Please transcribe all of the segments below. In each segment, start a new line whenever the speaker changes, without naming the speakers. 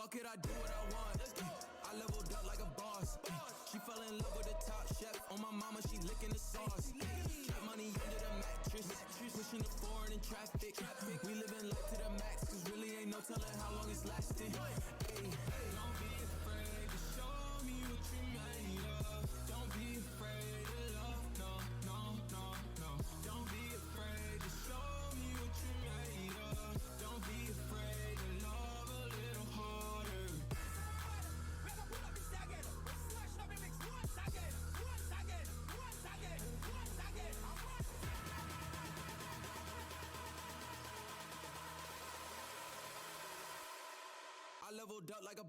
Fuck it, I do what I want. I leveled up like a boss. She fell in love with the top chef. On my mama, she licking the sauce. Trap money under the mattress. Pushing the foreign in traffic. We living life to the max, cause really ain't no telling how long it's lasting. Hey, don't be afraid to show me what you made of. Don't be afraid to love, no, no, no, no. Don't be afraid to show me what you made of. Don't be afraid to love a little harder. I leveled up like a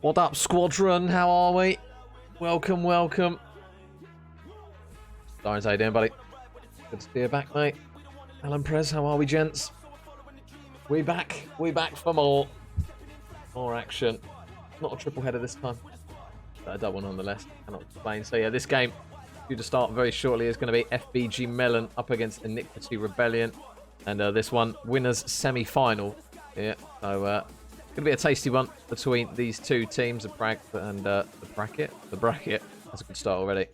What up, squadron? How are we? Welcome, welcome. Lawrence, how you doing, buddy? Good to be back, mate. Alan Prez, how are we, gents? We back for more. More action. Not a triple header this time, but a double nonetheless. Cannot explain. So yeah, this game due to start very shortly is going to be FBG Melon up against Iniquity Rebellion, and this one winners semi-final. Yeah, so going to be a tasty one between these two teams, the bracket. That's a good start already.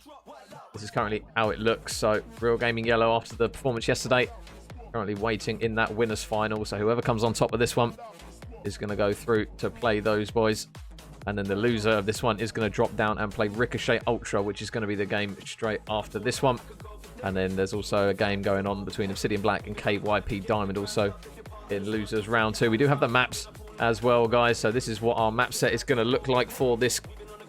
This is currently how it looks. So Real Gaming Yellow after the performance yesterday, currently waiting in that winners final. So whoever comes on top of this one is going to go through to play those boys. And then the loser of this one is going to drop down and play Ricochet Ultra, which is going to be the game straight after this one. And then there's also a game going on between Obsidian Black and KYP Diamond also in losers round 2. We do have the maps as well, guys. So this is what our map set is going to look like for this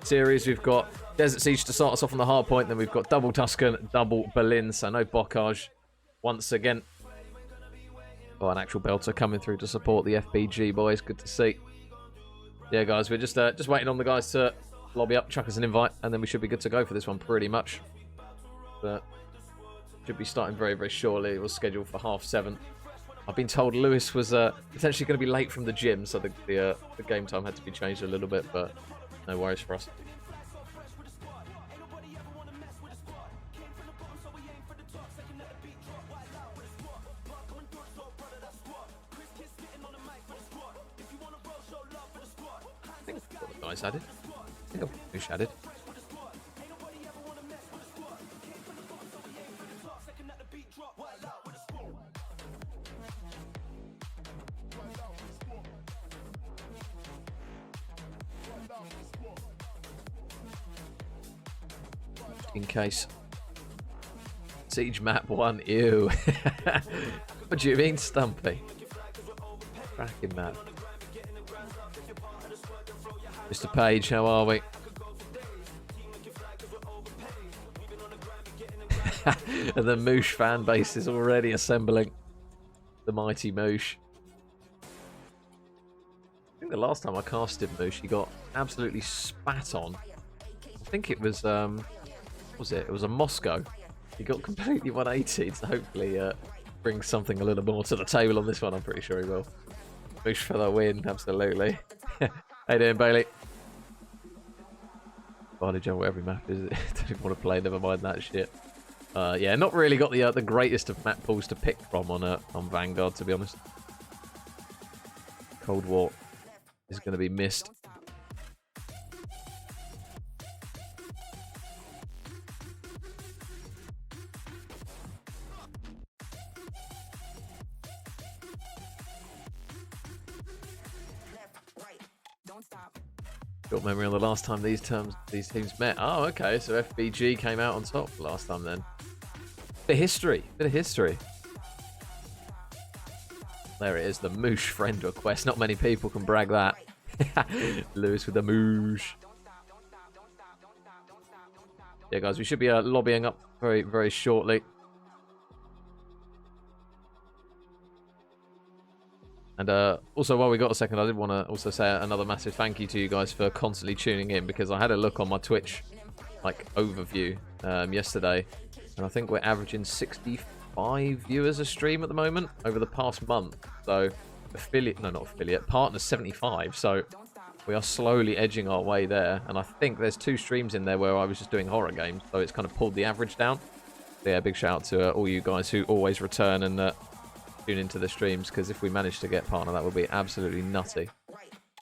series. We've got Desert Siege to start us off on the hard point. Then we've got double Tuscan, double Berlin. So no Bocage once again. Oh, an actual belter coming through to support the FBG boys. Good to see. Yeah, guys, we're just waiting on the guys to lobby up, chuck us an invite, and then we should be good to go for this one pretty much. But should be starting very, very shortly. It was scheduled for 7:30. I've been told Lewis was potentially going to be late from the gym, so the game time had to be changed a little bit, but no worries for us. I think I've got the guys added. I think I've got Fish added. In case. Siege map 1, ew. What do you mean, Stumpy? Cracking map. Mr. Page, how are we? And the Moosh fan base is already assembling. The mighty Moosh. I think the last time I casted Moosh, he got absolutely spat on. I think it was it was a Moscow. He got completely 180, so hopefully brings something a little more to the table on this one. I'm pretty sure he will. Push for the win, absolutely. How you doing, Bailey? Barley Jungle, every map is it? Don't even want to play, never mind that shit. Yeah, not really got the greatest of map pools to pick from on Vanguard, to be honest. Cold War is going to be missed. Short memory on the last time these teams met. Oh, okay. So FBG came out on top last time then. Bit of history. There it is, the Moosh friend request. Not many people can brag that. Lewis with the Moosh. Yeah, guys, we should be lobbying up very, very shortly. And also, while we got a second, I did want to also say another massive thank you to you guys for constantly tuning in, because I had a look on my Twitch overview yesterday, and I think we're averaging 65 viewers a stream at the moment over the past month. So partners 75. So we are slowly edging our way there, and I think there's 2 streams in there where I was just doing horror games, so it's kind of pulled the average down. So yeah, big shout out to all you guys who always return and tune into the streams, because if we managed to get partner, that would be absolutely nutty,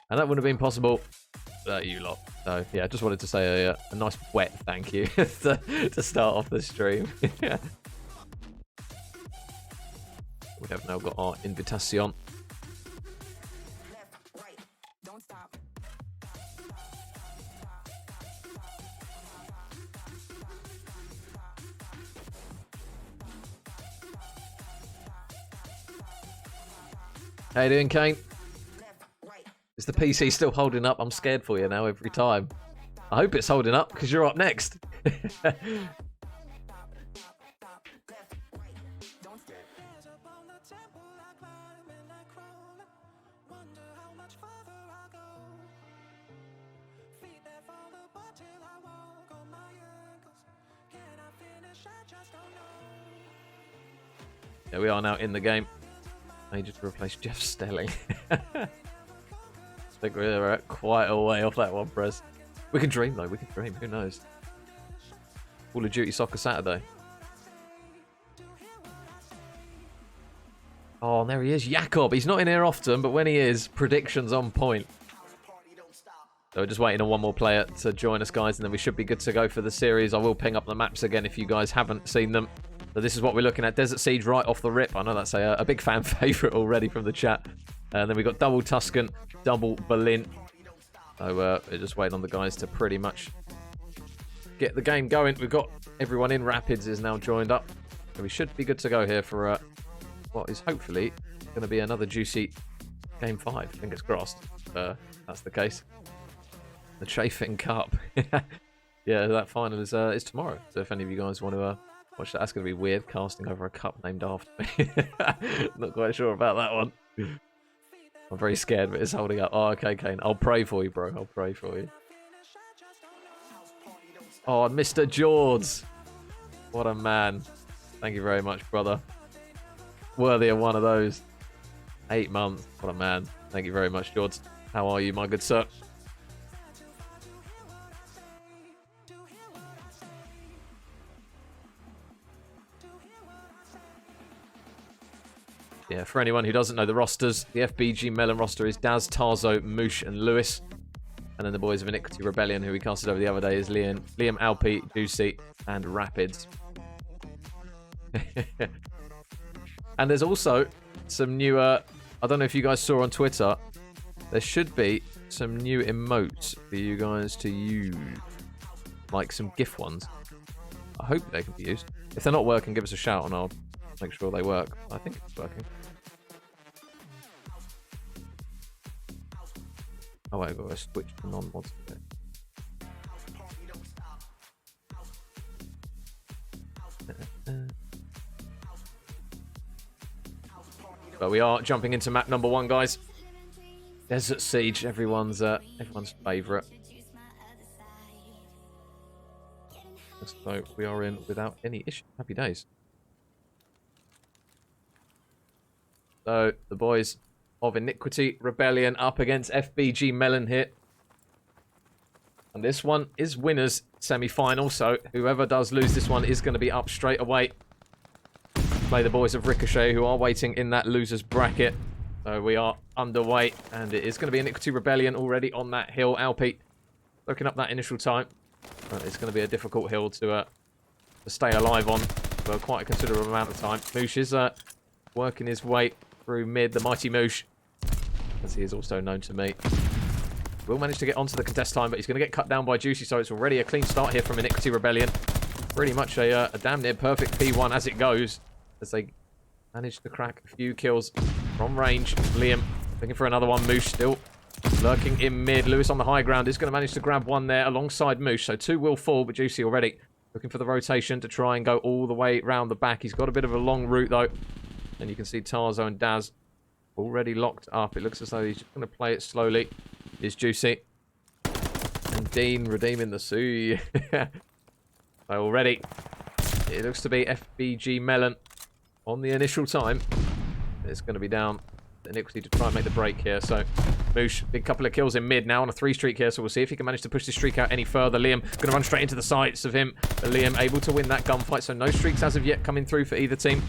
and that wouldn't have been possible without you lot. So yeah, just wanted to say a nice wet thank you to start off the stream. We have now got our invitation. How you doing, Kane? Is the PC still holding up? I'm scared for you now every time. I hope it's holding up, because you're up next. Yeah, we are now in the game. Major to replace Jeff Stelling. I think we're quite a way off that one, Prez. We can dream, though. We can dream. Who knows? Call of Duty Soccer Saturday. Oh, and there he is. Jakob. He's not in here often, but when he is, predictions on point. So we're just waiting on one more player to join us, guys, and then we should be good to go for the series. I will ping up the maps again if you guys haven't seen them. So this is what we're looking at. Desert Siege right off the rip. I know that's a big fan favourite already from the chat. And then we've got double Tuscan, double Berlin. So we're just waiting on the guys to pretty much get the game going. We've got everyone in. Rapids is now joined up. So we should be good to go here for what is hopefully going to be another juicy Game 5. Fingers crossed. That's the case. The Chafing Cup. Yeah, that final is tomorrow. So if any of you guys want to watch that, that's going to be weird, casting over a cup named after me. Not quite sure about that one. I'm very scared, but it's holding up. Oh, okay, Kane. I'll pray for you, bro. I'll pray for you. Oh, Mr. George. What a man. Thank you very much, brother. Worthy of one of those. 8 months. What a man. Thank you very much, George. How are you, my good sir? Yeah, for anyone who doesn't know the rosters, the FBG Melon roster is Daz, Tarzo, Moosh, and Lewis. And then the boys of Iniquity Rebellion, who we casted over the other day, is Liam, Alpi, Juicy, and Rapids. And there's also some new, I don't know if you guys saw on Twitter, there should be some new emotes for you guys to use. Like some GIF ones. I hope they can be used. If they're not working, give us a shout and I'll make sure they work. I think it's working. Oh wait, I've got to switch to non-mods. But we are jumping into map number 1, guys. Desert Siege, everyone's favourite. So we are in without any issue. Happy days. So the boys of Iniquity Rebellion up against FBG Melon here. And this one is winners semi-final, so whoever does lose this one is going to be up straight away. Play the boys of Ricochet, who are waiting in that losers bracket. So we are underway, and it is going to be Iniquity Rebellion already on that hill. Alpi looking up that initial time. It's going to be a difficult hill to stay alive on for quite a considerable amount of time. Moosh is working his way through mid, the mighty Moosh, as he is also known to me. will manage to get onto the contest time, but he's going to get cut down by Juicy, so it's already a clean start here from Iniquity Rebellion. Pretty much a damn near perfect P1 as it goes, as they manage to crack a few kills from range. Liam looking for another one. Moosh still lurking in mid. Lewis on the high ground is going to manage to grab one there alongside Moosh, so 2 will fall, but Juicy already looking for the rotation to try and go all the way round the back. He's got a bit of a long route, though, and you can see Tarzo and Daz already locked up. It looks as though he's just going to play it slowly. Is Juicy. And Dean redeeming the Sui. So already, it looks to be FBG Melon on the initial time. It's going to be down Iniquity to try and make the break here. So Moosh, big couple of kills in mid now on a 3 streak here. So we'll see if he can manage to push this streak out any further. Liam going to run straight into the sights of him. But Liam able to win that gunfight. So no streaks as of yet coming through for either team.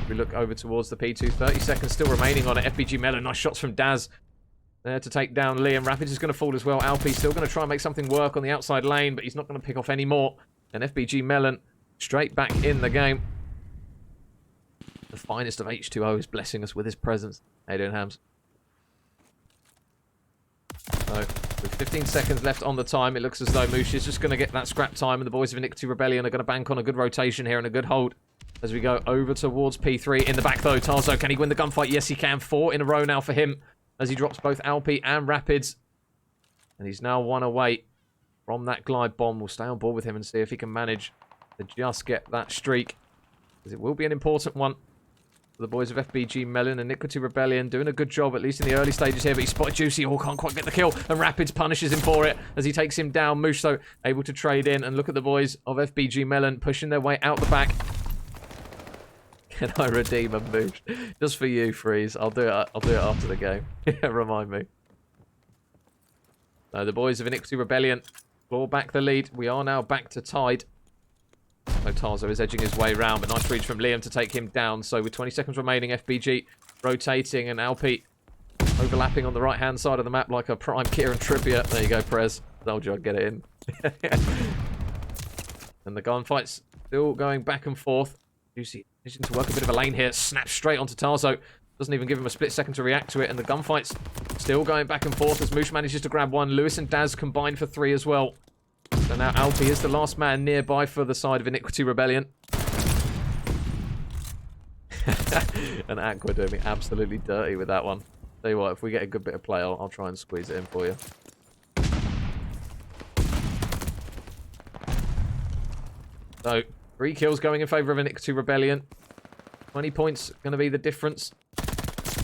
We look over towards the P2. 30 seconds still remaining on it. FBG Melon. Nice shots from Daz there to take down Liam. Rapids is going to fall as well. Alpi still going to try and make something work on the outside lane, but he's not going to pick off any more. And FBG Melon straight back in the game. The finest of H2O is blessing us with his presence. How you doing, Hams? So, with 15 seconds left on the time, it looks as though Moosh is just going to get that scrap time, and the boys of Iniquity Rebellion are going to bank on a good rotation here and a good hold as we go over towards P3. In the back, though, Tarzo, can he win the gunfight? Yes, he can. 4 in a row now for him as he drops both Alpi and Rapids. And he's now 1 away from that glide bomb. We'll stay on board with him and see if he can manage to just get that streak, because it will be an important one for the boys of FBG Melon. And Iniquity Rebellion doing a good job, at least in the early stages here, but he spotted Juicy. Oh, can't quite get the kill, and Rapids punishes him for it as he takes him down. Moosh, though, able to trade in, and look at the boys of FBG Melon pushing their way out the back. Can I redeem a Moosh? Just for you, Freeze. I'll do it after the game. Remind me. The boys of Iniquity Rebellion claw back the lead. We are now back to tied. So Tarzo is edging his way round, but nice reach from Liam to take him down. So with 20 seconds remaining, FBG rotating and Alpi overlapping on the right-hand side of the map like a prime Kieran Trippier. There you go, Prez. Told you I'd get it in. And the gunfight's still going back and forth. Juicy managing to work a bit of a lane here. Snaps straight onto Tarzo. Doesn't even give him a split second to react to it. And the gunfight's still going back and forth as Moosh manages to grab one. Lewis and Daz combined for 3 as well. So now Alpi is the last man nearby for the side of Iniquity Rebellion. And Aqua doing me absolutely dirty with that one. Tell you what, if we get a good bit of play, I'll try and squeeze it in for you. So, 3 kills going in favour of Iniquity Rebellion. 20 points going to be the difference.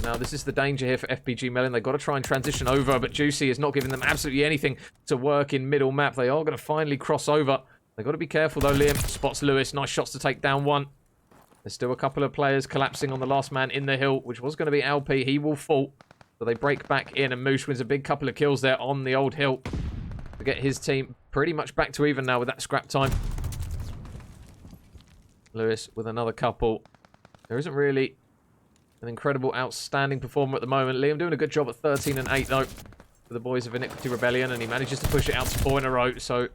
Now, this is the danger here for FBG Melon. They've got to try and transition over, but Juicy is not giving them absolutely anything to work in middle map. They are going to finally cross over. They've got to be careful, though. Liam spots Lewis. Nice shots to take down one. There's still a couple of players collapsing on the last man in the hill, which was going to be Alpi. He will fall. So they break back in, and Moosh wins a big couple of kills there on the old hill to get his team pretty much back to even now with that scrap time. Lewis with another couple. There isn't really an incredible, outstanding performer at the moment. Liam doing a good job at 13 and 8, though, for the boys of Iniquity Rebellion, and he manages to push it out to 4 in a row. So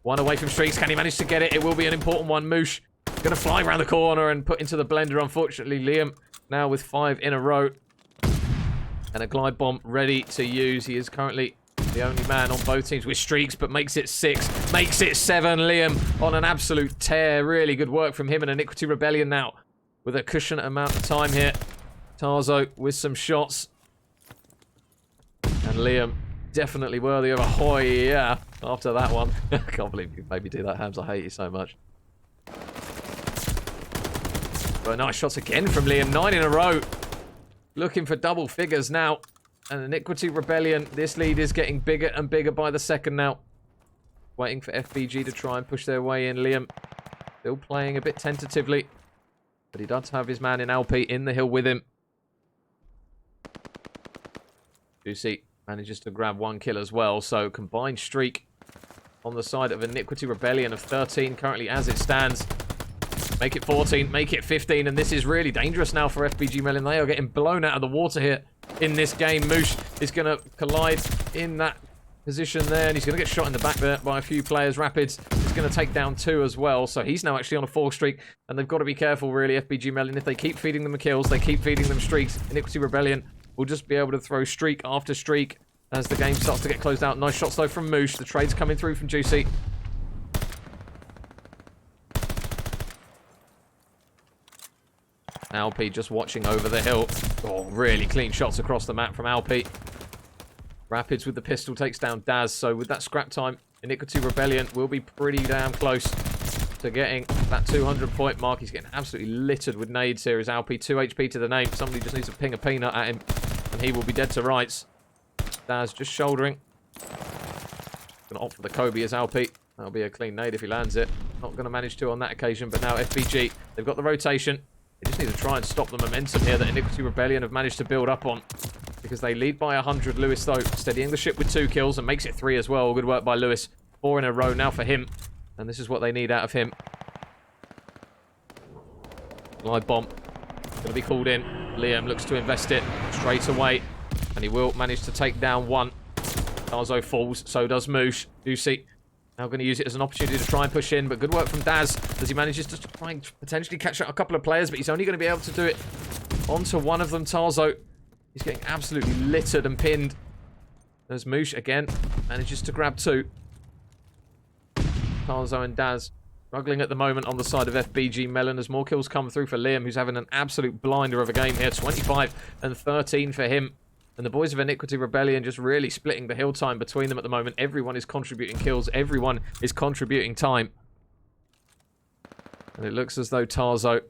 1 away from streaks. Can he manage to get it? It will be an important one. Moosh going to fly around the corner and put into the blender, unfortunately. Liam now with 5 in a row. And a glide bomb ready to use. He is currently the only man on both teams with streaks, but makes it 6. Makes it 7. Liam on an absolute tear. Really good work from him and Iniquity Rebellion now with a cushion amount of time here. Tarzo with some shots. And Liam definitely worthy of a hoy, yeah, after that one. I can't believe you made me do that, Hams. I hate you so much. But nice shots again from Liam. 9 in a row. Looking for double figures now. And Iniquity Rebellion, this lead is getting bigger and bigger by the second now. Waiting for FBG to try and push their way in. Liam still playing a bit tentatively. But he does have his man in Alpi in the hill with him. Juicy manages to grab 1 kill as well. So combined streak on the side of Iniquity Rebellion of 13 currently as it stands. Make it 14, make it 15, and this is really dangerous now for FBG Melon. They are getting blown out of the water here in this game. Moosh is going to collide in that position there, and he's going to get shot in the back there by a few players. Rapids is going to take down 2 as well, so he's now actually on a 4 streak, and they've got to be careful, really, FBG Melon. If they keep feeding them kills, they keep feeding them streaks, Iniquity Rebellion will just be able to throw streak after streak as the game starts to get closed out. Nice shots, though, from Moosh. The trade's coming through from Juicy. Alpi just watching over the hill. Oh, really clean shots across the map from Alpi. Rapids with the pistol takes down Daz. So with that scrap time, Iniquity Rebellion will be pretty damn close to getting that 200-point mark. He's getting absolutely littered with nades here as Alpi. 2 HP to the name. Somebody just needs to ping a peanut at him, and he will be dead to rights. Daz just shouldering. Going to opt for the Kobe as Alpi. That'll be a clean nade if he lands it. Not going to manage to on that occasion, but now FBG. They've got the rotation. They just need to try and stop the momentum here that Iniquity Rebellion have managed to build up on. Because they lead by 100. Lewis, though, steadying the ship with 2 kills and makes it 3 as well. Good work by Lewis. 4 in a row now for him. And this is what they need out of him. Live bomb. Going to be called in. Liam looks to invest it straight away. And he will manage to take down 1. Tarzo falls. So does Moosh. Juicy. Now going to use it as an opportunity to try and push in. But good work from Daz as he manages to try and potentially catch out a couple of players. But he's only going to be able to do it onto one of them, Tarzo. He's getting absolutely littered and pinned. There's Moosh again. Manages to grab 2. Tarzo and Daz struggling at the moment on the side of FBG Melon as more kills come through for Liam, who's having an absolute blinder of a game here. 25 and 13 for him. And the boys of Iniquity Rebellion just really splitting the hill time between them at the moment. Everyone is contributing kills. Everyone is contributing time. And it looks as though Tarzo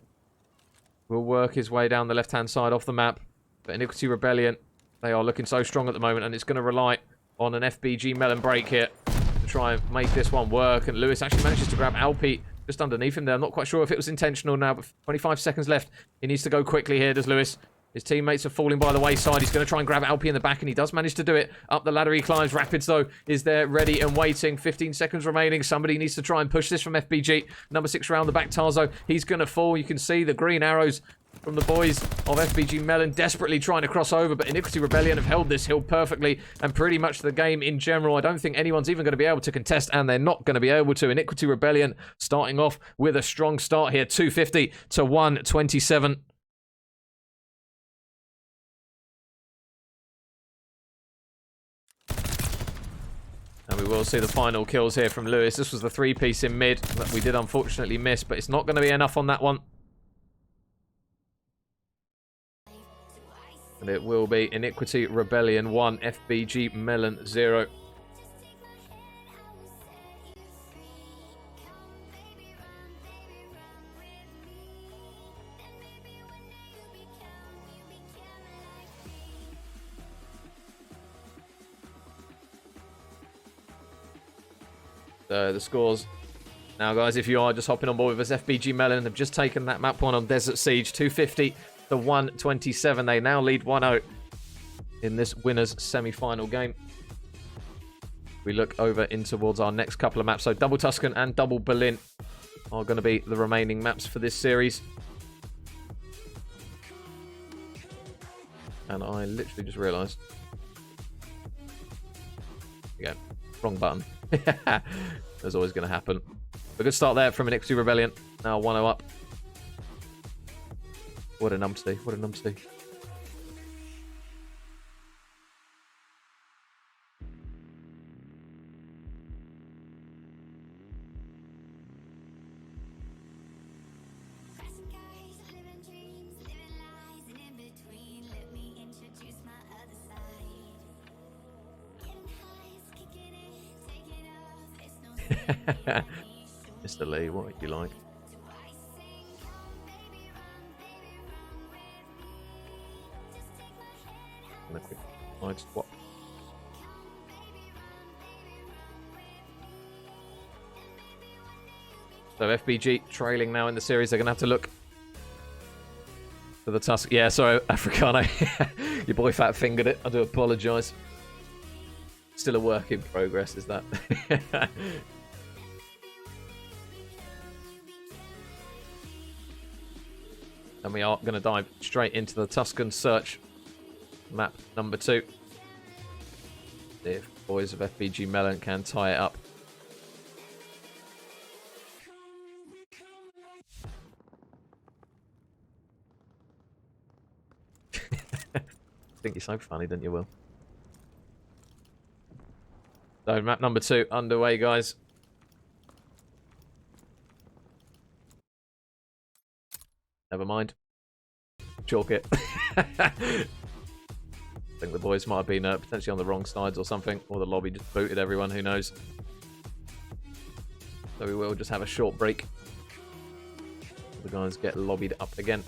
will work his way down the left-hand side off the map. But Iniquity Rebellion, they are looking so strong at the moment. And it's going to rely on an FBG Melon break here to try and make this one work. And Lewis actually manages to grab Alpi just underneath him there. I'm not quite sure if it was intentional now, but 25 seconds left. He needs to go quickly here, does Lewis. His teammates are falling by the wayside. He's going to try and grab Alpi in the back, and he does manage to do it. Up the ladder he climbs. Rapids, though, is there ready and waiting. 15 seconds remaining. Somebody needs to try and push this from FBG. Number 6 round the back, Tarzo. He's going to fall. You can see the green arrows from the boys of FBG Melon desperately trying to cross over, but Iniquity Rebellion have held this hill perfectly, and pretty much the game in general. I don't think anyone's even going to be able to contest, and they're not going to be able to. Iniquity Rebellion starting off with a strong start here. 250 to 127. And we will see the final kills here from Lewis. This was the 3-piece in mid that we did unfortunately miss, but it's not going to be enough on that one. And it will be Iniquity Rebellion 1, FBG Melon 0. So the scores. Now, guys, if you are just hopping on board with us, FBG Melon have just taken that map point on Desert Siege, 250 to 127. They now lead 1-0 in this winners semi-final game. We look over in towards our next couple of maps. So Double Tuscan and Double Berlin are going to be the remaining maps for this series. And I literally just realised. There we go. Wrong button. That's always going to happen. A good start there from Iniquity Rebellion. Now 1-0 up. What a numpty. What a numpty. Mr. Lee, what would you like? And a quick side swap. So FBG trailing now in the series. They're going to have to look for the Tusk. Yeah, sorry, Africano. Your boy fat fingered it. I do apologise. Still a work in progress, is that? And we are going to dive straight into the Tuscan Search map number 2. See if the boys of FBG Melon can tie it up. I think you're so funny, don't you, Will? So map number 2 underway, guys. Never mind. Chalk it. I think the boys might have been potentially on the wrong sides or something. Or the lobby just booted everyone, who knows. So we will just have a short break. The guys get lobbied up again.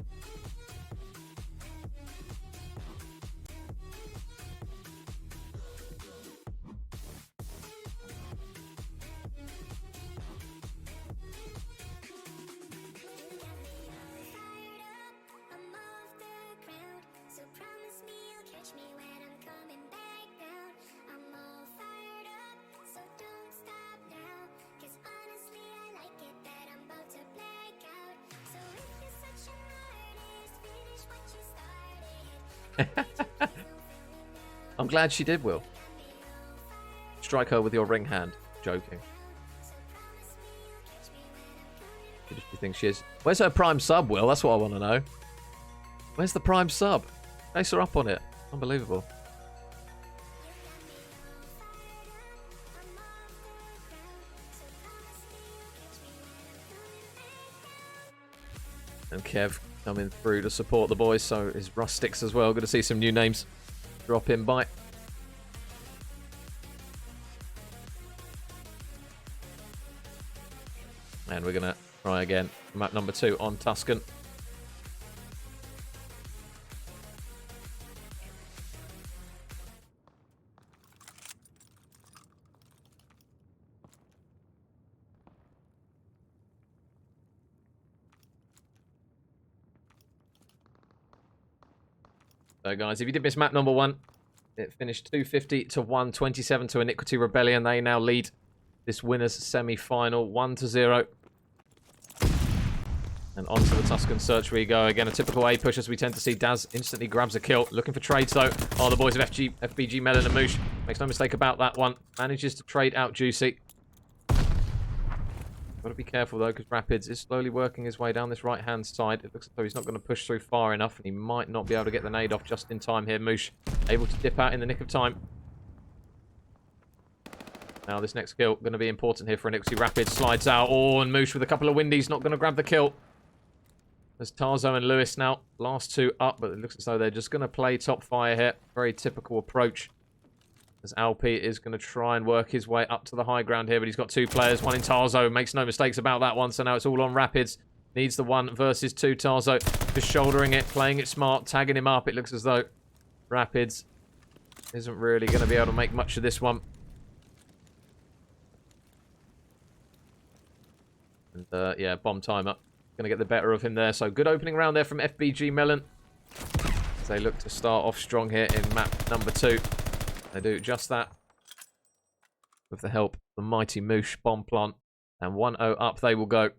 I'm glad she did, Will. Strike her with your ring hand. Joking. Who does she think she is? Where's her prime sub, Will? That's what I want to know. Where's the prime sub? Chase her up on it. Unbelievable. And Kev coming through to support the boys, so is Rustics as well. Good to see some new names drop in by. And we're going to try again. Map number 2 on Tuscan. So guys, if you did miss map number 1, it finished 250 to 127 to Iniquity Rebellion. They now lead this winners semi-final 1-0. And onto the Tuscan search we go. Again, a typical A push as we tend to see. Daz instantly grabs a kill. Looking for trades though. Oh, the boys of FBG, Melon and Moosh. Makes no mistake about that one. Manages to trade out Juicy. Got to be careful though, because Rapids is slowly working his way down this right-hand side. It looks as though he's not going to push through far enough, and he might not be able to get the nade off just in time here. Moosh able to dip out in the nick of time. Now this next kill going to be important here for Iniquity. Rapids slides out. Oh, and Moosh with a couple of windies, not going to grab the kill. There's Tarzo and Lewis now. Last 2 up, but it looks as though they're just going to play top fire here. Very typical approach. As Alpi is going to try and work his way up to the high ground here, but he's got 2 players. One in Tarzo. Makes no mistakes about that one, so now it's all on Rapids. Needs the 1 versus 2. Tarzo just shouldering it, playing it smart, tagging him up. It looks as though Rapids isn't really going to be able to make much of this one. And yeah, bomb timer. Going to get the better of him there. So good opening round there from FBG Melon. As they look to start off strong here in map number 2. They do just that. With the help of the mighty Moosh bomb plant. And 1-0 up they will go.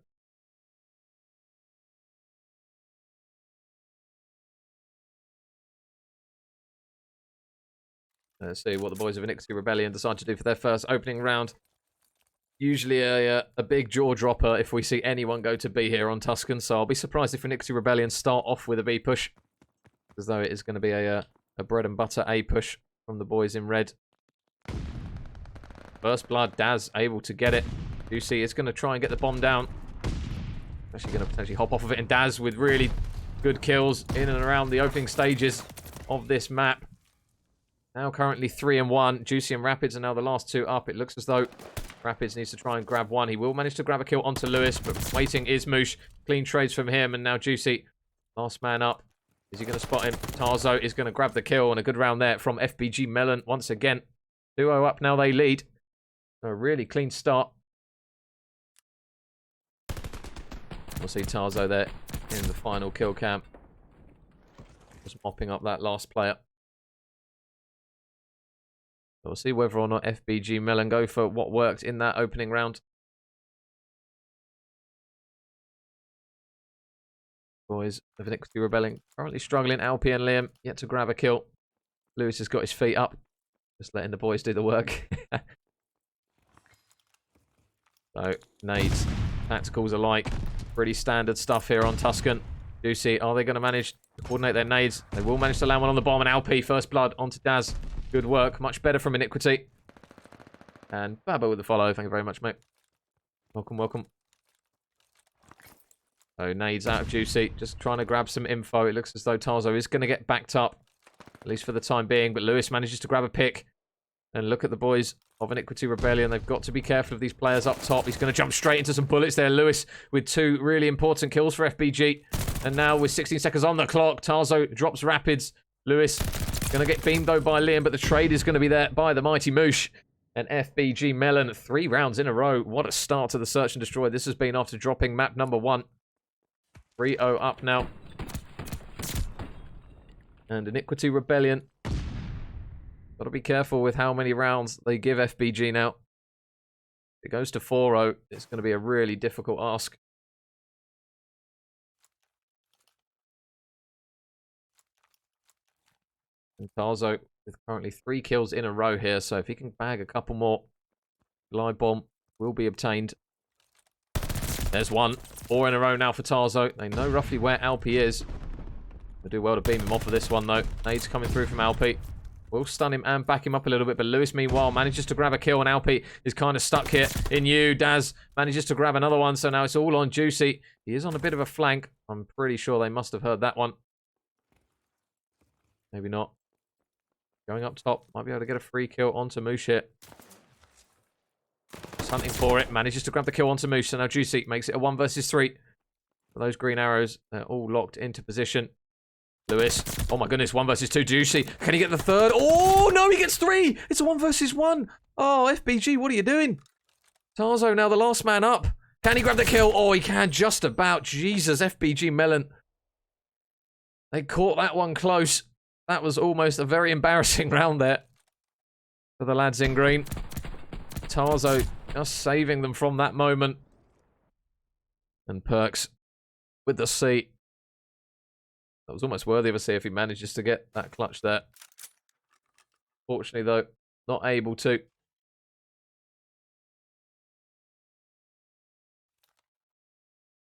Let's see what the boys of Iniquity Rebellion decide to do for their first opening round. Usually a big jaw dropper if we see anyone go to B here on Tuscan. So I'll be surprised if Iniquity Rebellion start off with a B push. As though it is going to be a bread and butter A push from the boys in red. First blood, Daz able to get it. Juicy is going to try and get the bomb down. Actually going to potentially hop off of it. And Daz with really good kills in and around the opening stages of this map. Now currently 3-1. Juicy and Rapids are now the last 2 up. It looks as though Rapids needs to try and grab 1. He will manage to grab a kill onto Lewis, but waiting is Moosh. Clean trades from him, and now Juicy, last man up. Is he going to spot him? Tarzo is going to grab the kill, and a good round there from FBG Melon once again. 2-0 up, now they lead. A really clean start. We'll see Tarzo there in the final kill cam. Just mopping up that last player. So we'll see whether or not FBG Melon go for what worked in that opening round. Boys of Iniquity Rebelling currently struggling. Alpi and Liam yet to grab a kill. Lewis has got his feet up. Just letting the boys do the work. So, nades, tacticals alike. Pretty standard stuff here on Tuscan. Juicy, are they going to manage to coordinate their nades? They will manage to land one on the bomb. And Alpi, first blood onto Daz. Good work. Much better from Iniquity. And Babo with the follow. Thank you very much, mate. Welcome, welcome. So nades out of Juicy, just trying to grab some info. It looks as though Tarzo is going to get backed up, at least for the time being. But Lewis manages to grab a pick. And look at the boys of Iniquity Rebellion. They've got to be careful of these players up top. He's going to jump straight into some bullets there. Lewis with 2 really important kills for FBG. And now with 16 seconds on the clock, Tarzo drops Rapids. Lewis going to get beamed though by Liam, but the trade is going to be there by the mighty Moosh. And FBG Melon, 3 rounds in a row. What a start to the Search and Destroy. This has been after dropping map number 1. 3-0 up now. And Iniquity Rebellion. Got to be careful with how many rounds they give FBG now. If it goes to 4-0, it's going to be a really difficult ask. And Tarzo with currently 3 kills in a row here, so if he can bag a couple more, glide bomb will be obtained. There's 1. 4 in a row now for Tarzo. They know roughly where Alpi is. They do well to beam him off of this one, though. Nades coming through from Alpi. Will stun him and back him up a little bit, but Lewis, meanwhile, manages to grab a kill, and Alpi is kind of stuck here. In you, Daz manages to grab another one, so now it's all on Juicy. He is on a bit of a flank. I'm pretty sure they must have heard that one. Maybe not. Going up top. Might be able to get a free kill onto Moosh here. Just hunting for it. Manages to grab the kill onto Moosh. So now Juicy makes it a 1 versus 3. For those green arrows, they're all locked into position. Lewis. Oh my goodness, 1 versus 2. Juicy. Can he get the 3rd? Oh no, he gets 3. It's a 1 versus 1. Oh, FBG, what are you doing? Tarzo now the last man up. Can he grab the kill? Oh, he can just about. Jesus, FBG Melon. They caught that one close. That was almost a very embarrassing round there for the lads in green. Tarzo just saving them from that moment. And Perks with the C. That was almost worthy of a C if he manages to get that clutch there. Fortunately, though, not able to.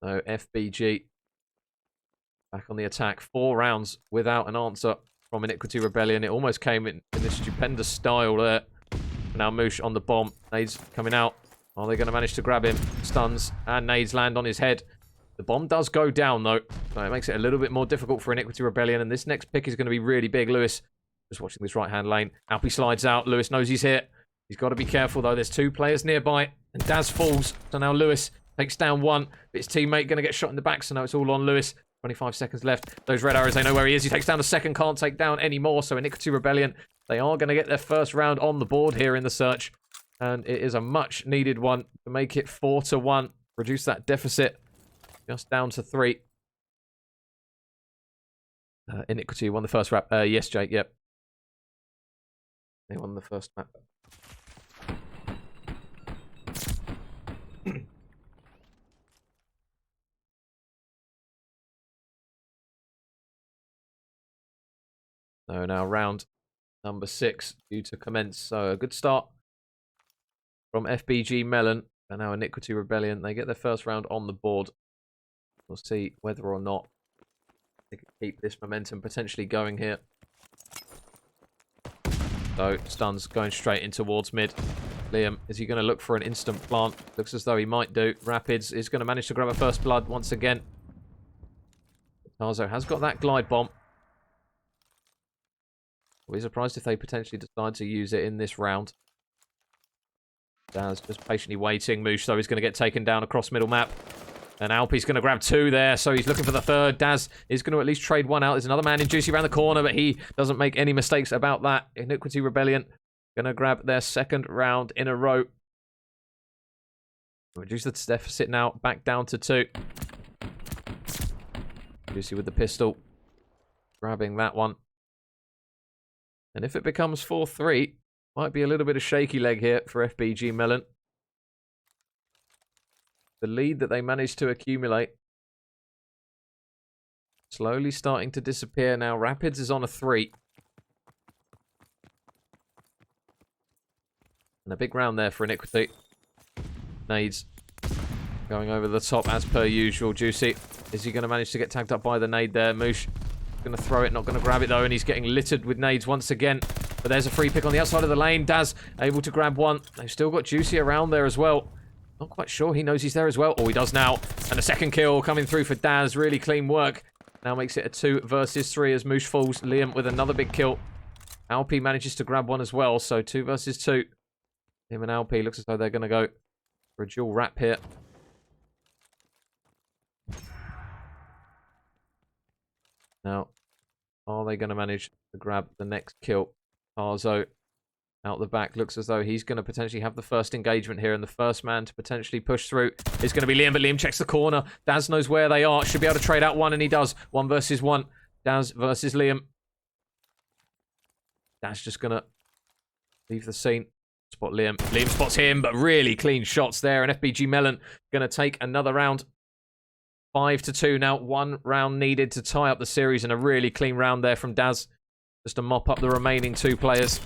So FBG back on the attack. 4 rounds without an answer from Iniquity Rebellion. It almost came in this stupendous style there. Now Moosh on the bomb. Nades coming out. Are they going to manage to grab him? Stuns and nades land on his head. The bomb does go down though, so it makes it a little bit more difficult for Iniquity Rebellion. And this next pick is going to be really big. Lewis just watching this right hand lane. Alpi slides out. Lewis knows he's here. He's got to be careful though. There's 2 players nearby, and Daz falls. So now Lewis takes down 1. But his teammate going to get shot in the back, so now it's all on Lewis. 25 seconds left. Those red arrows, they know where he is. He takes down the 2nd, can't take down any more. So Iniquity Rebellion, they are going to get their first round on the board here in the search. And it is a much needed one to make it 4-1. Reduce that deficit just down to 3. Iniquity won the first rap. Yes, Jake, yep. They won the first map. So now round number 6 due to commence. So a good start from FBG Melon. And now Iniquity Rebellion. They get their first round on the board. We'll see whether or not they can keep this momentum potentially going here. So stuns going straight in towards mid. Liam, is he going to look for an instant plant? Looks as though he might do. Rapids is going to manage to grab a first blood once again. Tarzo has got that glide bomb. I'll be surprised if they potentially decide to use it in this round. Daz just patiently waiting. Moosh, though, is going to get taken down across middle map. And Alpi's going to grab 2 there, so he's looking for the 3rd. Daz is going to at least trade 1 out. There's another man in Juicy around the corner, but he doesn't make any mistakes about that. Iniquity Rebellion going to grab their 2nd round in a row. Reduce the deficit now, back down to 2. Juicy with the pistol. Grabbing that one. And if it becomes 4-3, might be a little bit of shaky leg here for FBG Melon. The lead that they managed to accumulate slowly starting to disappear now. Rapids is on a 3. And a big round there for Iniquity. Nades going over the top as per usual. Juicy, is he going to manage to get tagged up by the nade there? Moosh going to throw it, not going to grab it though, and he's getting littered with nades once again. But there's a free pick on the outside of the lane. Daz able to grab one. They've still got Juicy around there as well. Not quite sure he knows he's there as well. Oh, he does now. And a second kill coming through for Daz. Really clean work. Now makes it a 2 versus 3 as Moosh falls. Liam with another big kill. Alpi manages to grab one as well. So 2 versus 2. Him and Alpi looks as though they're going to go for a dual wrap here. Now, are they going to manage to grab the next kill? Tarzo out the back looks as though he's going to potentially have the first engagement here, and the first man to potentially push through is going to be Liam, but Liam checks the corner. Daz knows where they are. Should be able to trade out one, and he does. 1 versus 1. Daz versus Liam. Daz just going to leave the scene. Spot Liam. Liam spots him, but really clean shots there, and FBG Melon going to take another round. 5-2 now. 1 round needed to tie up the series, and a really clean round there from Daz. Just to mop up the remaining 2 players.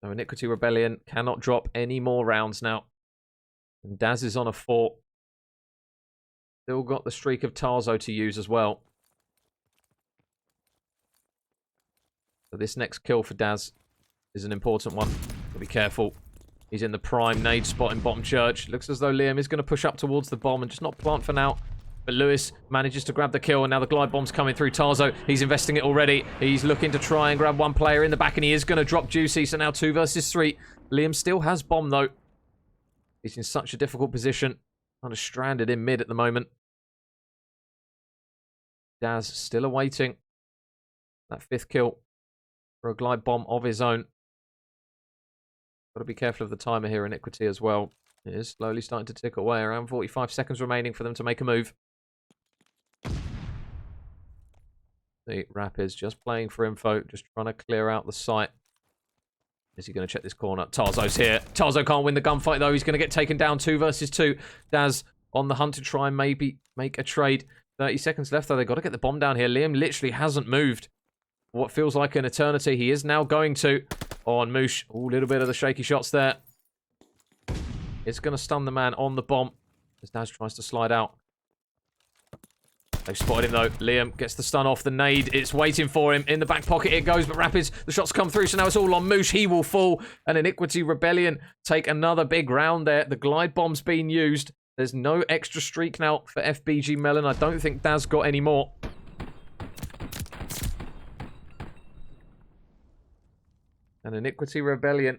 So Iniquity Rebellion cannot drop any more rounds now. And Daz is on a 4. Still got the streak of Tarzo to use as well. So this next kill for Daz is an important one. Be careful. He's in the prime nade spot in bottom church. Looks as though Liam is going to push up towards the bomb and just not plant for now. But Lewis manages to grab the kill, and now the glide bomb's coming through. Tarzo, he's investing it already. He's looking to try and grab one player in the back, and he is going to drop Juicy. So now 2 versus 3. Liam still has bomb, though. He's in such a difficult position. Kind of stranded in mid at the moment. Daz still awaiting that 5th kill for a glide bomb of his own. Got to be careful of the timer here, Iniquity as well. It is slowly starting to tick away. Around 45 seconds remaining for them to make a move. The Rapids just playing for info, just trying to clear out the site. Is he going to check this corner? Tarzo's here. Tarzo can't win the gunfight, though. He's going to get taken down 2 versus 2. Daz on the hunt to try and maybe make a trade. 30 seconds left, though. They've got to get the bomb down here. Liam literally hasn't moved. What feels like an eternity. He is now going to. On Moosh. Oh, a little bit of the shaky shots there. It's going to stun the man on the bomb as Daz tries to slide out. They've spotted him, though. Liam gets the stun off the nade. It's waiting for him. In the back pocket it goes, but Rapids, the shots come through, so now it's all on Moosh. He will fall. And Iniquity Rebellion take another big round there. The glide bomb's being used. There's no extra streak now for FBG Melon. I don't think Daz got any more. And Iniquity Rebellion,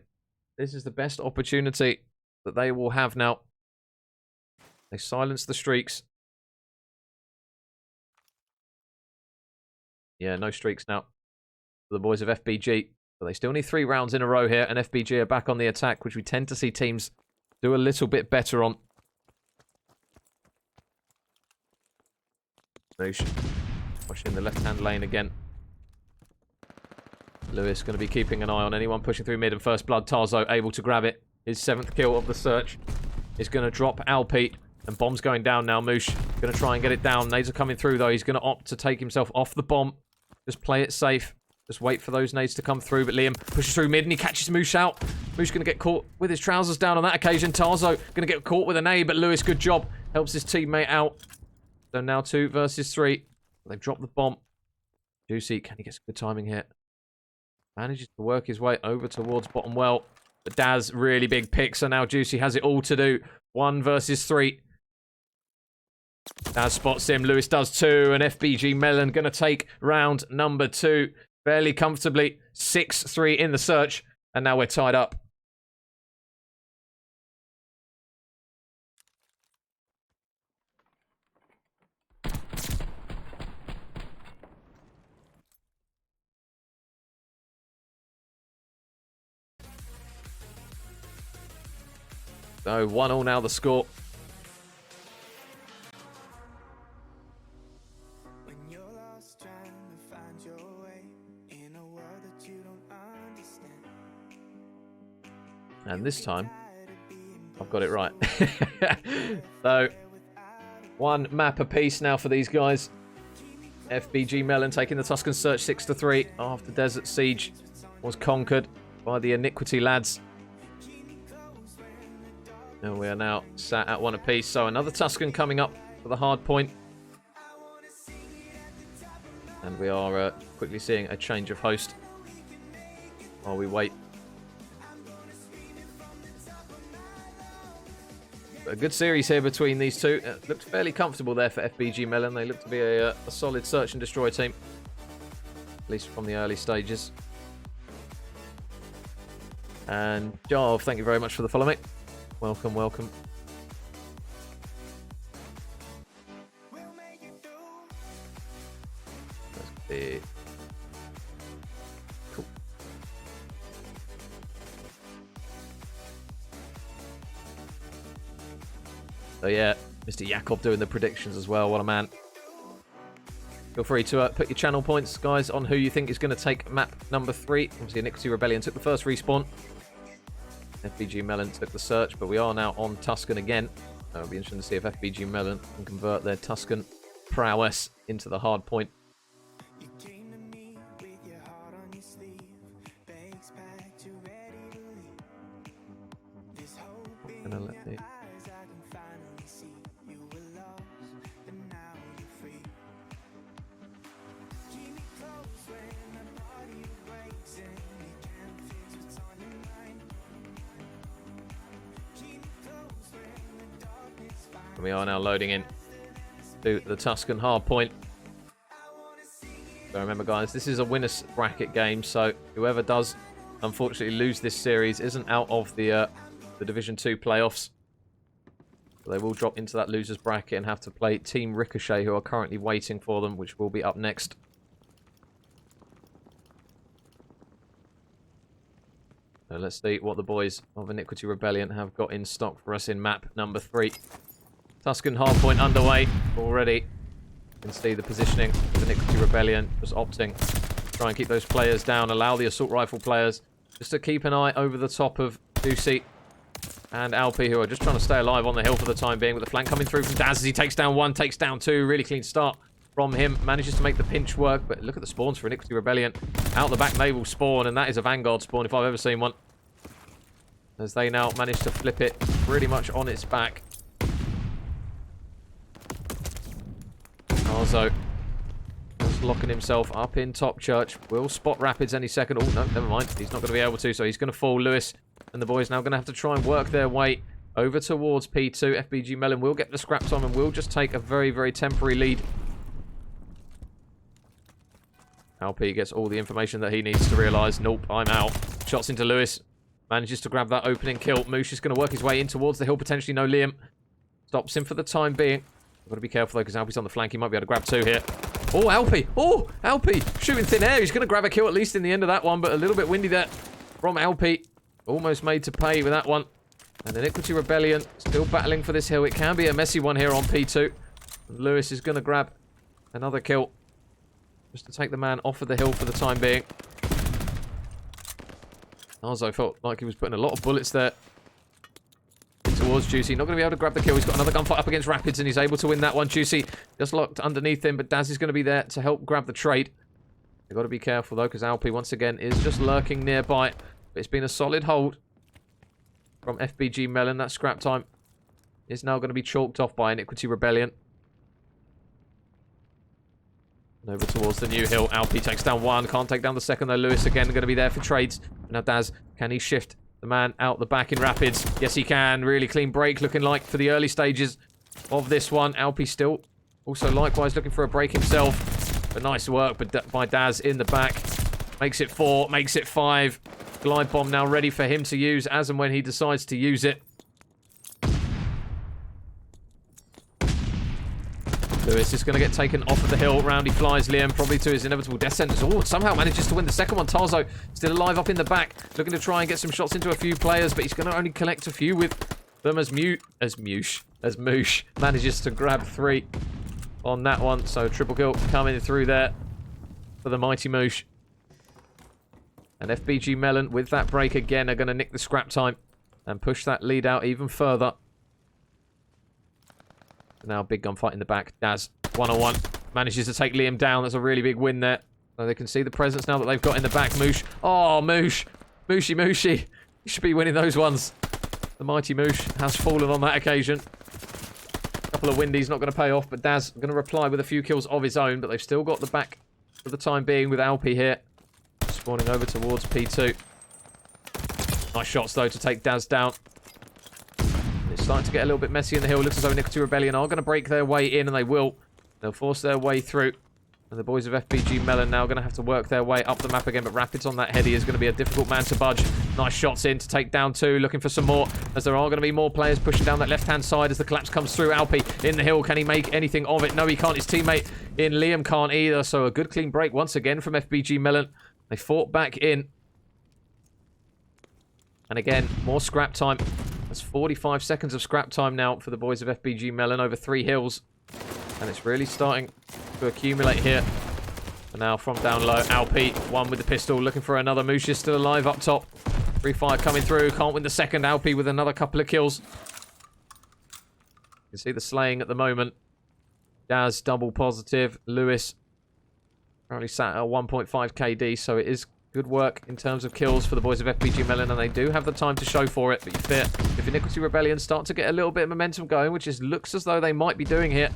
this is the best opportunity that they will have now. They silence the streaks. Yeah, no streaks now for the boys of FBG. But they still need 3 rounds in a row here, and FBG are back on the attack, which we tend to see teams do a little bit better on. Watching the left-hand lane again. Lewis going to be keeping an eye on anyone pushing through mid, and first blood. Tarzo able to grab it. His 7th kill of the search is going to drop Alpi, and bomb's going down now. Moosh going to try and get it down. Nades are coming through, though. He's going to opt to take himself off the bomb. Just play it safe. Just wait for those nades to come through. But Liam pushes through mid, and he catches Moosh out. Moosh going to get caught with his trousers down on that occasion. Tarzo going to get caught with a nade, but Lewis, good job. Helps his teammate out. So now 2 versus 3. They've dropped the bomb. Juicy, can he get some good timing here? Manages to work his way over towards bottom well. But Daz, really big pick, so now Juicy has it all to do. 1 versus 3. Daz spots him, Lewis does too, and FBG Melon going to take round number 2 fairly comfortably. 6-3 in the search, and now we're tied up. So 1-1 now the score. And this time, I've got it right. So, 1 map apiece now for these guys. FBG Melon taking the Tuscan Search 6-3 after Desert Siege was conquered by the Iniquity lads. And we are now sat at 1 apiece. So another Tuscan coming up for the hard point. And we are quickly seeing a change of host while we wait. A good series here between these two. It looked fairly comfortable there for FBG Melon. They look to be a solid search and destroy team. At least from the early stages. And Jarv, thank you very much for the follow, mate. Welcome, welcome. That's big. Cool. So yeah, Mr. Jakob doing the predictions as well. What a man. Feel free to put your channel points, guys, on who you think is going to take map number 3. Obviously, Iniquity Rebellion took the first respawn. FBG Melon took the search, but we are now on Tuscan again. It'll be interesting to see if FBG Melon can convert their Tuscan prowess into the hard point. Gonna let me... We are now loading in to the Tuscan hard point. So remember, guys, this is a winner's bracket game, so whoever does unfortunately lose this series isn't out of the Division 2 playoffs. So they will drop into that loser's bracket and have to play Team Ricochet, who are currently waiting for them, which will be up next. So let's see what the boys of Iniquity Rebellion have got in stock for us in map number 3. Tuscan hardpoint underway already. You can see the positioning of Iniquity Rebellion just opting to try and keep those players down, allow the assault rifle players just to keep an eye over the top of Juicy and Alpi, who are just trying to stay alive on the hill for the time being, with the flank coming through from Daz as he takes down 1, takes down 2. Really clean start from him. Manages to make the pinch work, but look at the spawns for Iniquity Rebellion. Out the back they will spawn, and that is a Vanguard spawn if I've ever seen one. As they now manage to flip it pretty much on its back. Arzo just locking himself up in top church. Will spot Rapids any second. Oh, no, never mind. He's not going to be able to, so he's going to fall. Lewis and the boys now going to have to try and work their way over towards P2. FBG Melon will get the scrap time and will just take a very, very temporary lead. Alp gets all the information that he needs to realise. Nope, I'm out. Shots into Lewis. Manages to grab that opening kill. Moosh is going to work his way in towards the hill. Potentially no Liam. Stops him for the time being. Got to be careful though, because Alpi's on the flank. He might be able to grab 2 here. Oh, Alpi! Oh, Alpi! Shooting thin air. He's going to grab a kill at least in the end of that one, but a little bit windy there from Alpi. Almost made to pay with that one. And Iniquity Rebellion still battling for this hill. It can be a messy one here on P2. Lewis is going to grab another kill just to take the man off of the hill for the time being. Arzo felt like he was putting a lot of bullets there towards Juicy. Not going to be able to grab the kill. He's got another gunfight up against Rapids and he's able to win that one. Juicy just locked underneath him, but Daz is going to be there to help grab the trade. They've got to be careful though, because Alpi once again is just lurking nearby. But it's been a solid hold from FBG Melon. That scrap time is now going to be chalked off by Iniquity Rebellion. And over towards the new hill. Alpi takes down 1. Can't take down the second though. Lewis again going to be there for trades. Now Daz, can he shift the man out the back in Rapids? Yes, he can. Really clean break looking like for the early stages of this one. Alpi still also likewise looking for a break himself. But nice work by Daz in the back. Makes it 4, makes it 5. Glide bomb now ready for him to use as and when he decides to use it. Lewis is going to get taken off of the hill. Round he flies. Liam probably to his inevitable death sentence. Oh, somehow manages to win the second one. Tarzo still alive up in the back. Looking to try and get some shots into a few players, but he's going to only collect a few with them as Moosh manages to grab 3 on that one. So triple kill coming through there for the mighty Moosh. And FBG Melon with that break again are going to nick the scrap time and push that lead out even further. Now big gunfight in the back. Daz, 1-on-1. Manages to take Liam down. That's a really big win there. So they can see the presence now that they've got in the back. Moosh. Oh, Moosh. Mooshy. You should be winning those ones. The mighty Moosh has fallen on that occasion. A couple of windies not going to pay off, but Daz going to reply with a few kills of his own, but they've still got the back for the time being with Alpi here. Spawning over towards P2. Nice shots, though, to take Daz down. It's starting to get a little bit messy in the hill. Looks as though Iniquity Rebellion are going to break their way in, and they will. They'll force their way through. And the boys of FBG Melon now going to have to work their way up the map again, but Rapids on that heady is going to be a difficult man to budge. Nice shots in to take down 2, looking for some more, as there are going to be more players pushing down that left-hand side as the collapse comes through. Alpi in the hill, can he make anything of it? No, he can't. His teammate in Liam can't either, so a good clean break once again from FBG Melon. They fought back in. And again, more scrap time. That's 45 seconds of scrap time now for the boys of FBG Melon over 3 hills. And it's really starting to accumulate here. And now from down low, Alpi, one with the pistol, looking for another. Moosh is still alive up top. Free fire coming through, can't win the second. Alpi with another couple of kills. You can see the slaying at the moment. Daz double positive. Lewis currently sat at 1.5 KD, so it is good work in terms of kills for the boys of FBG Melon, and they do have the time to show for it. But you fear if Iniquity Rebellion start to get a little bit of momentum going, which looks as though they might be doing here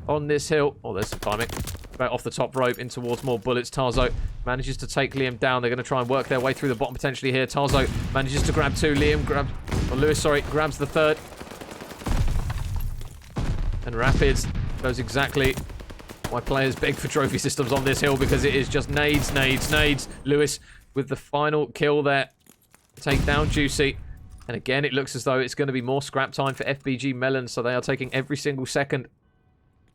on this hill. Oh, there's some timing. About off the top rope in towards more bullets. Tarzo manages to take Liam down. They're going to try and work their way through the bottom potentially here. Tarzo manages to grab 2. Lewis grabs the 3rd. And Rapids knows exactly why players beg for trophy systems on this hill, because it is just nades, nades, nades. Lewis with the final kill there. Take down Juicy. And again, it looks as though it's going to be more scrap time for FBG Melon, so they are taking every single second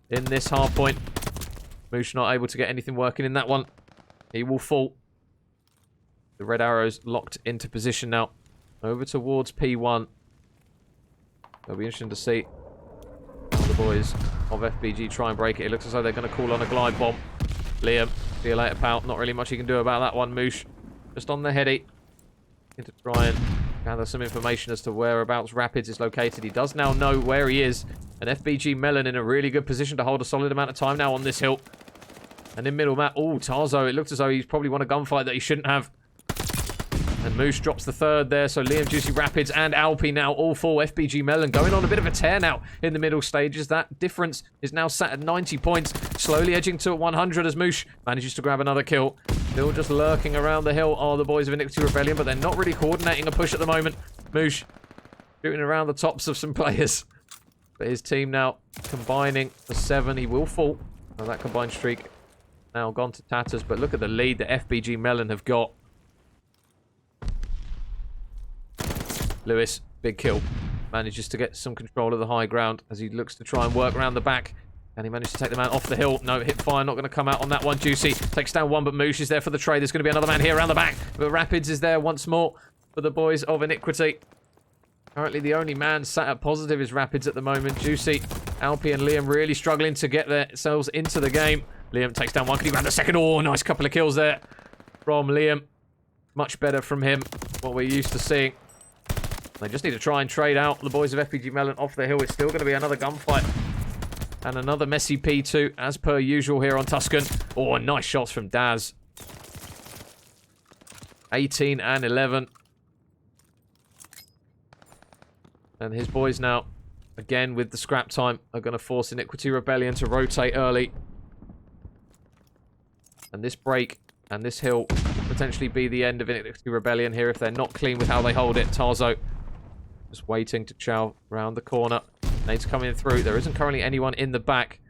in this hard point. Moosh not able to get anything working in that one. He will fall. The red arrows locked into position now. Over towards P1. It'll be interesting to see how the boys of FBG try and break it. It looks as though they're going to call on a glide bomb. Liam, see you later, pal. Not really much he can do about that one. Moosh just on the heady. To try and gather some information as to whereabouts Rapids is located. He does now know where he is. And FBG Melon in a really good position to hold a solid amount of time now on this hill. And in middle map, oh, Tarzo, it looked as though he's probably won a gunfight that he shouldn't have. And Moose drops the 3rd there, so Liam, Juicy, Rapids, and Alpi now all 4. FBG Melon going on a bit of a tear now in the middle stages. That difference is now sat at 90 points, slowly edging to 100 as Moosh manages to grab another kill. Still just lurking around the hill are the boys of Iniquity Rebellion, but they're not really coordinating a push at the moment. Moosh shooting around the tops of some players. But his team now combining for 7. He will fall. Now that combined streak now gone to tatters, but look at the lead that FBG Melon have got. Lewis, big kill. Manages to get some control of the high ground as he looks to try and work around the back. And he managed to take the man off the hill. No, hip fire not going to come out on that one. Juicy takes down 1, but Moosh is there for the trade. There's going to be another man here around the back. But Rapids is there once more for the boys of Iniquity. Currently the only man sat at positive is Rapids at the moment. Juicy, Alpi and Liam really struggling to get themselves into the game. Liam takes down 1. Can he grab the 2nd? Oh, nice couple of kills there from Liam. Much better from him, what we're used to seeing. They just need to try and trade out the boys of FBG Melon off the hill. It's still going to be another gunfight. And another messy P2, as per usual here on Tuscan. Oh, nice shots from Daz. 18 and 11. And his boys now, again with the scrap time, are going to force Iniquity Rebellion to rotate early. And this break and this hill could potentially be the end of Iniquity Rebellion here if they're not clean with how they hold it. Tarzo just waiting to chow round the corner. Nade's coming through. There isn't currently anyone in the back.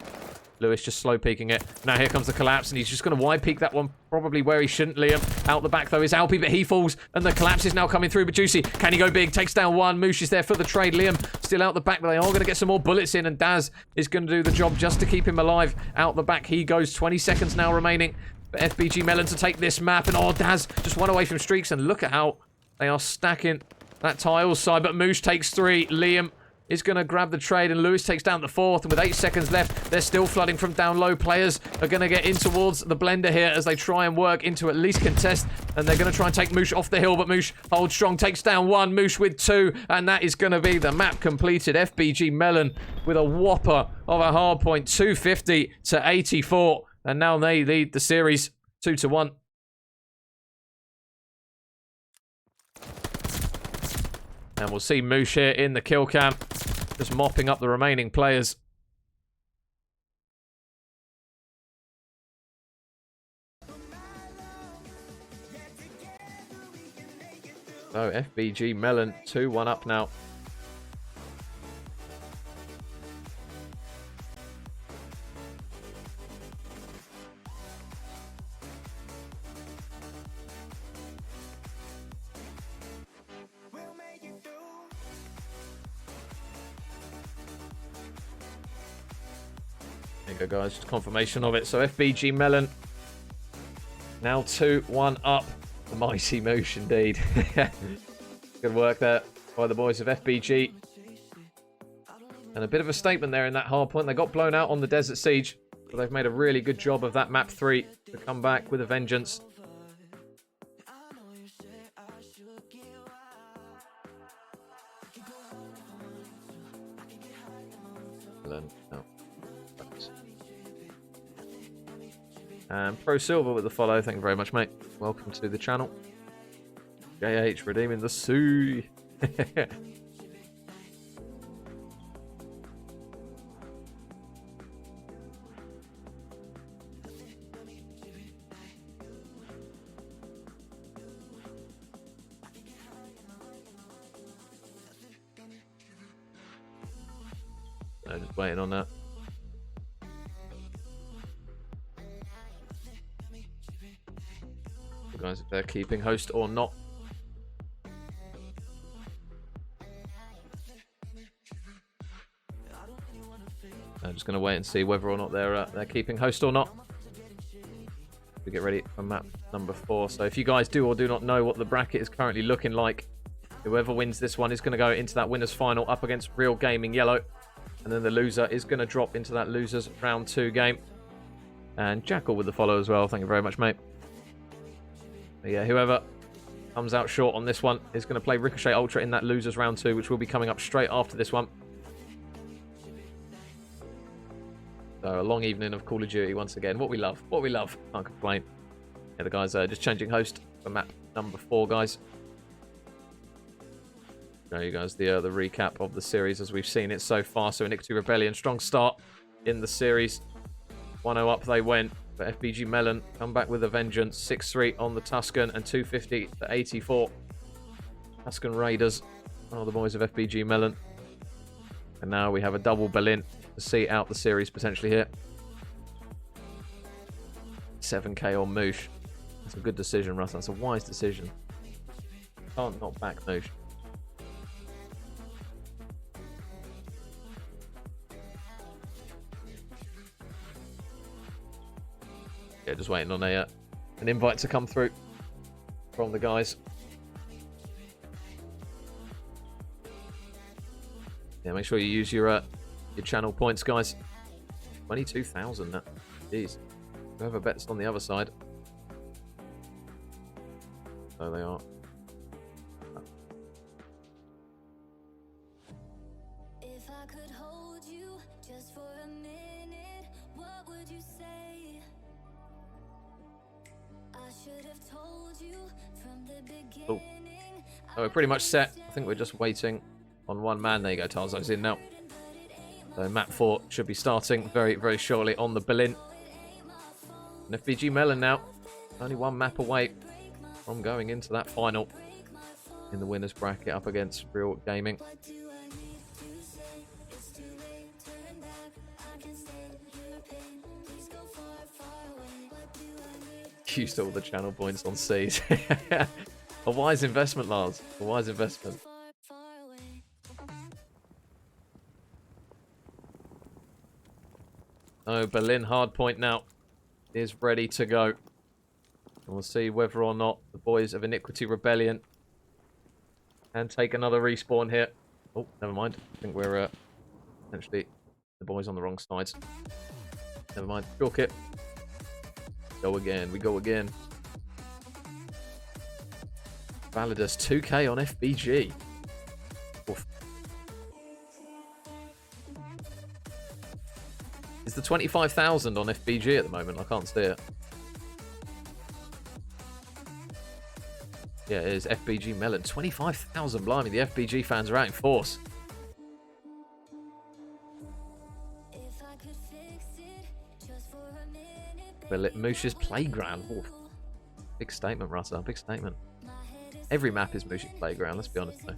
Lewis just slow peeking it. Now here comes the collapse, and he's just going to wide peek that one probably where he shouldn't, Liam. Out the back, though, is Alpi, but he falls, and the collapse is now coming through. But Juicy, can he go big? Takes down 1. Moosh is there for the trade. Liam still out the back, but they are going to get some more bullets in, and Daz is going to do the job just to keep him alive. Out the back he goes. 20 seconds now remaining for FBG Melon to take this map, and oh, Daz just 1 away from streaks, and look at how they are stacking that tiles side. But Moosh takes 3. Liam is going to grab the trade, and Lewis takes down the 4th, and with 8 seconds left, they're still flooding from down low. Players are going to get in towards the blender here as they try and work into at least contest, and they're going to try and take Moosh off the hill, but Moosh holds strong, takes down 1, Moosh with 2, and that is going to be the map completed. FBG Melon with a whopper of a hard point, 250 to 84, and now they lead the series 2-1. And we'll see Moosh here in the kill cam, just mopping up the remaining players. So FBG Melon 2-1 up now. There you go, guys. Just confirmation of it. So FBG Melon now 2-1 up. The mighty Moosh indeed. Good work there by the boys of FBG. And a bit of a statement there in that hard point. They got blown out on the Desert Siege, but they've made a really good job of that map 3 to come back with a vengeance. And Pro Silver with the follow. Thank you very much, mate. Welcome to the channel. JH redeeming the Sue. No, just waiting on that. Guys, if they're keeping host or not. I'm just going to wait and see whether or not they're keeping host or not. We get ready for map number 4. So if you guys do or do not know what the bracket is currently looking like, whoever wins this one is going to go into that winners final up against Real Gaming Yellow, and then the loser is going to drop into that losers round 2 game. And Jackal with the follow as well. Thank you very much, mate. But yeah, whoever comes out short on this one is going to play Ricochet Ultra in that losers round 2, which will be coming up straight after this one. So a long evening of Call of Duty once again. What we love. What we love. Can't complain. Yeah, the guys are just changing host for map number 4, guys. Show you guys the recap of the series as we've seen it so far. So Iniquity Rebellion, strong start in the series. 1-0 up they went. But FBG Melon come back with a vengeance. 6-3 on the Tuscan and 250 to 84. Tuscan Raiders are the boys of FBG Melon. And now we have a double Berlin to see out the series potentially here. 7k on Moosh. That's a good decision, Russ. That's a wise decision. Can't not back Moosh. Yeah, just waiting on an invite to come through from the guys. Yeah, make sure you use your channel points, guys. 22,000. That, jeez. Whoever bets on the other side. So they are.
If I could hold you just for a minute, what would you say? I should have told you from the beginning.
Oh, we're pretty much set. I think we're just waiting on one man. There you go, Tarzo's in now. So map 4 should be starting very, very shortly on the Berlin. And FBG Melon now, only one map away from going into that final in the winners bracket up against Real Gaming. Used all the channel points on C's. A wise investment, Lars. A wise investment. Oh, Berlin hardpoint now is ready to go. And we'll see whether or not the boys of Iniquity Rebellion can take another respawn here. Oh, never mind. I think we're essentially the boys on the wrong sides. Never mind. Chalk it. Go again. We go again. Validus 2k on FBG. Oof. Is the 25,000 on FBG at the moment? I can't see it. Yeah, it is FBG Melon. 25,000, blimey. The FBG fans are out in force. Moosh's Playground. Ooh. Big statement, Russell. Big statement. Every map is Moosh's Playground, let's be honest though.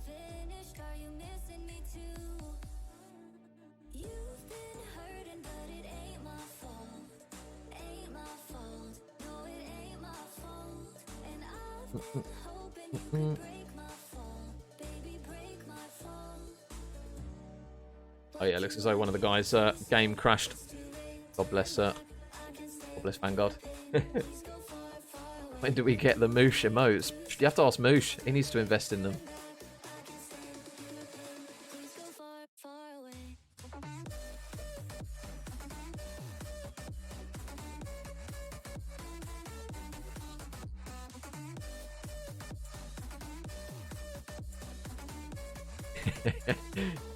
Oh yeah, looks as though one of the guys' game crashed. God bless Vanguard. When do we get the Moosh emotes? You have to ask Moosh. He needs to invest in them.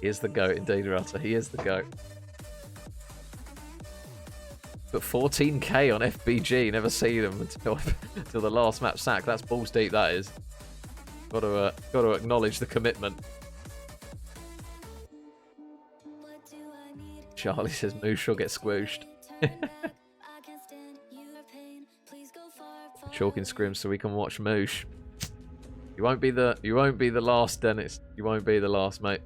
He is the GOAT indeed, Rutter. He is the GOAT. But 14k on FBG, never see them until the last map sack. That's balls deep, that is. Got to acknowledge the commitment. Charlie says Moosh will get squooshed. Chalking scrims so we can watch Moosh. You won't be the last, Dennis. You won't be the last, mate.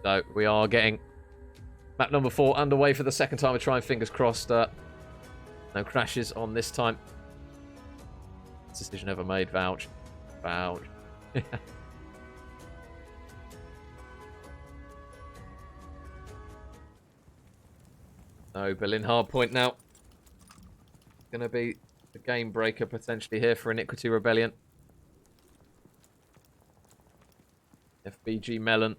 So we are getting map number 4 underway for the second time. We're trying, fingers crossed. No crashes on this time. Decision ever made. Vouch. Vouch. So Berlin hardpoint now. Going to be the game breaker potentially here for Iniquity Rebellion. FBG Melon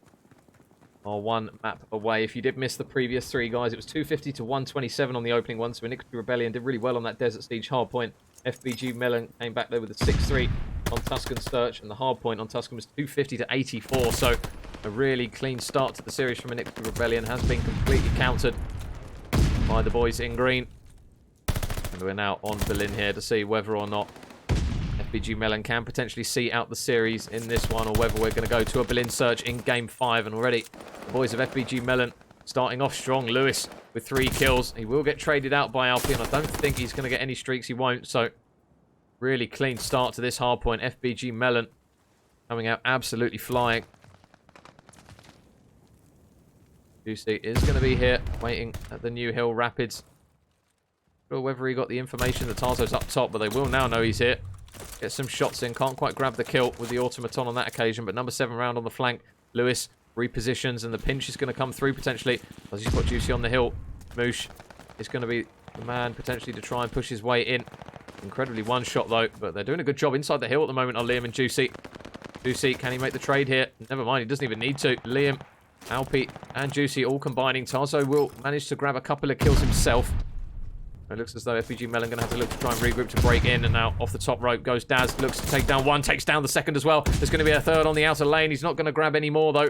are one map away. If you did miss the previous 3, guys, it was 250 to 127 on the opening one. So Iniquity Rebellion did really well on that Desert Siege hardpoint. FBG Melon came back there with a 6-3 on Tuscan Search, and the hardpoint on Tuscan was 250 to 84. So a really clean start to the series from Iniquity Rebellion has been completely countered by the boys in green. And we're now on Berlin here to see whether or not FBG Melon can potentially see out the series in this one, or whether we're going to go to a Berlin search in Game 5. And already the boys of FBG Melon starting off strong. Lewis with 3 kills. He will get traded out by Alpi, and I don't think he's going to get any streaks. He won't. So really clean start to this hardpoint. FBG Melon coming out absolutely flying. Juicy is going to be here waiting at the New Hill Rapids. Not sure whether he got the information that Tarzo's up top, but they will now know he's here. Get some shots in. Can't quite grab the kill with the automaton on that occasion, but number 7 round on the flank. Lewis repositions, and the pinch is going to come through potentially as he's got Juicy on the hill. Moosh is going to be the man potentially to try and push his way in. Incredibly one shot though, but they're doing a good job inside the hill at the moment on Liam and Juicy. Juicy, can he make the trade here? Never mind, he doesn't even need to. Liam, Alpi, and Juicy all combining. Tarzo will manage to grab a couple of kills himself. It looks as though FBG Melon going to have to look to try and regroup to break in. And now off the top rope goes Daz. Looks to take down one. Takes down the second as well. There's going to be a third on the outer lane. He's not going to grab any more, though.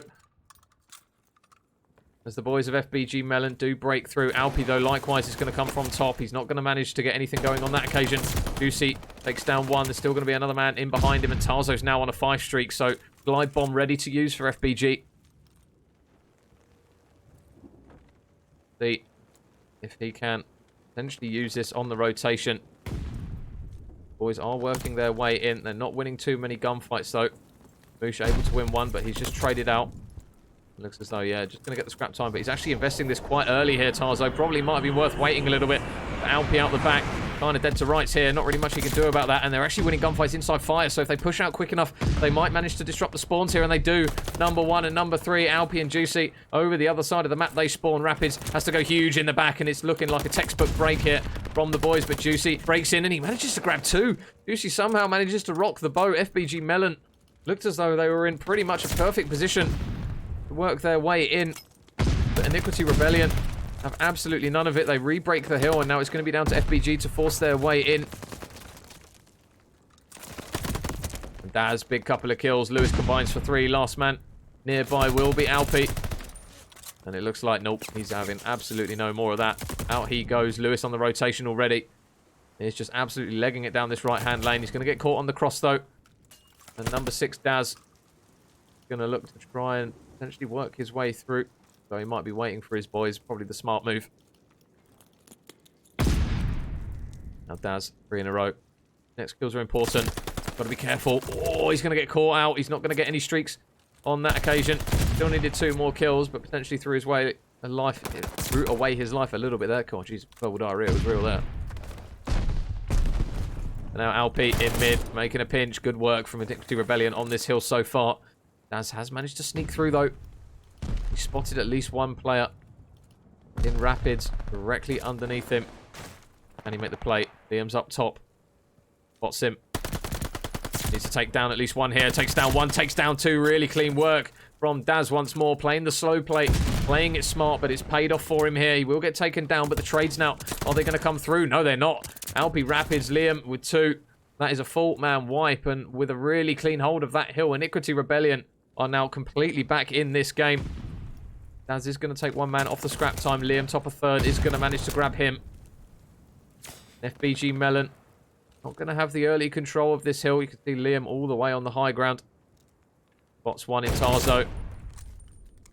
As the boys of FBG Melon do break through. Alpi, though, likewise is going to come from top. He's not going to manage to get anything going on that occasion. Juicy takes down one. There's still going to be another man in behind him. And Tarzo's now on a 5 streak. So glide bomb ready to use for FBG. See if he can potentially use this on the rotation. Boys are working their way in. They're not winning too many gunfights though. Moosh able to win one, but he's just traded out. Looks as though, yeah, just going to get the scrap time, but he's actually investing this quite early here, Tarzo. Probably might have been worth waiting a little bit. But Alpi out the back, kind of dead to rights here. Not really much he can do about that, and they're actually winning gunfights inside fire, so if they push out quick enough, they might manage to disrupt the spawns here, and they do. Number 1 and number 3, Alpi and Juicy, over the other side of the map. They spawn. Rapids has to go huge in the back, and it's looking like a textbook break here from the boys, but Juicy breaks in, and he manages to grab 2. Juicy somehow manages to rock the boat. FBG Melon looked as though they were in pretty much a perfect position to work their way in, but Iniquity Rebellion have absolutely none of it. They re-break the hill, and now it's going to be down to FBG to force their way in. And Daz, big couple of kills. Lewis combines for 3. Last man nearby will be Alpi. And it looks like, nope, he's having absolutely no more of that. Out he goes. Lewis on the rotation already. He's just absolutely legging it down this right-hand lane. He's going to get caught on the cross, though. And number 6, Daz, going to look to try and potentially work his way through. So he might be waiting for his boys. Probably the smart move. Now Daz, 3 in a row. Next kills are important. Got to be careful. Oh, he's going to get caught out. He's not going to get any streaks on that occasion. Still needed 2 more kills, but potentially threw his way a life. Threw away his life a little bit there. God, jeez, purple diarrhea was real there. And now Alpi in mid, making a pinch. Good work from Iniquity Rebellion on this hill so far. Daz has managed to sneak through, though. He spotted at least one player in Rapids, directly underneath him. Can he make the play? Liam's up top. Spots him. Needs to take down at least one here. Takes down 1, takes down 2. Really clean work from Daz once more. Playing the slow play. Playing it smart, but it's paid off for him here. He will get taken down, but the trades now, are they going to come through? No, they're not. Alpi Rapids, Liam with 2. That is a full man wipe, and with a really clean hold of that hill, Iniquity Rebellion are now completely back in this game. Daz is going to take one man off the scrap time. Liam, top of 3rd, is going to manage to grab him. FBG Melon not going to have the early control of this hill. You can see Liam all the way on the high ground. Spots 1 in Tarzo.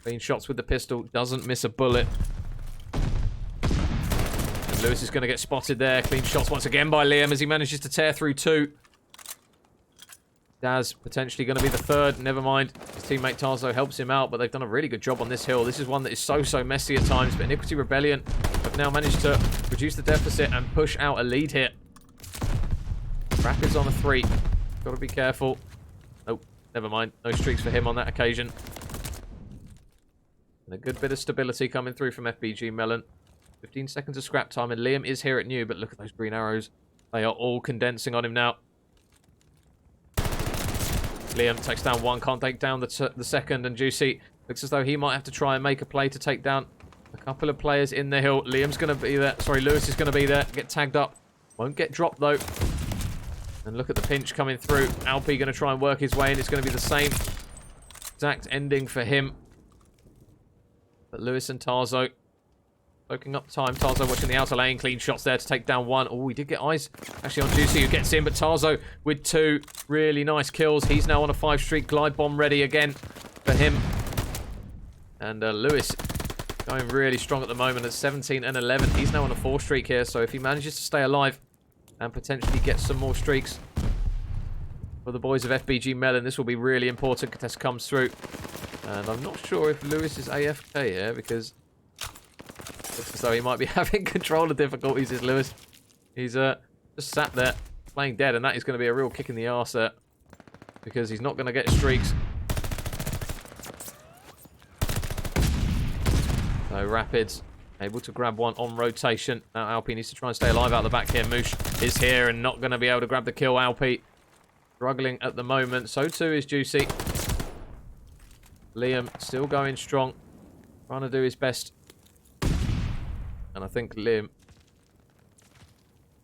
Clean shots with the pistol. Doesn't miss a bullet. And Lewis is going to get spotted there. Clean shots once again by Liam as he manages to tear through 2. Daz potentially going to be the 3rd. Never mind. His teammate Tarzo helps him out, but they've done a really good job on this hill. This is one that is so messy at times, but Iniquity Rebellion have now managed to reduce the deficit and push out a lead here. Rapids on a 3. Got to be careful. Nope. Never mind. No streaks for him on that occasion. And a good bit of stability coming through from FBG Melon. 15 seconds of scrap time, and Liam is here at new, but look at those green arrows. They are all condensing on him now. Liam takes down 1, can't take down the 2nd, and Juicy looks as though he might have to try and make a play to take down a couple of players in the hill. Liam's going to be there. Sorry, Lewis is going to be there. Get tagged up. Won't get dropped, though. And look at the pinch coming through. Alpi going to try and work his way in. It's going to be the same exact ending for him. But Lewis and Tarzo soaking up time. Tarzo watching the outer lane. Clean shots there to take down 1. Oh, he did get eyes actually on Juicy, who gets in. But Tarzo with 2 really nice kills. He's now on a 5 streak. Glide bomb ready again for him. And Lewis going really strong at the moment at 17 and 11. He's now on a 4 streak here. So if he manages to stay alive and potentially get some more streaks for the boys of FBG Melon, this will be really important. Contest comes through. And I'm not sure if Lewis is AFK here, because it looks as though he might be having controller difficulties, is Lewis. He's just sat there playing dead, and that is going to be a real kick in the arse there, because he's not going to get streaks. So Rapids able to grab 1 on rotation. Now Alpi needs to try and stay alive out the back here. Moosh is here and not going to be able to grab the kill. Alpi struggling at the moment. So too is Juicy. Liam still going strong. Trying to do his best. And I think Liam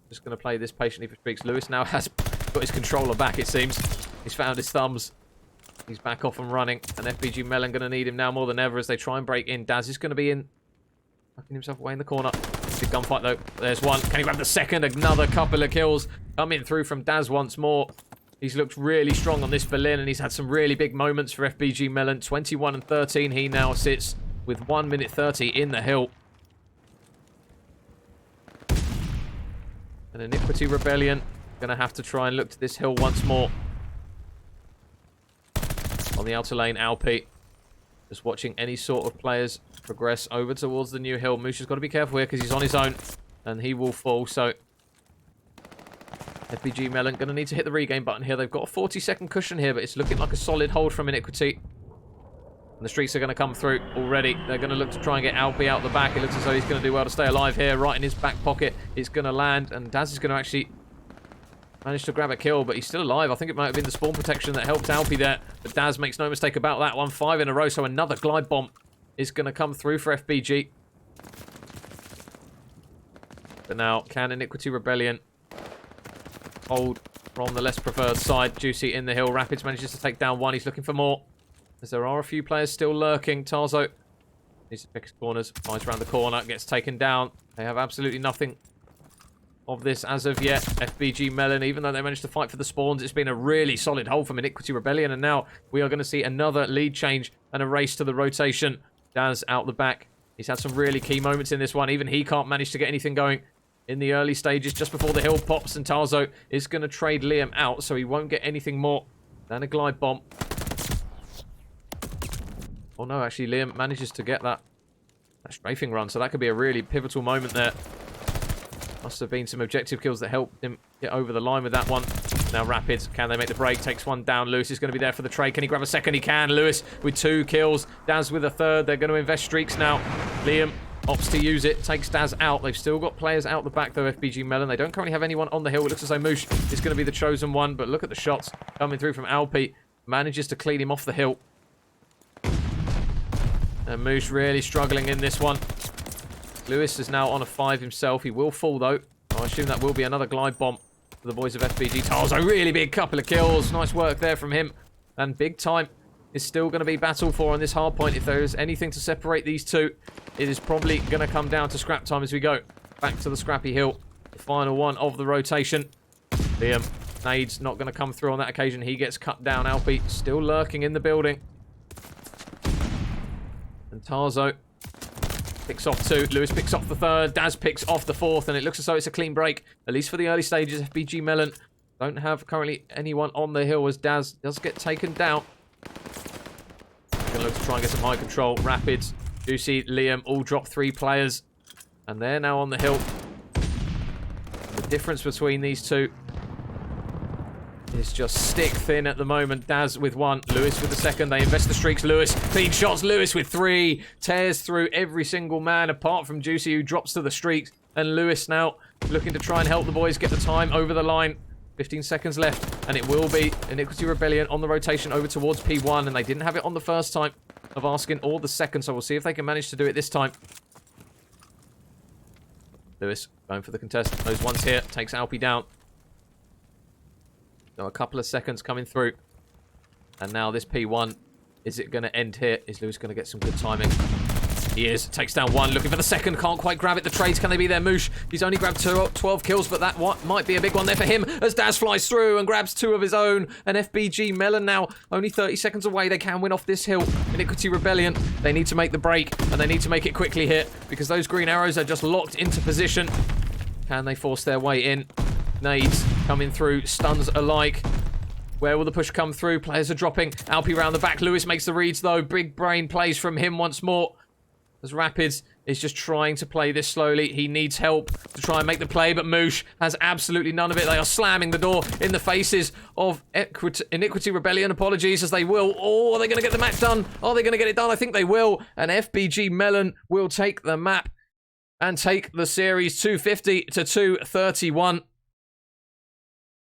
just going to play this patiently for streaks. Lewis now has got his controller back, it seems. He's found his thumbs. He's back off and running. And FBG Melon going to need him now more than ever as they try and break in. Daz is going to be in. Tucking himself away in the corner. Big gunfight though. There's 1. Can he grab the 2nd? Another couple of kills coming through from Daz once more. He's looked really strong on this Berlin, and he's had some really big moments for FBG Melon. 21 and 13. He now sits with 1 minute 30 in the hill. And Iniquity Rebellion going to have to try and look to this hill once more. On the outer lane, Alpi just watching any sort of players progress over towards the new hill. Moosh has got to be careful here because he's on his own and he will fall. So FBG Melon going to need to hit the regain button here. They've got a 40-second cushion here, but it's looking like a solid hold from Iniquity. And the streaks are going to come through already. They're going to look to try and get Alpi out the back. It looks as though he's going to do well to stay alive here. Right in his back pocket. It's going to land, and Daz is going to actually manage to grab a kill, but he's still alive. I think it might have been the spawn protection that helped Alpi there. But Daz makes no mistake about that one. 5 in a row, so another glide bomb is going to come through for FBG. But now, can Iniquity Rebellion hold from the less preferred side? Juicy in the hill. Rapids manages to take down 1. He's looking for more, as there are a few players still lurking. Tarzo Needs to pick his corners. Finds around the corner. Gets taken down. They have absolutely nothing of this as of yet. FBG Melon, even though they managed to fight for the spawns, it's been a really solid hold from Iniquity Rebellion. And now we are going to see another lead change and a race to the rotation. Daz out the back. He's had some really key moments in this one. Even he can't manage to get anything going in the early stages just before the hill pops. And Tarzo is going to trade Liam out, so he won't get anything more than a glide bomb. Oh no, actually Liam manages to get that strafing run, so that could be a really pivotal moment there. Must have been some objective kills that helped him get over the line with that one. Now Rapids, can they make the break? Takes one down. Lewis is going to be there for the trade. Can he grab a second? He can. Lewis with 2 kills. Daz with a 3rd. They're going to invest streaks now. Liam opts to use it. Takes Daz out. They've still got players out the back though, FBG Melon. They don't currently have anyone on the hill. It looks as though Moosh is going to be the chosen one, but look at the shots coming through from Alpi. Manages to clean him off the hill. And Moosh really struggling in this one. Lewis is now on a 5 himself. He will fall, though. I assume that will be another glide bomb for the boys of FBG. Tarzo, really big couple of kills. Nice work there from him. And big time is still going to be battled for on this hard point. If there is anything to separate these two, it is probably going to come down to scrap time as we go back to the Scrappy Hill. The final one of the rotation. Liam, nades not going to come through on that occasion. He gets cut down. Alpi still lurking in the building. And Tarzo picks off 2. Lewis picks off the 3rd. Daz picks off the 4th. And it looks as though it's a clean break. At least for the early stages. FBG Melon don't have currently anyone on the hill as Daz does get taken down. Going to look to try and get some high control. Rapids, Juicy, Liam all drop 3 players. And they're now on the hill. The difference between these two is just stick thin at the moment. Daz with 1, Lewis with the 2nd. They invest the streaks. Lewis, clean shots. Lewis with 3. Tears through every single man apart from Juicy, who drops to the streaks. And Lewis now looking to try and help the boys get the time over the line. 15 seconds left, and it will be Iniquity Rebellion on the rotation over towards P1. And they didn't have it on the first time of asking or the second, so we'll see if they can manage to do it this time. Lewis going for the contest. Those ones here. Takes Alpi down. So a couple of seconds coming through. And now this P1. Is it going to end here? Is Lewis going to get some good timing? He is. Takes down 1. Looking for the 2nd. Can't quite grab it. The trades, can they be there? Moosh. He's only grabbed 12 kills, but that might be a big one there for him as Daz flies through and grabs 2 of his own. And FBG Melon now only 30 seconds away. They can win off this hill. Iniquity Rebellion. They need to make the break, and they need to make it quickly here because those green arrows are just locked into position. Can they force their way in? Nades coming through. Stuns alike. Where will the push come through? Players are dropping. Alpi round the back. Lewis makes the reads, though. Big brain plays from him once more. As Rapids is just trying to play this slowly. He needs help to try and make the play, but Moosh has absolutely none of it. They are slamming the door in the faces of Iniquity Rebellion. Apologies, as they will. Oh, are they going to get the match done? Are they going to get it done? I think they will. And FBG Melon will take the map and take the series 250 to 231.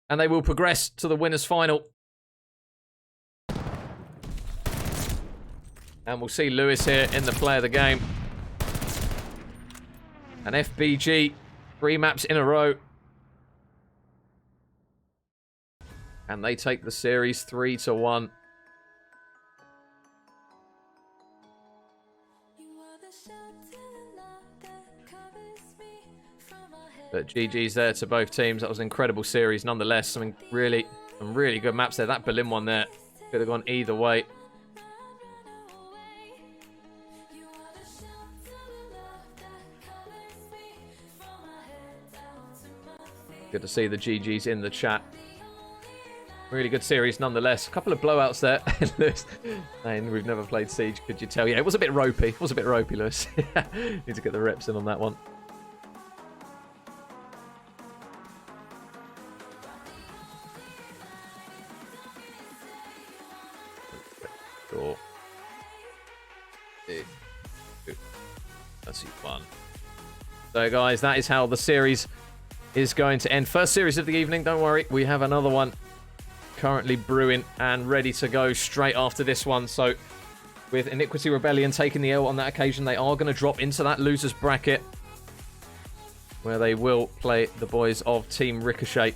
And they will progress to the winners' final. And we'll see Lewis here in the play of the game. And FBG, 3 maps in a row. And they take the series 3-1. But GG's there to both teams. That was an incredible series nonetheless. Some really good maps there. That Berlin one there could have gone either way. Good to see the GGs in the chat. Really good series nonetheless. A couple of blowouts there. And we've never played Siege, could you tell? Yeah, it was a bit ropey. It was a bit ropey, Lewis. Need to get the reps in on that one. Sure. Let's see, 1. So, guys, that is how the series is going to end. First series of the evening. Don't worry, we have another one currently brewing and ready to go straight after this one. So, with Iniquity Rebellion taking the L on that occasion, they are going to drop into that losers bracket where they will play the boys of Team Ricochet.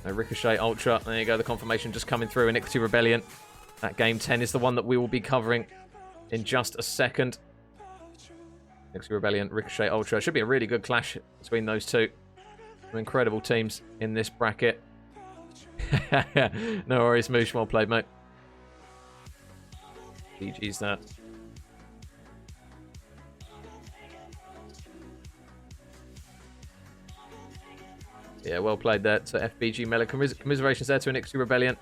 Ricochet Ultra. There you go. The confirmation just coming through. Iniquity Rebellion That game 10 is the one that we will be covering in just a second. Iniquity Rebellion, Ricochet Ultra. Should be a really good clash between those two. Some incredible teams in this bracket. No worries, Moosh. Well played, mate. GG's that. Yeah, well played there to FBG Melon. Commiserations there to Iniquity Rebellion.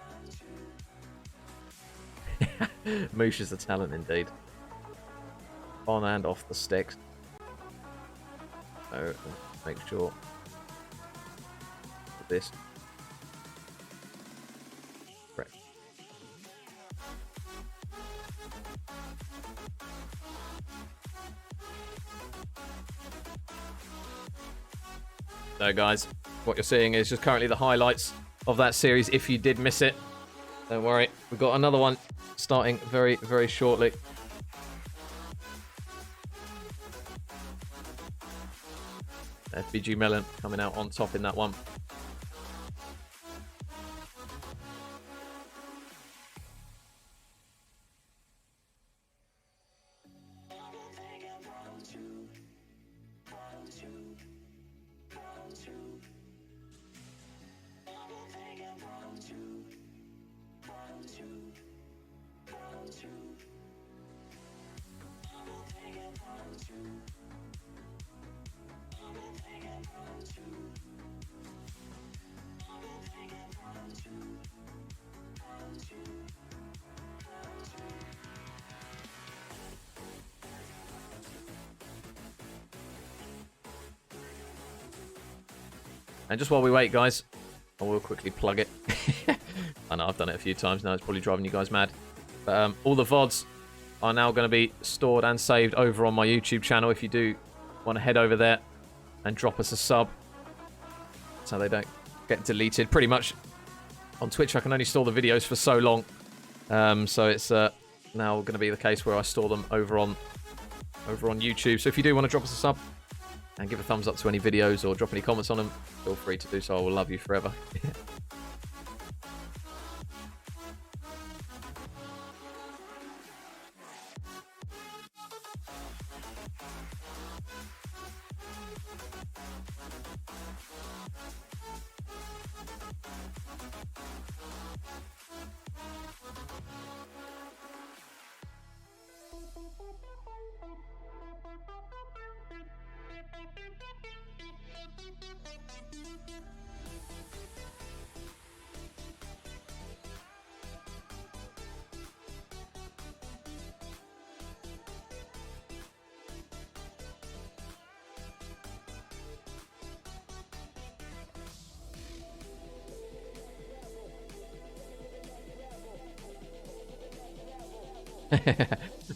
Moosh is a talent indeed. On and off the sticks. So, make sure this. Correct. So, guys, what you're seeing is just currently the highlights of that series. If you did miss it, don't worry. We've got another one starting very, very shortly. FBG Melon coming out on top in that one. And just while we wait, guys, I will quickly plug it. I know I've done it a few times now. It's probably driving you guys mad. But all the VODs are now going to be stored and saved over on my YouTube channel. If you do want to head over there and drop us a sub so they don't get deleted. Pretty much on Twitch, I can only store the videos for so long. So it's now going to be the case where I store them over on YouTube. So if you do want to drop us a sub and give a thumbs up to any videos or drop any comments on them, feel free to do so. I will love you forever.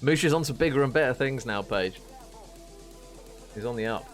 Moosh is on to bigger and better things now, Paige. He's on the up.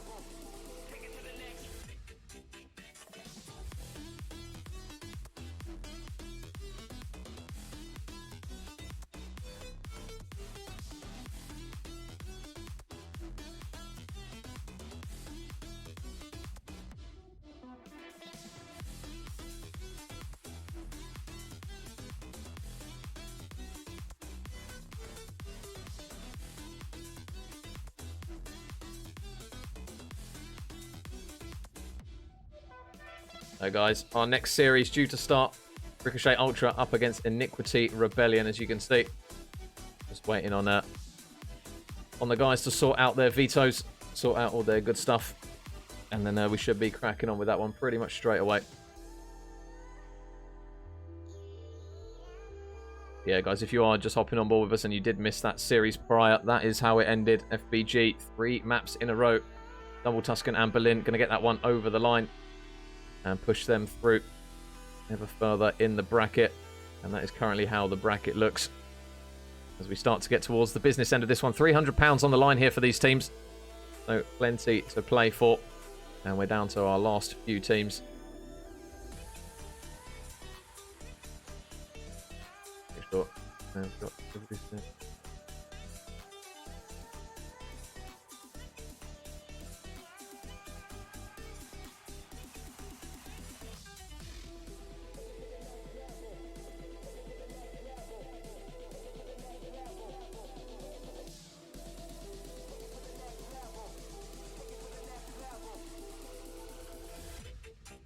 So guys, our next series due to start. Ricochet Ultra up against Iniquity Rebellion, as you can see. Just waiting on the guys to sort out their vetoes, sort out all their good stuff. And then we should be cracking on with that one pretty much straight away. Yeah, guys, if you are just hopping on board with us and you did miss that series prior, that is how it ended. FBG, 3 maps in a row. Double Tuscan and Berlin going to get that one over the line and push them through ever further in the bracket. And that is currently how the bracket looks as we start to get towards the business end of this one. £300 on the line here for these teams. So plenty to play for. And we're down to our last few teams. Make sure we've got everything.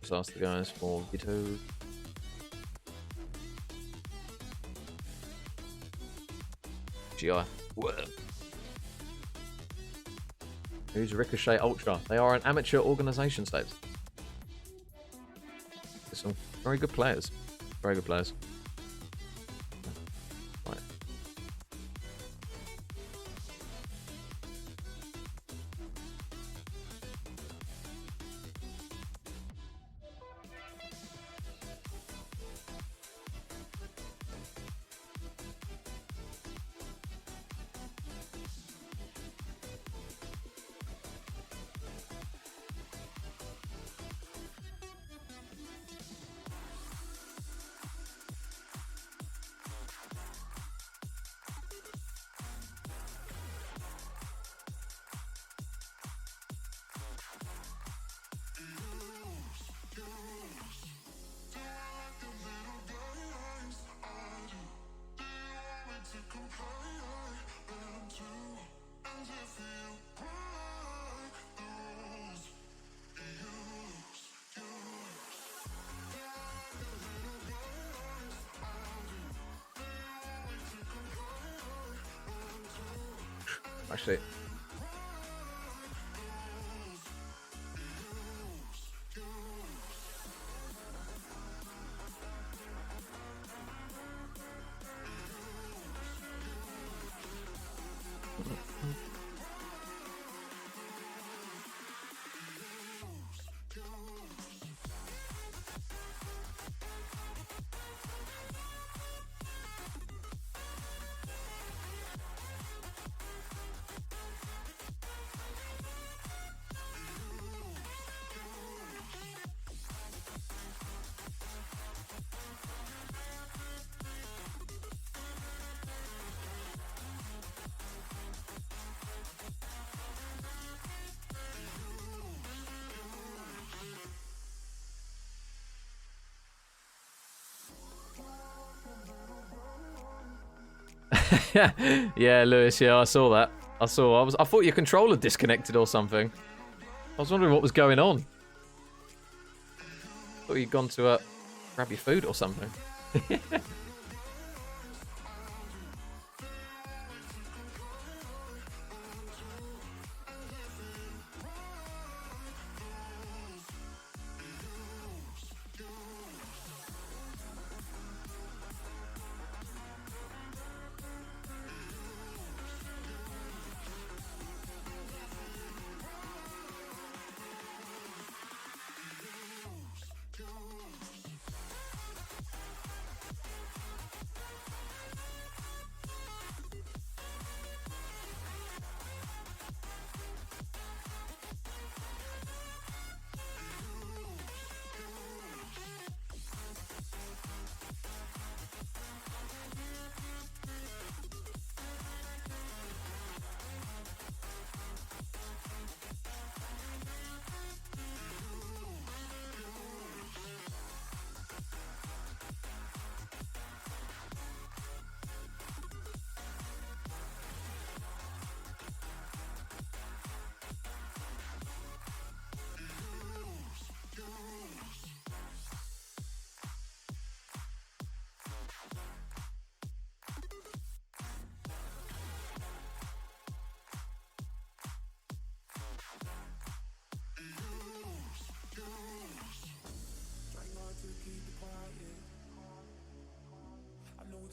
Let's ask the guys for Vito. GI. Whoa. Who's Ricochet Ultra? They are an amateur organisation, Staves. Some very good players. Very good players. Right. Actually, yeah, Lewis. Yeah, I saw that. I thought your controller disconnected or something. I was wondering what was going on. Thought you'd gone to grab your food or something.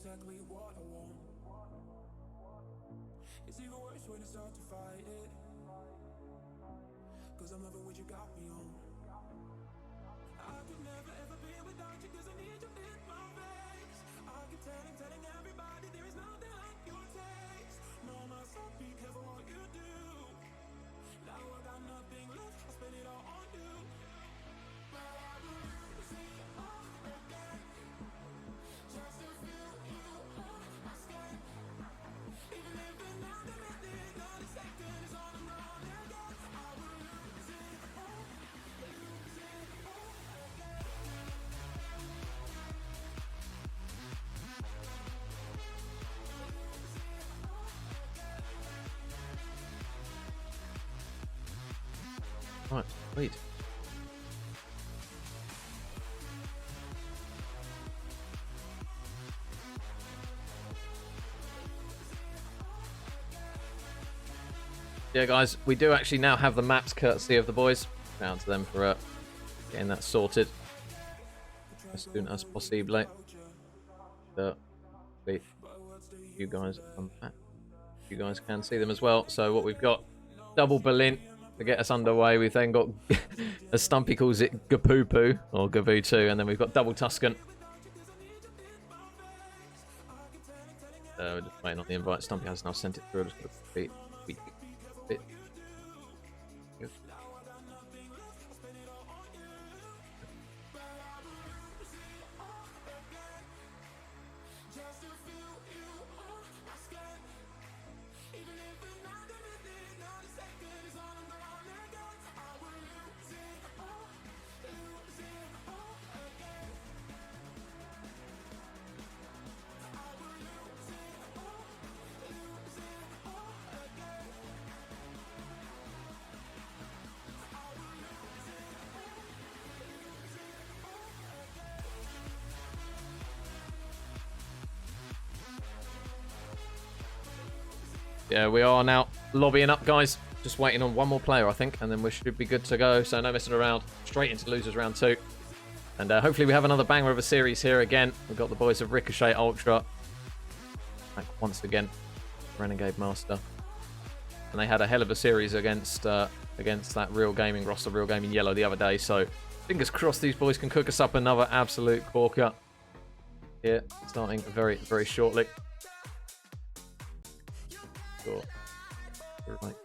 Exactly what I want. It's even worse when it's hard to fight it. Cause I'm loving what you got me on. I could never ever be without you, cause I need you in my face. I keep telling everybody there is nothing like your taste. No, myself, be careful what you do. Now I got nothing left, I spend it all on you. But I will lose it all again, just to feel you on my skin. Even if the now that I did, not a second is on and on again. I will lose it all again.
Right, wait. Yeah, guys, we do actually now have the maps courtesy of the boys. Down to them for getting that sorted as soon as possible. You guys on that. You guys can see them as well. So what we've got, double Berlin to get us underway. We've then got, as Stumpy calls it, Gapupu or Gavutu, and then we've got double Tuscan. We're just waiting on the invite. Stumpy has now sent it through. Just got to tweak a bit. Good. Yeah, we are now lobbying up, guys. Just waiting on one more player, I think, and then we should be good to go. So no messing around. Straight into losers round 2. And hopefully we have another banger of a series here again. We've got the boys of Ricochet Ultra back once again. Renegade Master. And they had a hell of a series against that Real Gaming roster, Real Gaming Yellow, the other day. So fingers crossed these boys can cook us up another absolute corker here, starting very, very shortly. Sure. Right.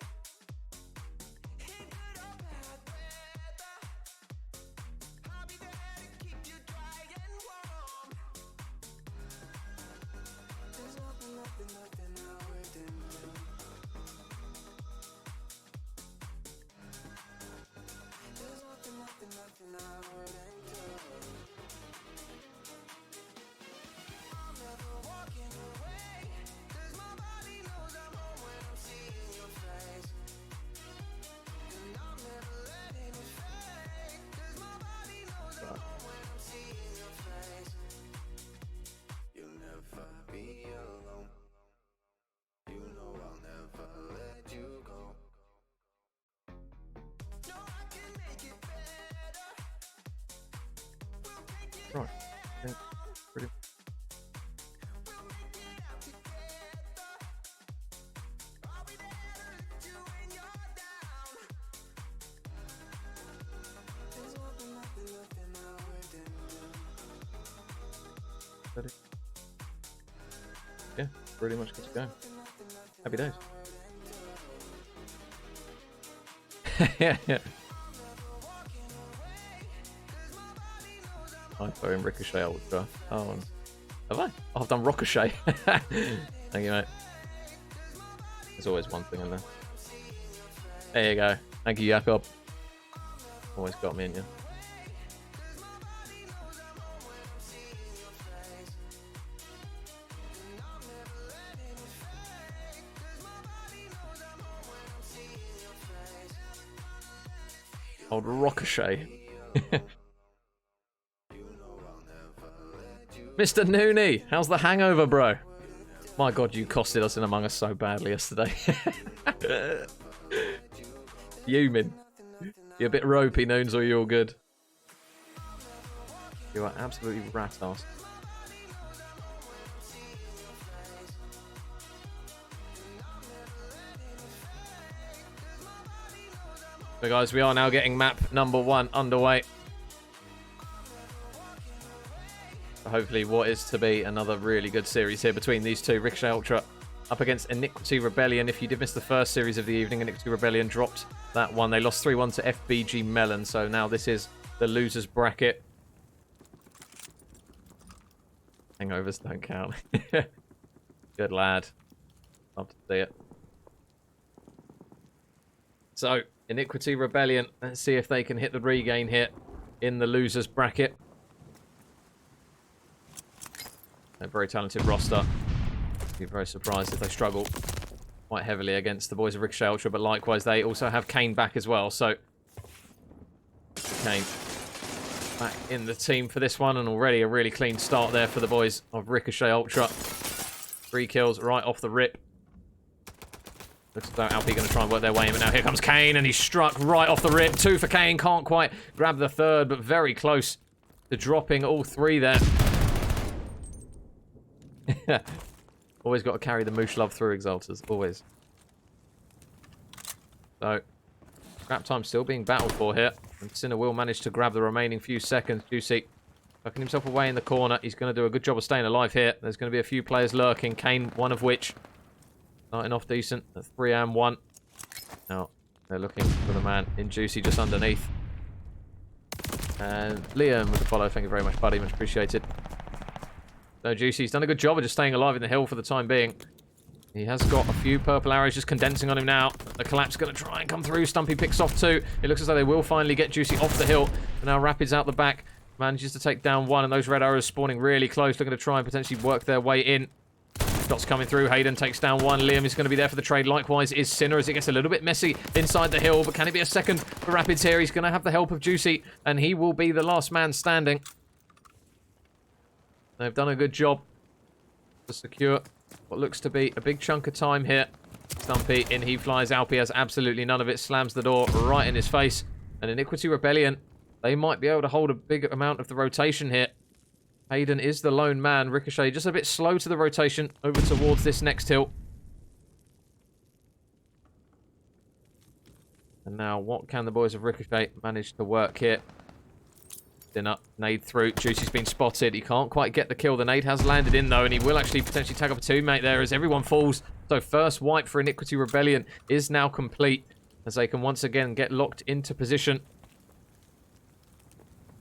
Right. Yeah, pretty. Ready? Yeah, pretty much good to go. Happy days. Yeah, yeah. I'm throwing Ricochet Ultra. Oh, have I? Oh, I've done Ricochet. Thank you, mate. There's always one thing in there. There you go. Thank you, Jakob. Always got me in you. Old Ricochet. Mr. Nooney, how's the hangover, bro? My God, you costed us in Among Us so badly yesterday. Fuming. You're a bit ropey, Noons, or you're all good? You are absolutely rat-ass. So guys, we are now getting map number 1 underway. Hopefully what is to be another really good series here between these two. Ricochet Ultra up against Iniquity Rebellion. If you did miss the first series of the evening, Iniquity Rebellion dropped that one. They lost 3-1 to FBG Melon. So now this is the losers bracket. Hangovers don't count. Good lad. Love to see it. So, Iniquity Rebellion. Let's see if they can hit the regain here in the losers bracket. A very talented roster. I'd be very surprised if they struggle quite heavily against the boys of Ricochet Ultra, but likewise they also have Kane back as well, so Kane back in the team for this one, and already a really clean start there for the boys of Ricochet Ultra. 3 kills right off the rip. Looks as though Alpi going to try and work their way in, but now here comes Kane, and he's struck right off the rip. 2 for Kane, can't quite grab the third, but very close to dropping all 3 there. Always got to carry the moosh love through, Exalters, always. So, scrap time still being battled for here, and Sinner will manage to grab the remaining few seconds. Juicy tucking himself away in the corner. He's going to do a good job of staying alive here. There's going to be a few players lurking, Kane one of which starting off decent at 3 and 1. Now, they're looking for the man in Juicy just underneath. And Liam with the follow. Thank you very much, buddy. Much appreciated. So Juicy's done a good job of just staying alive in the hill for the time being. He has got a few purple arrows just condensing on him now. The collapse going to try and come through. Stumpy picks off 2. It looks as though they will finally get Juicy off the hill. And now Rapids out the back. Manages to take down 1. And those red arrows spawning really close. Looking to try and potentially work their way in. Shots coming through. Hayden takes down 1. Liam is going to be there for the trade. Likewise is Sinner as it gets a little bit messy inside the hill. But can it be a second for Rapids here? He's going to have the help of Juicy. And he will be the last man standing. They've done a good job to secure what looks to be a big chunk of time here. Stumpy, in he flies. Alpi has absolutely none of it. Slams the door right in his face. And Iniquity Rebellion, they might be able to hold a big amount of the rotation here. Hayden is the lone man. Ricochet just a bit slow to the rotation over towards this next hill. And now what can the boys of Ricochet manage to work here? Dinner, nade through. Juicy's been spotted. He can't quite get the kill. The nade has landed in though, and he will actually potentially tag up a teammate there as everyone falls. So first wipe for Iniquity Rebellion is now complete as they can once again get locked into position.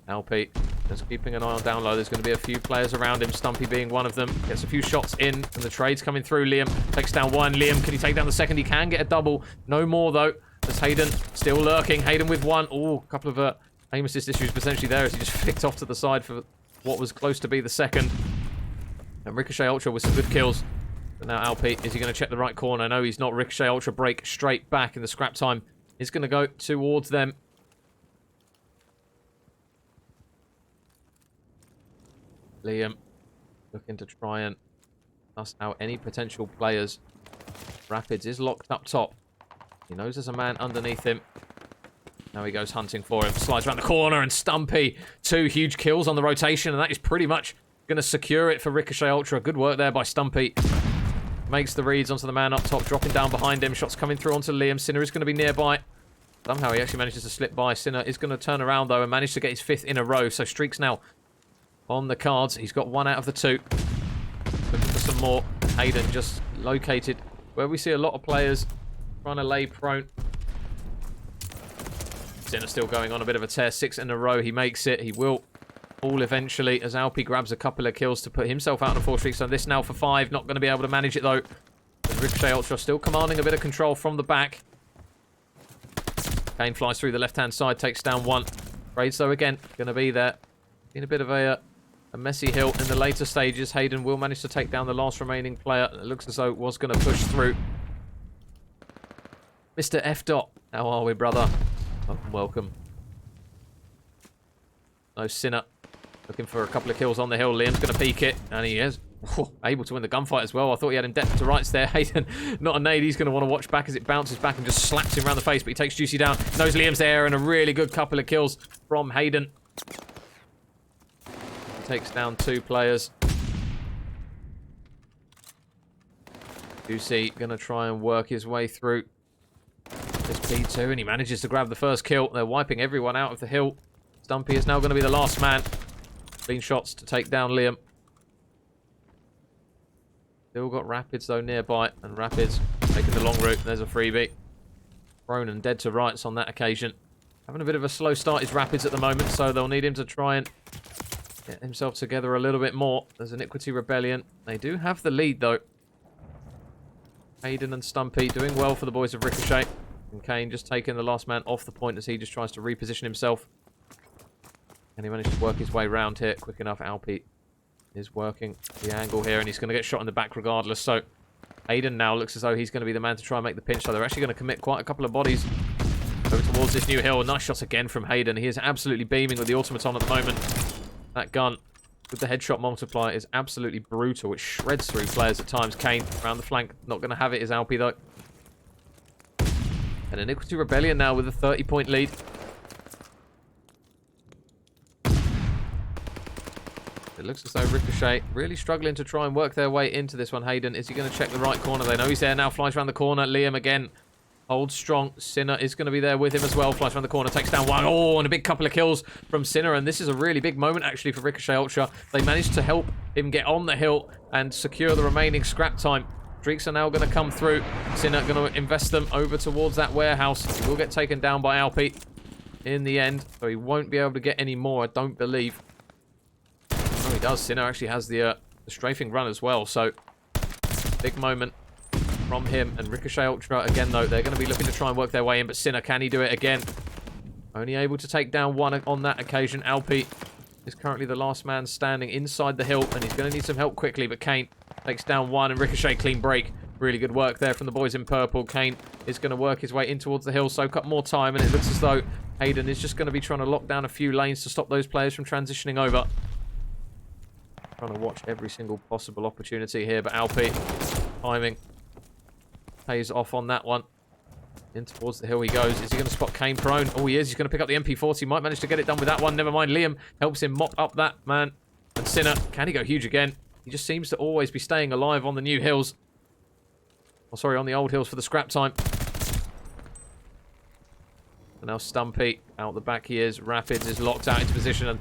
Alpi just keeping an eye on down low. There's going to be a few players around him. Stumpy being one of them. Gets a few shots in, and the trade's coming through. Liam takes down 1. Liam, can he take down the second? He can get a double. No more, though. There's Hayden still lurking. Hayden with 1. Oh, a couple of aim assist issues potentially there as he just flicked off to the side for what was close to be the second. And Ricochet Ultra with some good kills. But now Alpi, is he going to check the right corner? No, he's not. Ricochet Ultra break straight back, and the scrap time is going to go towards them. Liam looking to try and suss out any potential players. Rapids is locked up top. He knows there's a man underneath him. Now he goes hunting for him. Slides around the corner and Stumpy. 2 huge kills on the rotation, and that is pretty much going to secure it for Ricochet Ultra. Good work there by Stumpy. Makes the reads onto the man up top, dropping down behind him. Shots coming through onto Liam. Sinner is going to be nearby. Somehow he actually manages to slip by. Sinner is going to turn around, though, and manage to get his 5th in a row. So streaks now on the cards. He's got 1 out of the 2. Looking for some more. Hayden just located where we see a lot of players trying to lay prone. Sinner still going on a bit of a tear. 6 in a row. He makes it. He will fall eventually as Alpi grabs a couple of kills to put himself out on a 4 streak. So this now for 5. Not going to be able to manage it, though. Ricochet Ultra still commanding a bit of control from the back. Kane flies through the left-hand side. Takes down 1. Raids, though, again, going to be there. Been a bit of a messy hill in the later stages. Hayden will manage to take down the last remaining player. It looks as though it was going to push through. Mr. F. Dot, how are we, brother? Welcome, welcome. No Sinner. Looking for a couple of kills on the hill. Liam's going to peek it, and he is able to win the gunfight as well. I thought he had him depth to rights there. Hayden, not a nade. He's going to want to watch back as it bounces back and just slaps him around the face, but he takes Juicy down. Knows Liam's there, and a really good couple of kills from Hayden. Takes down 2 players. Juicy going to try and work his way through this P2, and he manages to grab the first kill. They're wiping everyone out of the hill. Stumpy is now going to be the last man. Clean shots to take down Liam. Still got Rapids, though, nearby, and Rapids taking the long route. There's a freebie. Prone and dead to rights on that occasion. Having a bit of a slow start is Rapids at the moment, so they'll need him to try and get himself together a little bit more. There's Iniquity Rebellion. They do have the lead, though. Hayden and Stumpy doing well for the boys of Ricochet. And Kane just taking the last man off the point as he just tries to reposition himself. And he managed to work his way round here quick enough. Alpi is working the angle here, and he's going to get shot in the back regardless. So Hayden now looks as though he's going to be the man to try and make the pinch. So they're actually going to commit quite a couple of bodies over towards this new hill. Nice shots again from Hayden. He is absolutely beaming with the automaton at the moment. That gun with the headshot multiplier is absolutely brutal. It shreds through players at times. Kane around the flank. Not going to have it is Alpi, though. And Iniquity Rebellion now with a 30-point lead. It looks as though Ricochet really struggling to try and work their way into this one. Hayden, is he going to check the right corner? They know he's there now. Flies around the corner. Liam again holds strong. Sinner is going to be there with him as well. Flies around the corner. Takes down one. Oh, and a big couple of kills from Sinner. And this is a really big moment, actually, for Ricochet Ultra. They managed to help him get on the hill and secure the remaining scrap time. Streaks are now going to come through. Sinner going to invest them over towards that warehouse. He will get taken down by Alpi in the end. So he won't be able to get any more, I don't believe. Oh, he does. Sinner actually has the strafing run as well. So, big moment from him. And Ricochet Ultra, again, though, they're going to be looking to try and work their way in. But Sinner, can he do it again? Only able to take down one on that occasion. Alpi is currently the last man standing inside the hill. And he's going to need some help quickly. But Kane takes down one. And Ricochet, clean break. Really good work there from the boys in purple. Kane is going to work his way in towards the hill. Soak up more time. And it looks as though Hayden is just going to be trying to lock down a few lanes to stop those players from transitioning over. Trying to watch every single possible opportunity here, but Alpi timing pays off on that one. In towards the hill he goes. Is he going to spot Kane prone? Oh, he is. He's going to pick up the MP40. Might manage to get it done with that one. Never mind. Liam helps him mop up that man. And Sinner, can he go huge again? He just seems to always be staying alive on the new hills. Oh, sorry, on the old hills for the scrap time. And now Stumpy out the back he is. Rapids is locked out into position and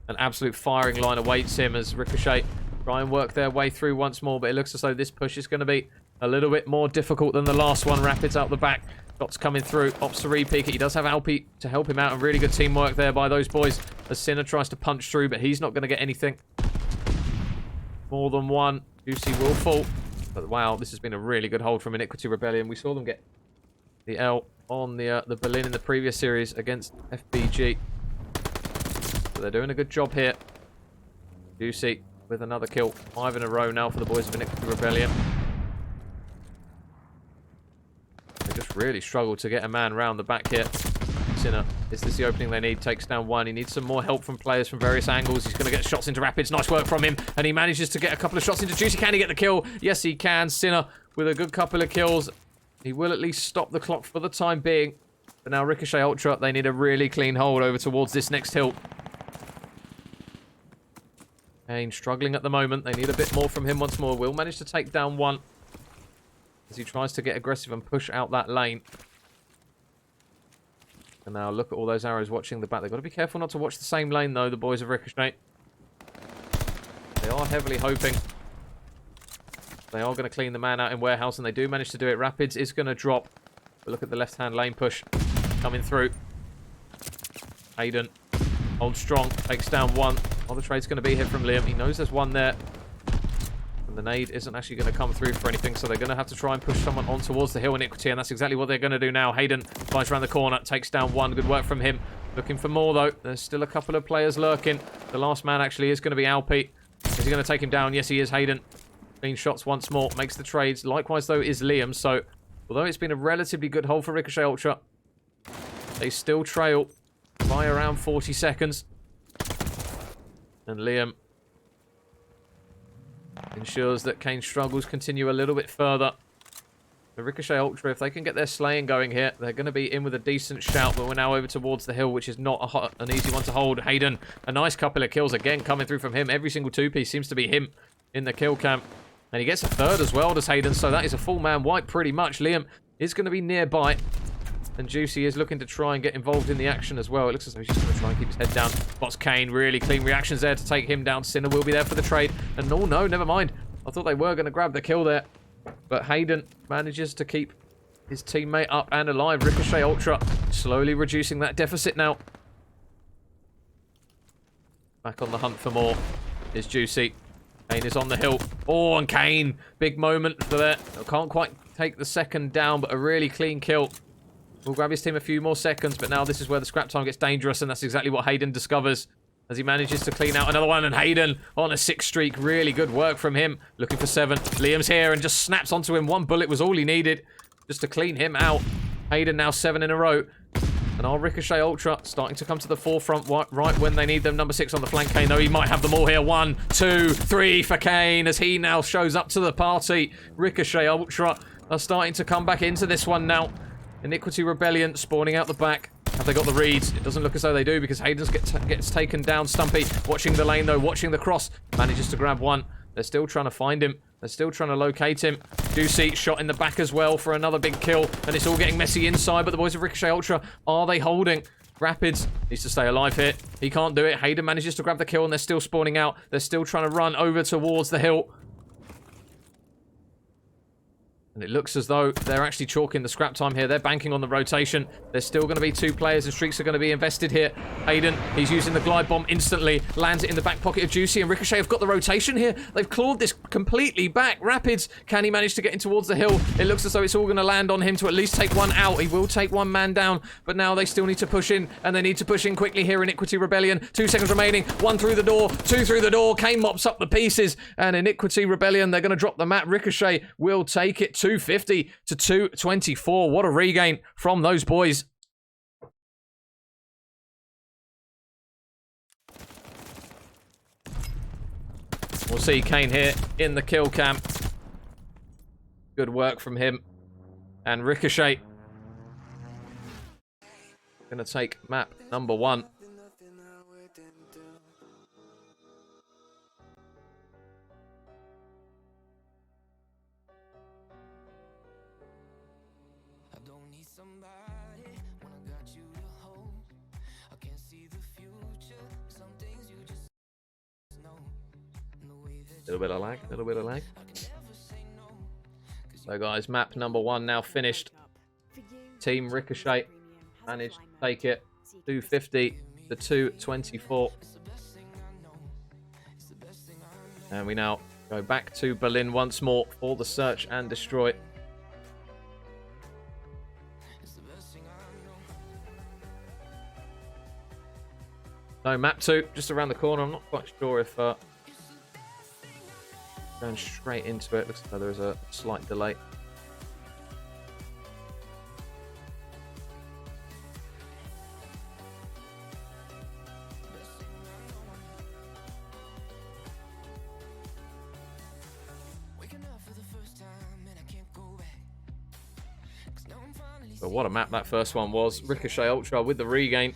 an absolute firing line awaits him as Ricochet try and work their way through once more. But it looks as though this push is going to be a little bit more difficult than the last one. Rapids out the back. Shots coming through. Opts to re-peek it. He does have Alpi to help him out. And really good teamwork there by those boys as Sinner tries to punch through. But he's not going to get anything. More than one. Juicy will fall. But wow, this has been a really good hold from Iniquity Rebellion. We saw them get the L on the Berlin in the previous series against FBG. So they're doing a good job here. Juicy with another kill. 5 in a row now for the boys of Iniquity Rebellion. They just really struggle to get a man round the back here. Sinner, is this the opening they need? Takes down one. He needs some more help from players from various angles. He's going to get shots into Rapids. Nice work from him. And he manages to get a couple of shots into Juicy. Can he get the kill? Yes, he can. Sinner with a good couple of kills. He will at least stop the clock for the time being. But now Ricochet Ultra, they need a really clean hold over towards this next hill. Kane struggling at the moment. They need a bit more from him once more. Will manage to take down one as he tries to get aggressive and push out that lane. And now look at all those arrows watching the back. They've got to be careful not to watch the same lane, though, the boys of Ricochet. They are heavily hoping they are going to clean the man out in warehouse, and they do manage to do it. Rapids is going to drop. But look at the left-hand lane push coming through. Hayden holds strong, takes down one. Oh, the trade's going to be here from Liam. He knows there's one there. And the nade isn't actually going to come through for anything, so they're going to have to try and push someone on towards the hill Iniquity, and that's exactly what they're going to do now. Hayden flies around the corner, takes down one. Good work from him. Looking for more, though. There's still a couple of players lurking. The last man actually is going to be Alpi. Is he going to take him down? Yes, he is. Hayden. Clean shots once more. Makes the trades. Likewise, though, is Liam. So, although it's been a relatively good hold for Ricochet Ultra, they still trail by around 40 seconds. And Liam ensures that Kane's struggles continue a little bit further. The Ricochet Ultra, if they can get their slaying going here, they're going to be in with a decent shout. But we're now over towards the hill, which is not an easy one to hold. Hayden, a nice couple of kills again coming through from him. Every single two-piece seems to be him in the kill cam. And he gets a third as well, does Hayden. So that is a full man wipe pretty much. Liam is going to be nearby. And Juicy is looking to try and get involved in the action as well. It looks as though he's just going to try and keep his head down. Spots Kane. Really clean reactions there to take him down. Sinner will be there for the trade. And no, never mind. I thought they were going to grab the kill there. But Hayden manages to keep his teammate up and alive. Ricochet Ultra slowly reducing that deficit now. Back on the hunt for more is Juicy. Kane is on the hill. Oh, and Kane. Big moment for that. Can't quite take the second down, but a really clean kill. Will grab his team a few more seconds, but now this is where the scrap time gets dangerous, and that's exactly what Hayden discovers as he manages to clean out another one. And Hayden on a 6 streak. Really good work from him. Looking for 7. Liam's here and just snaps onto him. 1 bullet was all he needed just to clean him out. Hayden now 7 in a row. And our Ricochet Ultra starting to come to the forefront right when they need them. Number 6 on the flank. Kane, though, he might have them all here. 1, 2, 3 for Kane as he now shows up to the party. Ricochet Ultra are starting to come back into this one now. Iniquity Rebellion spawning out the back. Have they got the reads? It doesn't look as though they do because Hayden's gets taken down. Stumpy watching the lane though, watching the cross. Manages to grab one. They're still trying to find him. They're still trying to locate him. Juicy shot in the back as well for another big kill. And it's all getting messy inside, but the boys of Ricochet Ultra, are they holding? Rapids needs to stay alive here. He can't do it. Hayden manages to grab the kill and they're still spawning out. They're still trying to run over towards the hill. And it looks as though they're actually chalking the scrap time here. They're banking on the rotation. There's still going to be 2 players and streaks are going to be invested here. Hayden, he's using the glide bomb instantly. Lands it in the back pocket of Juicy and Ricochet have got the rotation here. They've clawed this completely back. Rapids, can he manage to get in towards the hill? It looks as though it's all going to land on him to at least take one out. He will take one man down, but now they still need to push in, and they need to push in quickly here. Iniquity Rebellion, 2 seconds remaining. 1 through the door, 2 through the door. Kane mops up the pieces, and Iniquity Rebellion, they're going to drop the map. Ricochet will take it 250 to 224. What a regain from those boys. We'll see Kane here in the kill cam. Good work from him. And Ricochet gonna take map number 1. Little bit of lag, little bit of lag. So guys, map number 1 now finished. Team Ricochet managed to take it 250 to 224. And we now go back to Berlin once more for the search and destroy. So map 2, just around the corner. I'm not quite sure if going straight into it. Looks like there's a slight delay. But what a map that first one was. Ricochet Ultra with the regain.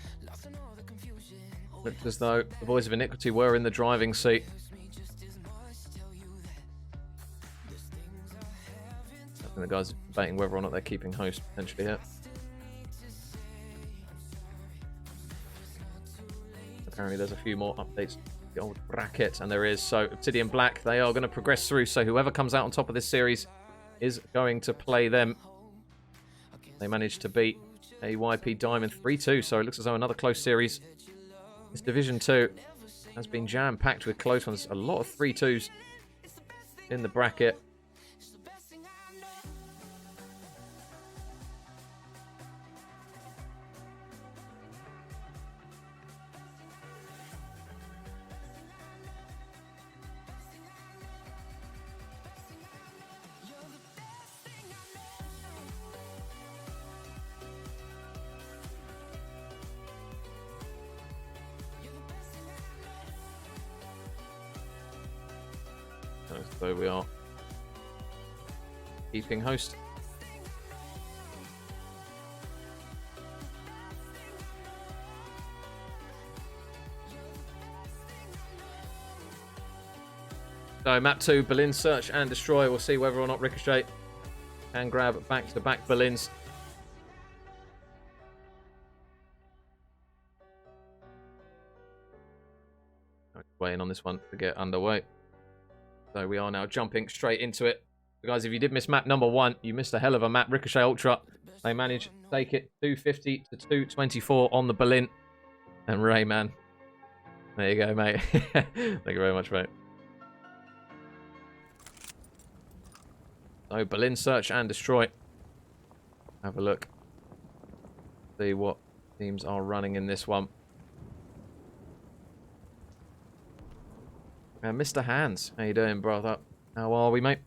Looked as though the boys of Iniquity were in the driving seat. And the guys are debating whether or not they're keeping host potentially here. Apparently there's a few more updates to the old bracket, and there is. So Obsidian Black, they are going to progress through. So whoever comes out on top of this series is going to play them. They managed to beat AYP Diamond 3-2, so it looks as though another close series. This Division 2 has been jam-packed with close ones. A lot of 3-2s in the bracket. So we are keeping host. So map 2, Berlin search and destroy. We'll see whether or not Ricochet can grab back-to-back Berlins. Waiting on this one to get underway. So we are now jumping straight into it. So guys, if you did miss map number 1, you missed a hell of a map. Ricochet Ultra, they managed to take it 250 to 224 on the Berlin. And Rayman, there you go, mate. Thank you very much, mate. So Berlin search and destroy. Have a look. See what teams are running in this one. Mr. Hands, how you doing, brother? How are we, mate?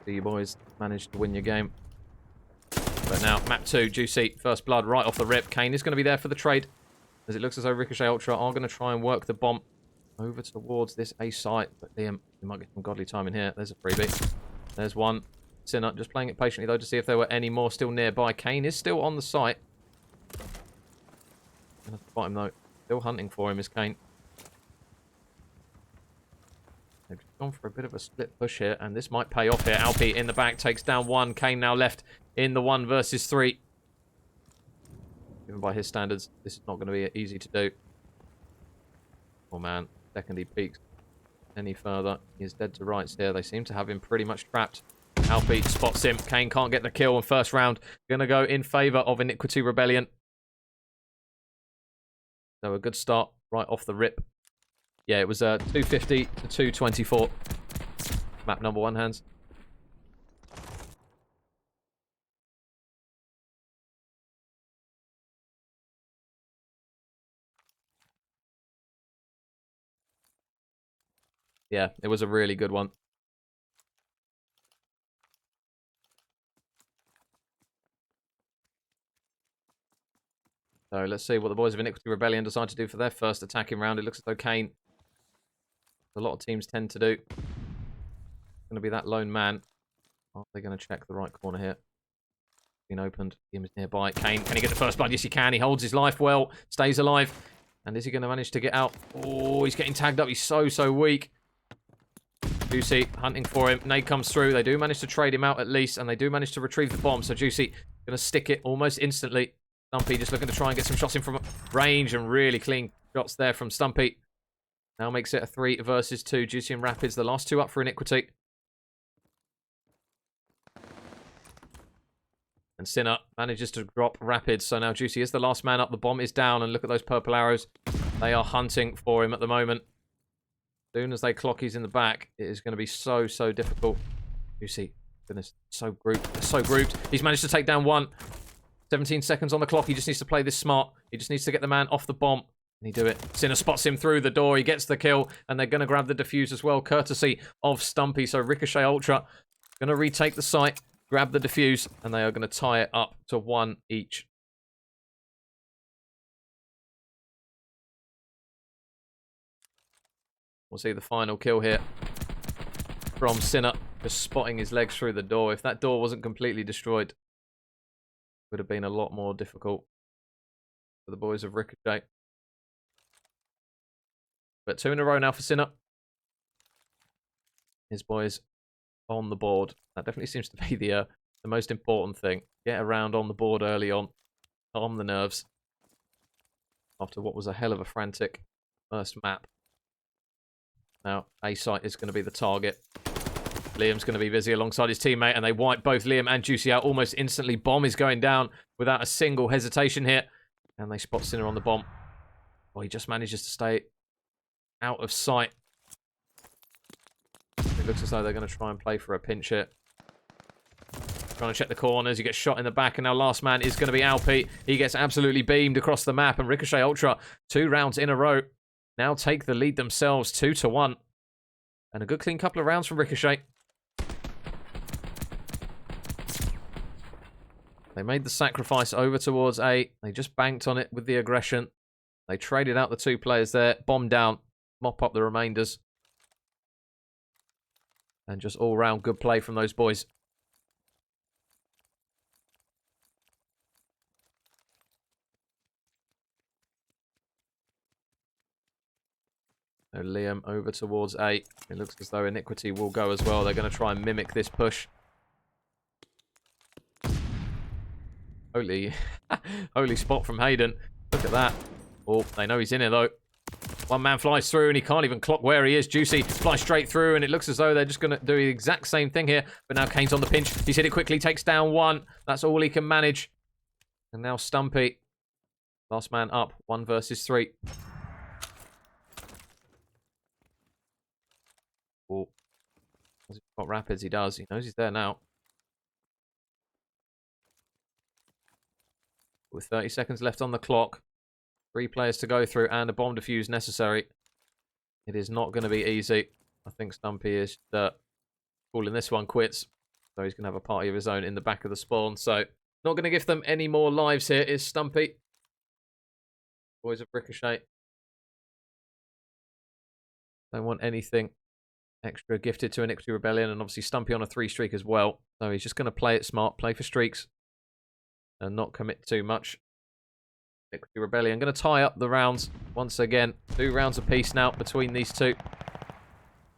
So you boys managed to win your game. But now, map 2, Juicy, first blood right off the rip. Kane is going to be there for the trade, as it looks as though Ricochet Ultra are going to try and work the bomb over towards this A site. But Liam, you might get some godly time in here. There's a freebie. There's one. Sinner just playing it patiently, though, to see if there were any more still nearby. Kane is still on the site. Gonna fight him, though. Still hunting for him is Kane. They've just gone for a bit of a split push here, and this might pay off here. Alpi in the back takes down one. Kane now left in the 1 versus 3. Even by his standards, this is not going to be easy to do. Oh man, second he peeks any further. He's dead to rights here. They seem to have him pretty much trapped. Alpi spots him. Kane can't get the kill, and first round going to go in favour of Iniquity Rebellion. So a good start right off the rip. Yeah, it was 250 to 224. Map number 1, hands. Yeah, it was a really good one. So let's see what the boys of Iniquity Rebellion decide to do for their first attacking round. It looks as though Kane, a lot of teams tend to do, going to be that lone man. Are they going to check the right corner here? Been opened. Him is nearby. Kane, can he get the first blood? Yes, he can. He holds his life well, stays alive. And is he going to manage to get out? Oh, he's getting tagged up. He's so weak. Juicy hunting for him. Nade comes through. They do manage to trade him out at least, and they do manage to retrieve the bomb. So Juicy going to stick it almost instantly. Stumpy just looking to try and get some shots in from range, and really clean shots there from Stumpy. Now makes it a 3 versus 2. Juicy and Rapids, the last 2 up for Iniquity. And Sinner manages to drop Rapids. So now Juicy is the last man up. The bomb is down, and look at those purple arrows. They are hunting for him at the moment. As soon as they clock he's in the back, it is going to be so difficult. Juicy, goodness, so grouped. He's managed to take down one. 17 seconds on the clock. He just needs to play this smart. He just needs to get the man off the bomb. And he do it. Sinner spots him through the door. He gets the kill. And they're going to grab the defuse as well, courtesy of Stumpy. So Ricochet Ultra going to retake the site, grab the defuse, and they are going to tie it up to 1 each. We'll see the final kill here from Sinner, just spotting his legs through the door. If that door wasn't completely destroyed, would have been a lot more difficult for the boys of Ricochet. But 2 in a row now for Sinner. His boys on the board. That definitely seems to be the most important thing. Get around on the board early on the nerves. After what was a hell of a frantic first map. Now, A site is going to be the target. Liam's going to be busy alongside his teammate, and they wipe both Liam and Juicy out almost instantly. Bomb is going down without a single hesitation here. And they spot Sinner on the bomb. Well, he just manages to stay out of sight. It looks as though they're going to try and play for a pinch here. Trying to check the corners. He gets shot in the back, and now last man is going to be Alpi. He gets absolutely beamed across the map, and Ricochet Ultra, 2 rounds in a row, now take the lead themselves 2-1. And a good clean couple of rounds from Ricochet. They made the sacrifice over towards A. They just banked on it with the aggression. They traded out the 2 players there. Bomb down. Mop up the remainders. And just all-round good play from those boys. So Liam over towards A. It looks as though Iniquity will go as well. They're going to try and mimic this push. Holy spot from Hayden. Look at that. Oh, they know he's in here though. One man flies through and he can't even clock where he is. Juicy flies straight through, and it looks as though they're just going to do the exact same thing here. But now Kane's on the pinch. He's hit it quickly, takes down one. That's all he can manage. And now Stumpy. Last man up. 1 versus 3. Oh. Has he got Rapids? He does. He knows he's there now. With 30 seconds left on the clock. 3 players to go through and a bomb defuse necessary. It is not going to be easy. I think Stumpy is calling this one quits. So he's going to have a party of his own in the back of the spawn. So not going to give them any more lives here is Stumpy. Boys of Ricochet. Don't want anything extra gifted to Iniquity Rebellion, and obviously Stumpy on a 3 streak as well. So he's just going to play it smart, play for streaks, and not commit too much. Iniquity Rebellion going to tie up the rounds once again. 2 rounds apiece now between these two.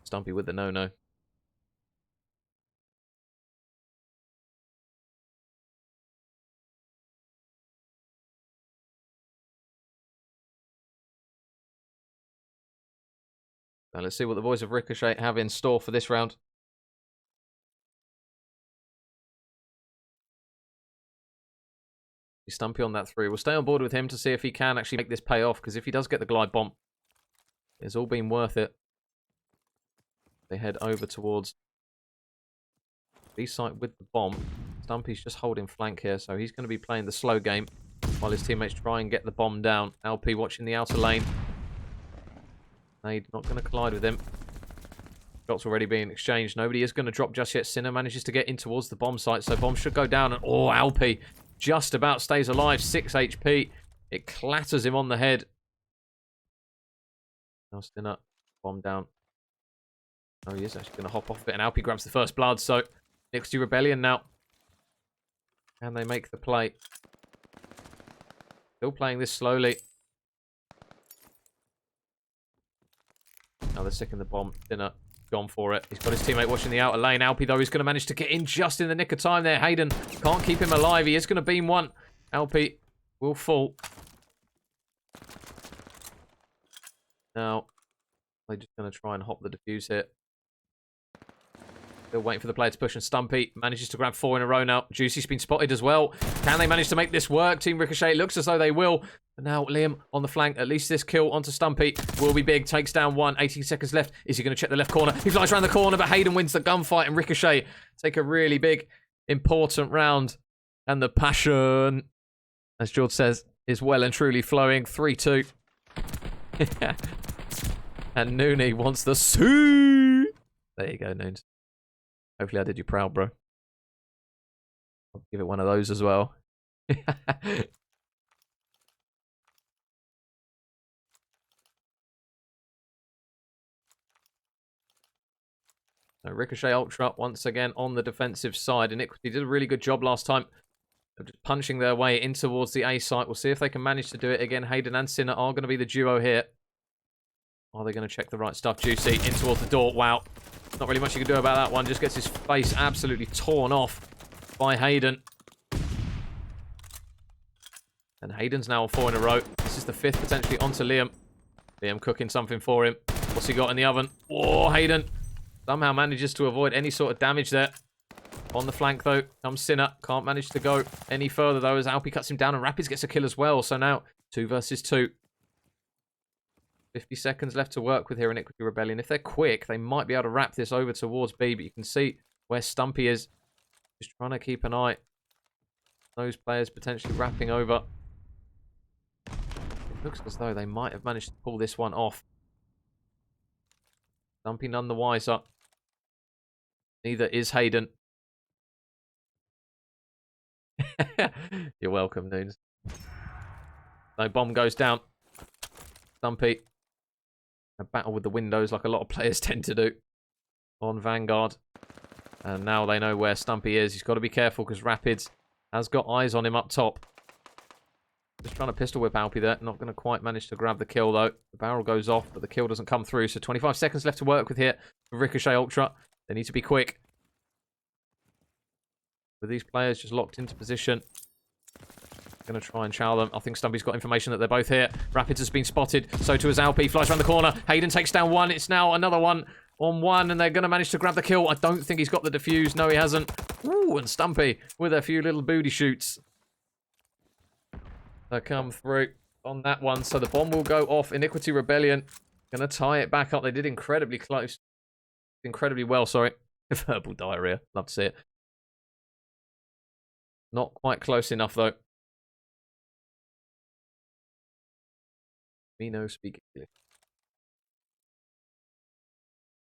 Stumpy with the no-no. Now let's see what the boys of Ricochet have in store for this round. Stumpy on that 3. We'll stay on board with him to see if he can actually make this pay off, because if he does get the glide bomb, it's all been worth it. They head over towards B site with the bomb. Stumpy's just holding flank here, so he's going to be playing the slow game while his teammates try and get the bomb down. LP watching the outer lane. Nade not going to collide with him. Shots already being exchanged. Nobody is going to drop just yet. Sinner manages to get in towards the bomb site, so bomb should go down. And oh, Alpi just about stays alive. 6 HP. It clatters him on the head. Now Sinner, bomb down. Oh, he is actually going to hop off a bit, and Alpi grabs the first blood. So Iniquity Rebellion now. Can they make the play? Still playing this slowly. Now they're sticking the bomb. Sinner gone for it. He's got his teammate watching the outer lane. Alpi, though, is going to manage to get in just in the nick of time there. Hayden can't keep him alive. He is going to beam one. Alpi will fall. Now, they're just going to try and hop the defuse here. Still waiting for the player to push, and Stumpy manages to grab 4 in a row now. Juicy's been spotted as well. Can they manage to make this work? Team Ricochet looks as though they will. But now Liam on the flank. At least this kill onto Stumpy will be big. Takes down 1. 18 seconds left. Is he going to check the left corner? He flies around the corner, but Hayden wins the gunfight, and Ricochet take a really big, important round. And the passion, as George says, is well and truly flowing. 3-2. And Nooney wants the Sue. There you go, Noons. Hopefully I did you proud, bro. I'll give it one of those as well. So Ricochet Ultra once again on the defensive side. Iniquity did a really good job last time of just punching their way in towards the A site. We'll see if they can manage to do it again. Hayden and Sinner are going to be the duo here. Are they going to check the right stuff? Juicy in towards the door. Wow. Not really much you can do about that one. Just gets his face absolutely torn off by Hayden. And Hayden's now on 4 in a row. This is the 5th potentially onto Liam. Liam cooking something for him. What's he got in the oven? Oh, Hayden somehow manages to avoid any sort of damage there. On the flank, though, comes Sinner. Can't manage to go any further, though, as Alpi cuts him down, and Rapids gets a kill as well. So now 2 versus 2. 50 seconds left to work with here in Iniquity Rebellion. If they're quick, they might be able to wrap this over towards B, but you can see where Stumpy is. Just trying to keep an eye. Those players potentially wrapping over. It looks as though they might have managed to pull this one off. Stumpy none the wiser. Neither is Hayden. You're welcome, Noons. No bomb goes down. Stumpy. A battle with the windows like a lot of players tend to do on Vanguard. And now they know where Stumpy is. He's got to be careful because Rapids has got eyes on him up top. Just trying to pistol whip Alpi there. Not going to quite manage to grab the kill, though. The barrel goes off, but the kill doesn't come through. So 25 seconds left to work with here for Ricochet Ultra. They need to be quick. With these players just locked into position. Going to try and chow them. I think Stumpy's got information that they're both here. Rapids has been spotted. So too has Alpi. Flies around the corner. Hayden takes down 1. It's now another one on 1. And they're going to manage to grab the kill. I don't think he's got the defuse. No, he hasn't. Ooh, and Stumpy with a few little booty shoots. They come through on that one. So the bomb will go off. Iniquity Rebellion going to tie it back up. They did incredibly close. Incredibly well, sorry. Verbal diarrhea. Love to see it. Not quite close enough, though. Me no speak English.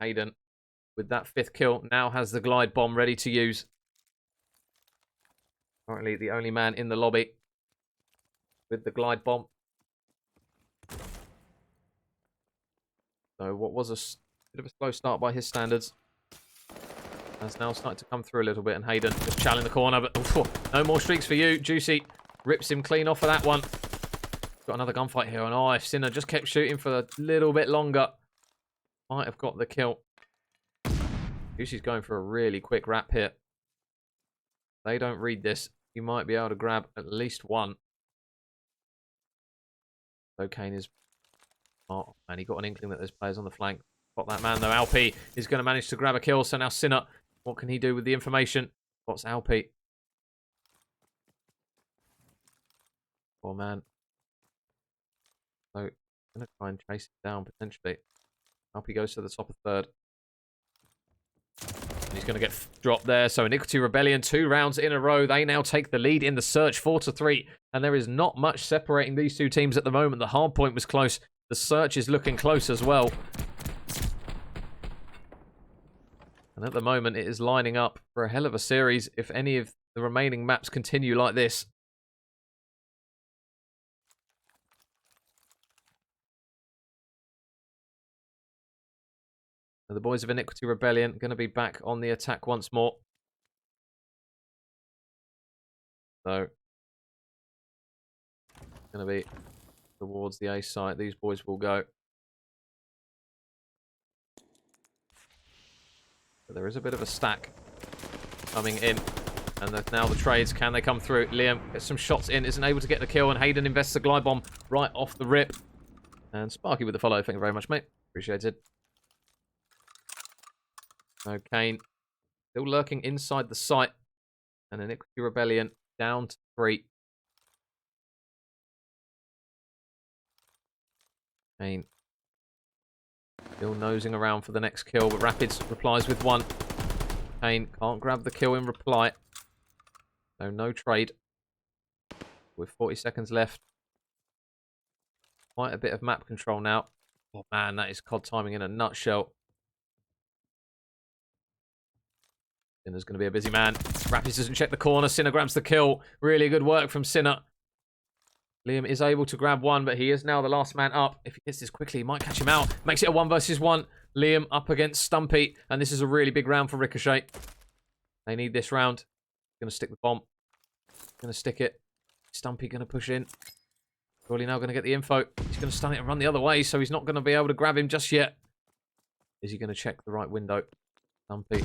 Hayden, with that 5th kill, now has the glide bomb ready to use. Currently the only man in the lobby with the glide bomb. So what was a bit of a slow start by his standards has now started to come through a little bit, and Hayden just challenging the corner, but no more streaks for you. Juicy rips him clean off of that one. Got another gunfight here, and if Sinner just kept shooting for a little bit longer, might have got the kill. Juicy's going for a really quick wrap here. They don't read this. You might be able to grab at least one. So Kane is... Oh, and he got an inkling that there's players on the flank. Got that man, though. Alpi is going to manage to grab a kill. So now Sinner, what can he do with the information? What's Alpi? Oh, man. So, going to try and chase him down, potentially. Alpi goes to the top of third. And he's going to get dropped there. So Iniquity Rebellion, 2 rounds in a row. They now take the lead in the search, 4-3. And there is not much separating these two teams at the moment. The hard point was close. The search is looking close as well. And at the moment, it is lining up for a hell of a series if any of the remaining maps continue like this. The boys of Iniquity Rebellion going to be back on the attack once more. So, going to be towards the A site. These boys will go. But there is a bit of a stack coming in. And now the trades, can they come through? Liam gets some shots in, isn't able to get the kill. And Hayden invests a glide bomb right off the rip. And Sparky with the follow. Thank you very much, mate. Appreciated. So Kane still lurking inside the site. And Iniquity Rebellion down to 3. Kane still nosing around for the next kill, but Rapids replies with 1. Kane can't grab the kill in reply. So no trade. With 40 seconds left. Quite a bit of map control now. Oh man, that is COD timing in a nutshell. Sinner's going to be a busy man. Rapids doesn't check the corner. Sinner grabs the kill. Really good work from Sinner. Liam is able to grab 1, but he is now the last man up. If he gets this quickly, he might catch him out. Makes it a 1 versus 1. Liam up against Stumpy. And this is a really big round for Ricochet. They need this round. Going to stick the bomb. Going to stick it. Stumpy going to push in. Surely now going to get the info. He's going to stun it and run the other way, so he's not going to be able to grab him just yet. Is he going to check the right window? Stumpy.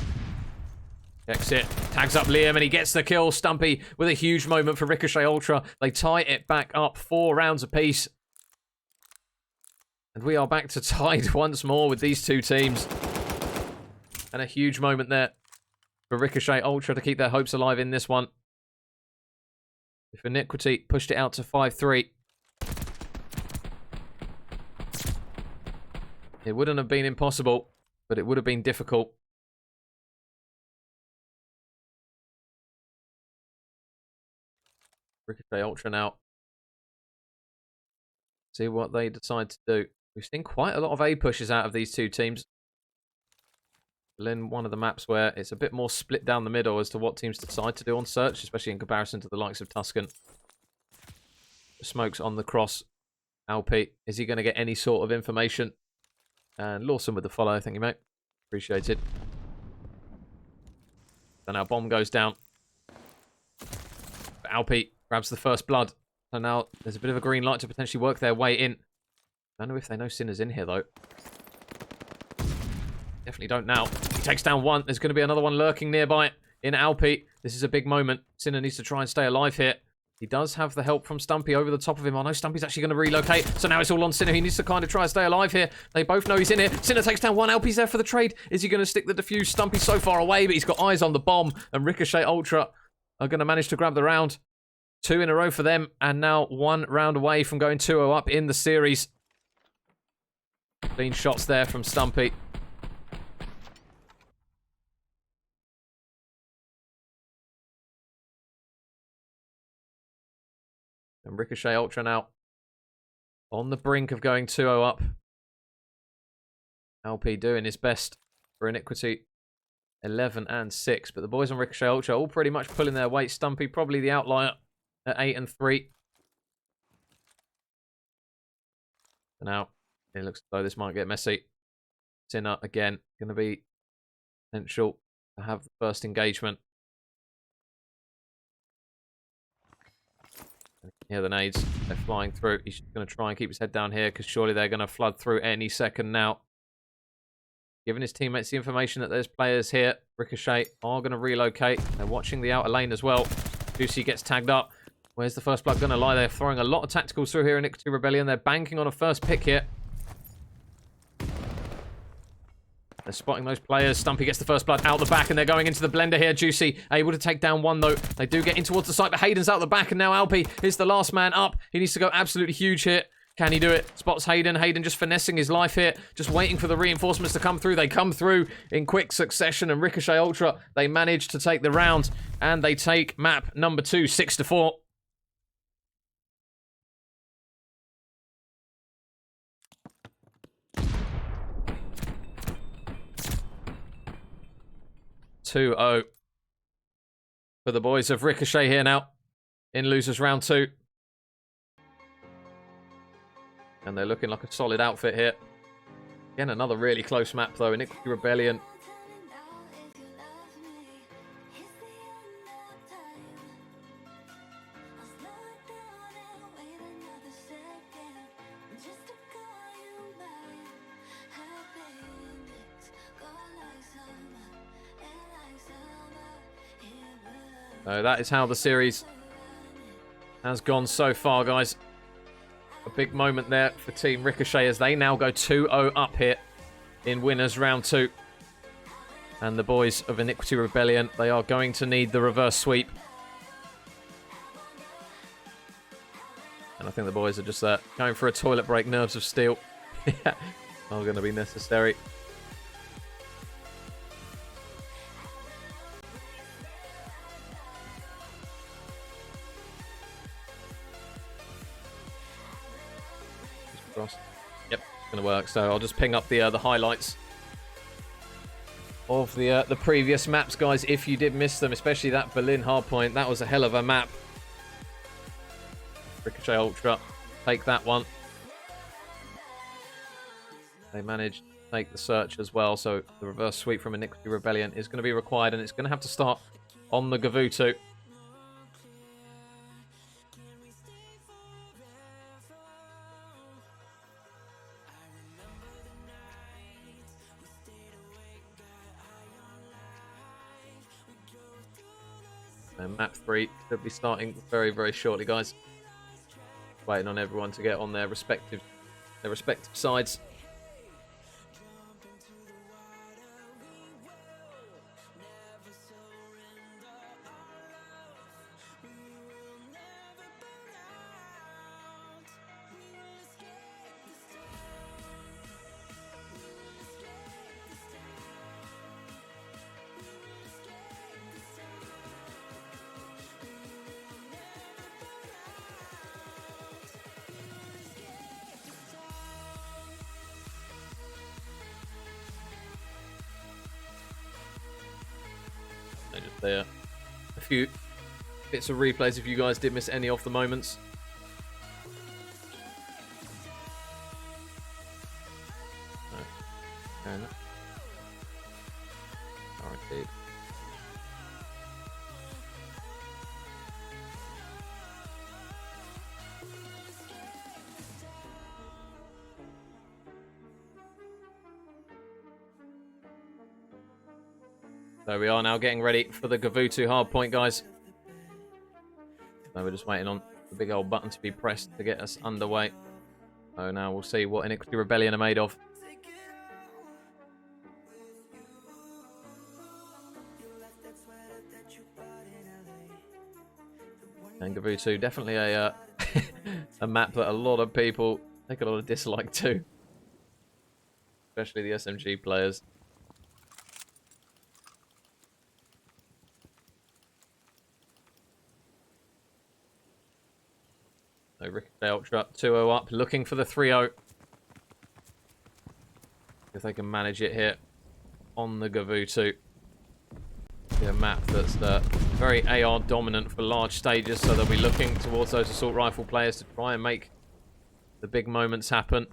Checks it, tags up Liam, and he gets the kill. Stumpy with a huge moment for Ricochet Ultra. They tie it back up, 4 rounds apiece. And we are back to tied once more with these two teams. And a huge moment there for Ricochet Ultra to keep their hopes alive in this one. If Iniquity pushed it out to 5-3. It wouldn't have been impossible, but it would have been difficult. Ricochet Ultra now. See what they decide to do. We've seen quite a lot of A pushes out of these two teams. Berlin, one of the maps where it's a bit more split down the middle as to what teams decide to do on search, especially in comparison to the likes of Tuscan. Smokes on the cross. Alpi, is he going to get any sort of information? And Lawson with the follow, thank you, mate. Appreciated. So now bomb goes down. Alpi grabs the first blood. So now there's a bit of a green light to potentially work their way in. I don't know if they know Sinner's in here, though. Definitely don't now. He takes down 1. There's going to be another one lurking nearby in Alpi. This is a big moment. Sinner needs to try and stay alive here. He does have the help from Stumpy over the top of him. I know Stumpy's actually going to relocate. So now it's all on Sinner. He needs to kind of try and stay alive here. They both know he's in here. Sinner takes down 1. Alpi's there for the trade. Is he going to stick the defuse? Stumpy's so far away, but he's got eyes on the bomb. And Ricochet Ultra are going to manage to grab the round. 2 in a row for them. And now 1 round away from going 2-0 up in the series. Clean shots there from Stumpy. And Ricochet Ultra now on the brink of going 2-0 up. LP doing his best for Iniquity. 11 and 6. But the boys on Ricochet Ultra all pretty much pulling their weight. Stumpy probably the outlier at 8 and 3. So now it looks as though this might get messy. Sinner again. Going to be essential to have the first engagement. Yeah, the nades, they're flying through. He's going to try and keep his head down here because surely they're going to flood through any second now. Giving his teammates the information that there's players here. Ricochet are going to relocate. They're watching the outer lane as well. Juicy gets tagged up. Where's the first blood going to lie? They're throwing a lot of tacticals through here in Iniquity Rebellion. They're banking on a first pick here. They're spotting those players. Stumpy gets the first blood out the back, and they're going into the blender here. Juicy able to take down one, though. They do get in towards the site, but Hayden's out the back, and now Alpi is the last man up. He needs to go absolutely huge here. Can he do it? Spots Hayden. Hayden just finessing his life here. Just waiting for the reinforcements to come through. They come through in quick succession, and Ricochet Ultra, they manage to take the round, and they take map number 2, 6-4. (2-0) for the boys of Ricochet here now in losers round 2. And they're looking like a solid outfit here. Again, another really close map though. Iniquity Rebellion. So that is how the series has gone so far, guys. A big moment there for Team Ricochet as they now go 2-0 up here in winners round 2. And the boys of Iniquity Rebellion, they are going to need the reverse sweep. And I think the boys are just going for a toilet break, nerves of steel. Yeah, are going to be necessary. Yep, it's going to work. So I'll just ping up the highlights of the previous maps, guys, if you did miss them, especially that Berlin hardpoint. That was a hell of a map. Ricochet Ultra, take that one. They managed to take the search as well, so the reverse sweep from Iniquity Rebellion is going to be required, and it's going to have to start on the Gavutu. And map 3 should be starting very, very shortly, guys. Waiting on everyone to get on their respective sides. Just there. A few bits of replays if you guys did miss any of the moments. Alright, so we are now getting ready for the Gavutu hardpoint, guys. So we're just waiting on the big old button to be pressed to get us underway. So now we'll see what Iniquity Rebellion are made of. And Gavutu, definitely a a map that a lot of people take a lot of dislike to. Especially the SMG players. So Ricochet Ultra 2-0 up, looking for the 3-0. If they can manage it here on the Gavutu. A map that's very AR dominant for large stages, so they'll be looking towards those assault rifle players to try and make the big moments happen.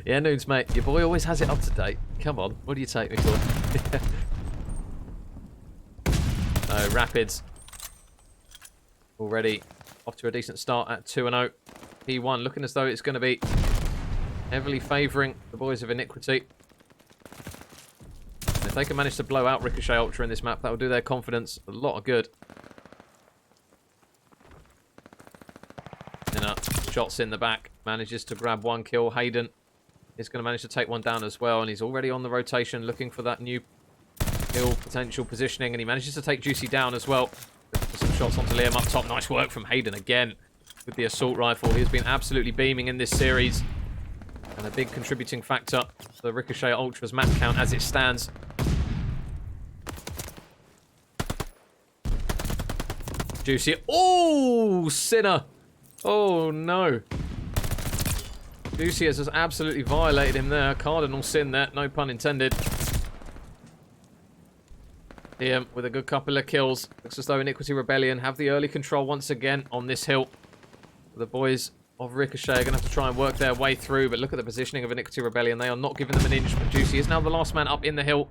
Yeah, Nudes, mate. Your boy always has it up to date. Come on, what do you take me for? Oh, Rapids. Already off to a decent start at 2-0. P1 looking as though it's going to be heavily favouring the boys of Iniquity. If they can manage to blow out Ricochet Ultra in this map, that will do their confidence a lot of good. Shots in the back. Manages to grab one kill. Hayden is going to manage to take one down as well. And he's already on the rotation looking for that new kill potential positioning. And he manages to take Juicy down as well. Some shots onto Liam up top. Nice work from Hayden again with the assault rifle. He's been absolutely beaming in this series. And a big contributing factor to the Ricochet Ultra's map count as it stands. Juicy. Oh, Sinner. Oh, no. Juicy has just absolutely violated him there. Cardinal sin there. No pun intended. Liam with a good couple of kills. Looks as though Iniquity Rebellion have the early control once again on this hill. The boys of Ricochet are going to have to try and work their way through. But look at the positioning of Iniquity Rebellion. They are not giving them an inch. But Juicy is now the last man up in the hill.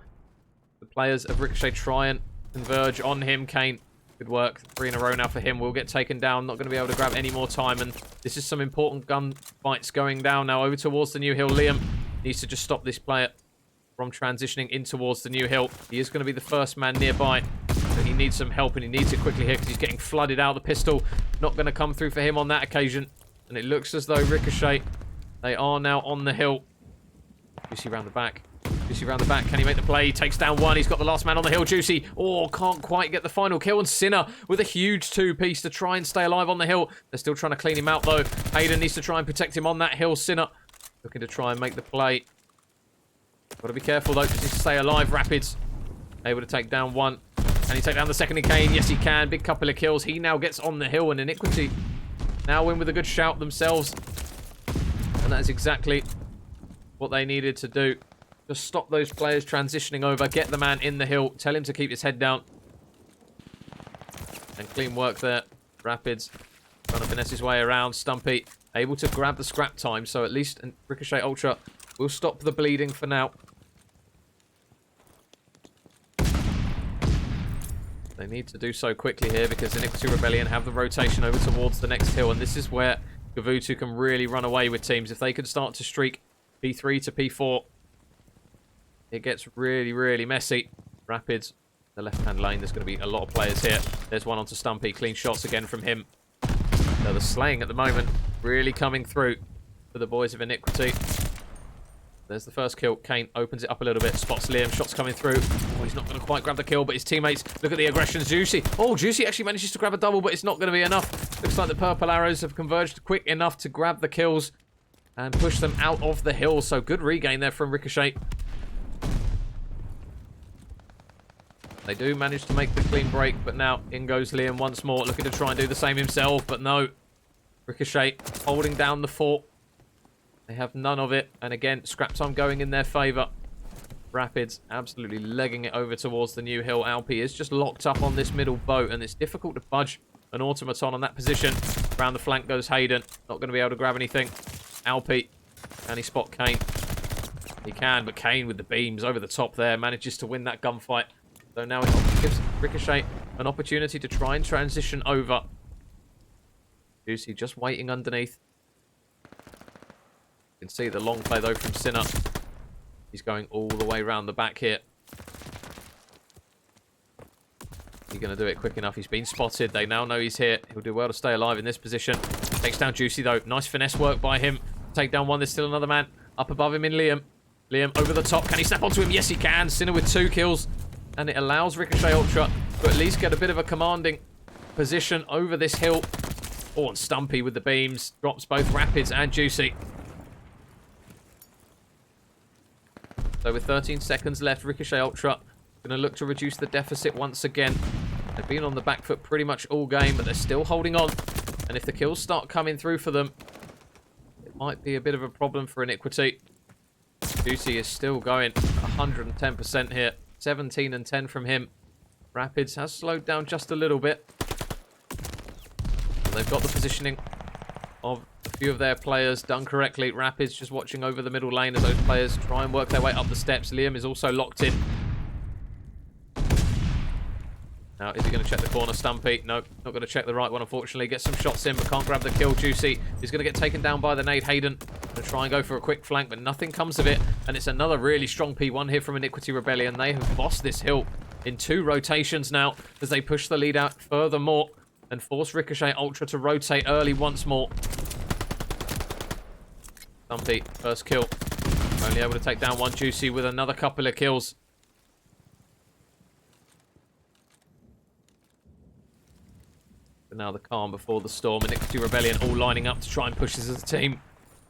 The players of Ricochet try and converge on him. Kane. Good work. 3 in a row now for him. Will get taken down. Not going to be able to grab any more time. And this is some important gun fights going down now over towards the new hill. Liam needs to just stop this player from transitioning in towards the new hill. He is going to be the first man nearby. But he needs some help and he needs it quickly here because he's getting flooded out. The pistol not going to come through for him on that occasion. And it looks as though Ricochet, they are now on the hill. Juicy round the back. Juicy round the back. Can he make the play? He takes down one. He's got the last man on the hill. Juicy. Oh, can't quite get the final kill. And Sinner with a huge 2-piece to try and stay alive on the hill. They're still trying to clean him out, though. Hayden needs to try and protect him on that hill. Sinner looking to try and make the play. Got to be careful, though, just to stay alive. Rapids able to take down one. Can he take down the second in Kane? Yes, he can. Big couple of kills. He now gets on the hill, and Iniquity now win with a good shout themselves. And that is exactly what they needed to do. Just stop those players transitioning over. Get the man in the hill. Tell him to keep his head down. And clean work there. Rapids trying to finesse his way around. Stumpy able to grab the scrap time. So at least Ricochet Ultra will stop the bleeding for now. They need to do so quickly here because Iniquity Rebellion have the rotation over towards the next hill. And this is where Gavutu can really run away with teams. If they can start to streak P3 to P4, it gets really, really messy. Rapids, the left-hand lane. There's going to be a lot of players here. There's one onto Stumpy. Clean shots again from him. So the slaying at the moment really coming through for the boys of Iniquity. There's the first kill. Kane opens it up a little bit. Spots Liam. Shots coming through. Oh, he's not going to quite grab the kill, but his teammates, look at the aggression. Juicy. Oh, Juicy actually manages to grab a double, but it's not going to be enough. Looks like the purple arrows have converged quick enough to grab the kills and push them out of the hill. So good regain there from Ricochet. They do manage to make the clean break, but now in goes Liam once more, looking to try and do the same himself, but no. Ricochet holding down the fort. They have none of it, and again, scrap time going in their favour. Rapids absolutely legging it over towards the new hill. Alpi is just locked up on this middle boat, and it's difficult to budge an automaton on that position. Around the flank goes Hayden. Not going to be able to grab anything. Alpi, can he spot Kane? He can, but Kane with the beams over the top there manages to win that gunfight. So now it gives Ricochet an opportunity to try and transition over. Juicy just waiting underneath. You can see the long play, though, from Sinner. He's going all the way around the back here. He's going to do it quick enough. He's been spotted. They now know he's here. He'll do well to stay alive in this position. Takes down Juicy, though. Nice finesse work by him. Take down one. There's still another man up above him in Liam. Liam over the top. Can he snap onto him? Yes, he can. Sinner with 2 kills. And it allows Ricochet Ultra to at least get a bit of a commanding position over this hill. Oh, and Stumpy with the beams. Drops both Rapids and Juicy. So with 13 seconds left, Ricochet Ultra going to look to reduce the deficit once again. They've been on the back foot pretty much all game, but they're still holding on. And if the kills start coming through for them, it might be a bit of a problem for Iniquity. Juicy is still going 110% here. 17 and 10 from him. Rapids has slowed down just a little bit. They've got the positioning of the few of their players done correctly. Rapids just watching over the middle lane as those players try and work their way up the steps. Liam is also locked in. Now, is he going to check the corner? Stumpy? Nope, not going to check the right one, unfortunately. Gets some shots in, but can't grab the kill. Juicy is going to get taken down by the nade. Hayden going to try and go for a quick flank, but nothing comes of it. And it's another really strong P1 here from Iniquity Rebellion. They have bossed this hill in 2 rotations now as they push the lead out furthermore and force Ricochet Ultra to rotate early once more. Stumpy, first kill. Only able to take down one. Juicy with another couple of kills. But now the calm before the storm. Iniquity Rebellion all lining up to try and push this as a team.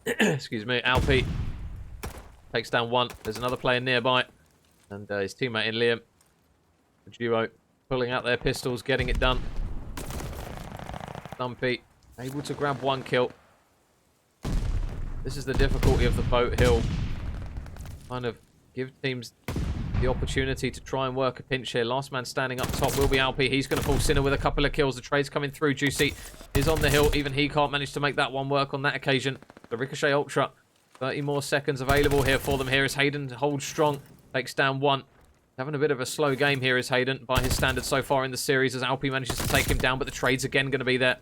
Excuse me. Alpi takes down one. There's another player nearby. And his teammate in Liam. The duo pulling out their pistols, getting it done. Stumpy able to grab 1 kill. This is the difficulty of the boat hill. Kind of give teams the opportunity to try and work a pinch here. Last man standing up top will be Alpi. He's going to pull Sinner with a couple of kills. The trade's coming through. Juicy is on the hill. Even he can't manage to make that one work on that occasion. The Ricochet Ultra. 30 more seconds available here for them. Here is Hayden. Holds strong. Takes down 1. Having a bit of a slow game here is Hayden by his standards so far in the series as Alpi manages to take him down. But the trade's again going to be there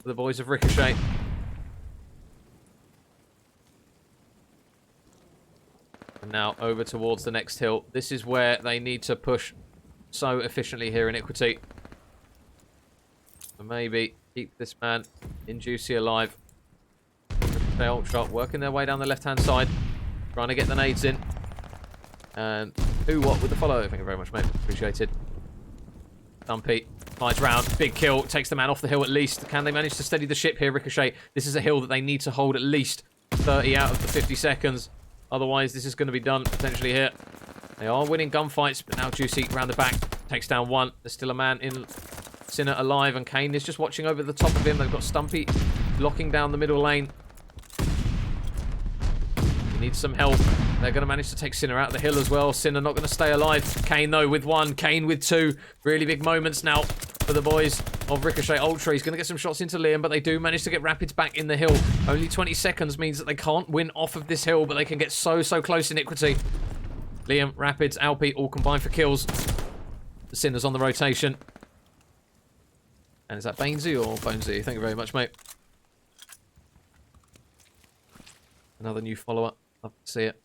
for the boys of Ricochet. And now over towards the next hill. This is where they need to push so efficiently here in Iniquity. So maybe keep this man in Juicy alive. Ricochet Ultra working their way down the left-hand side. Trying to get the nades in. And who what with the follow? Thank you very much, mate. Appreciated. Stumpy finds round. Big kill. Takes the man off the hill at least. Can they manage to steady the ship here, Ricochet? This is a hill that they need to hold at least 30 out of the 50 seconds. Otherwise, this is going to be done potentially here. They are winning gunfights, but now Juicy round the back takes down 1. There's still a man in Sinner alive, and Kane is just watching over the top of him. They've got Stumpy locking down the middle lane. He needs some help. They're going to manage to take Sinner out of the hill as well. Sinner not going to stay alive. Kane, though, with 1. Kane with 2. Really big moments now for the boys of Ricochet Ultra. He's going to get some shots into Liam, but they do manage to get Rapids back in the hill. Only 20 seconds means that they can't win off of this hill, but they can get so close in Iniquity. Liam, Rapids, Alpi all combined for kills. The Sinner's on the rotation. And is that Bainesy or Bonesy? Thank you very much, mate. Another new follower. Love to see it.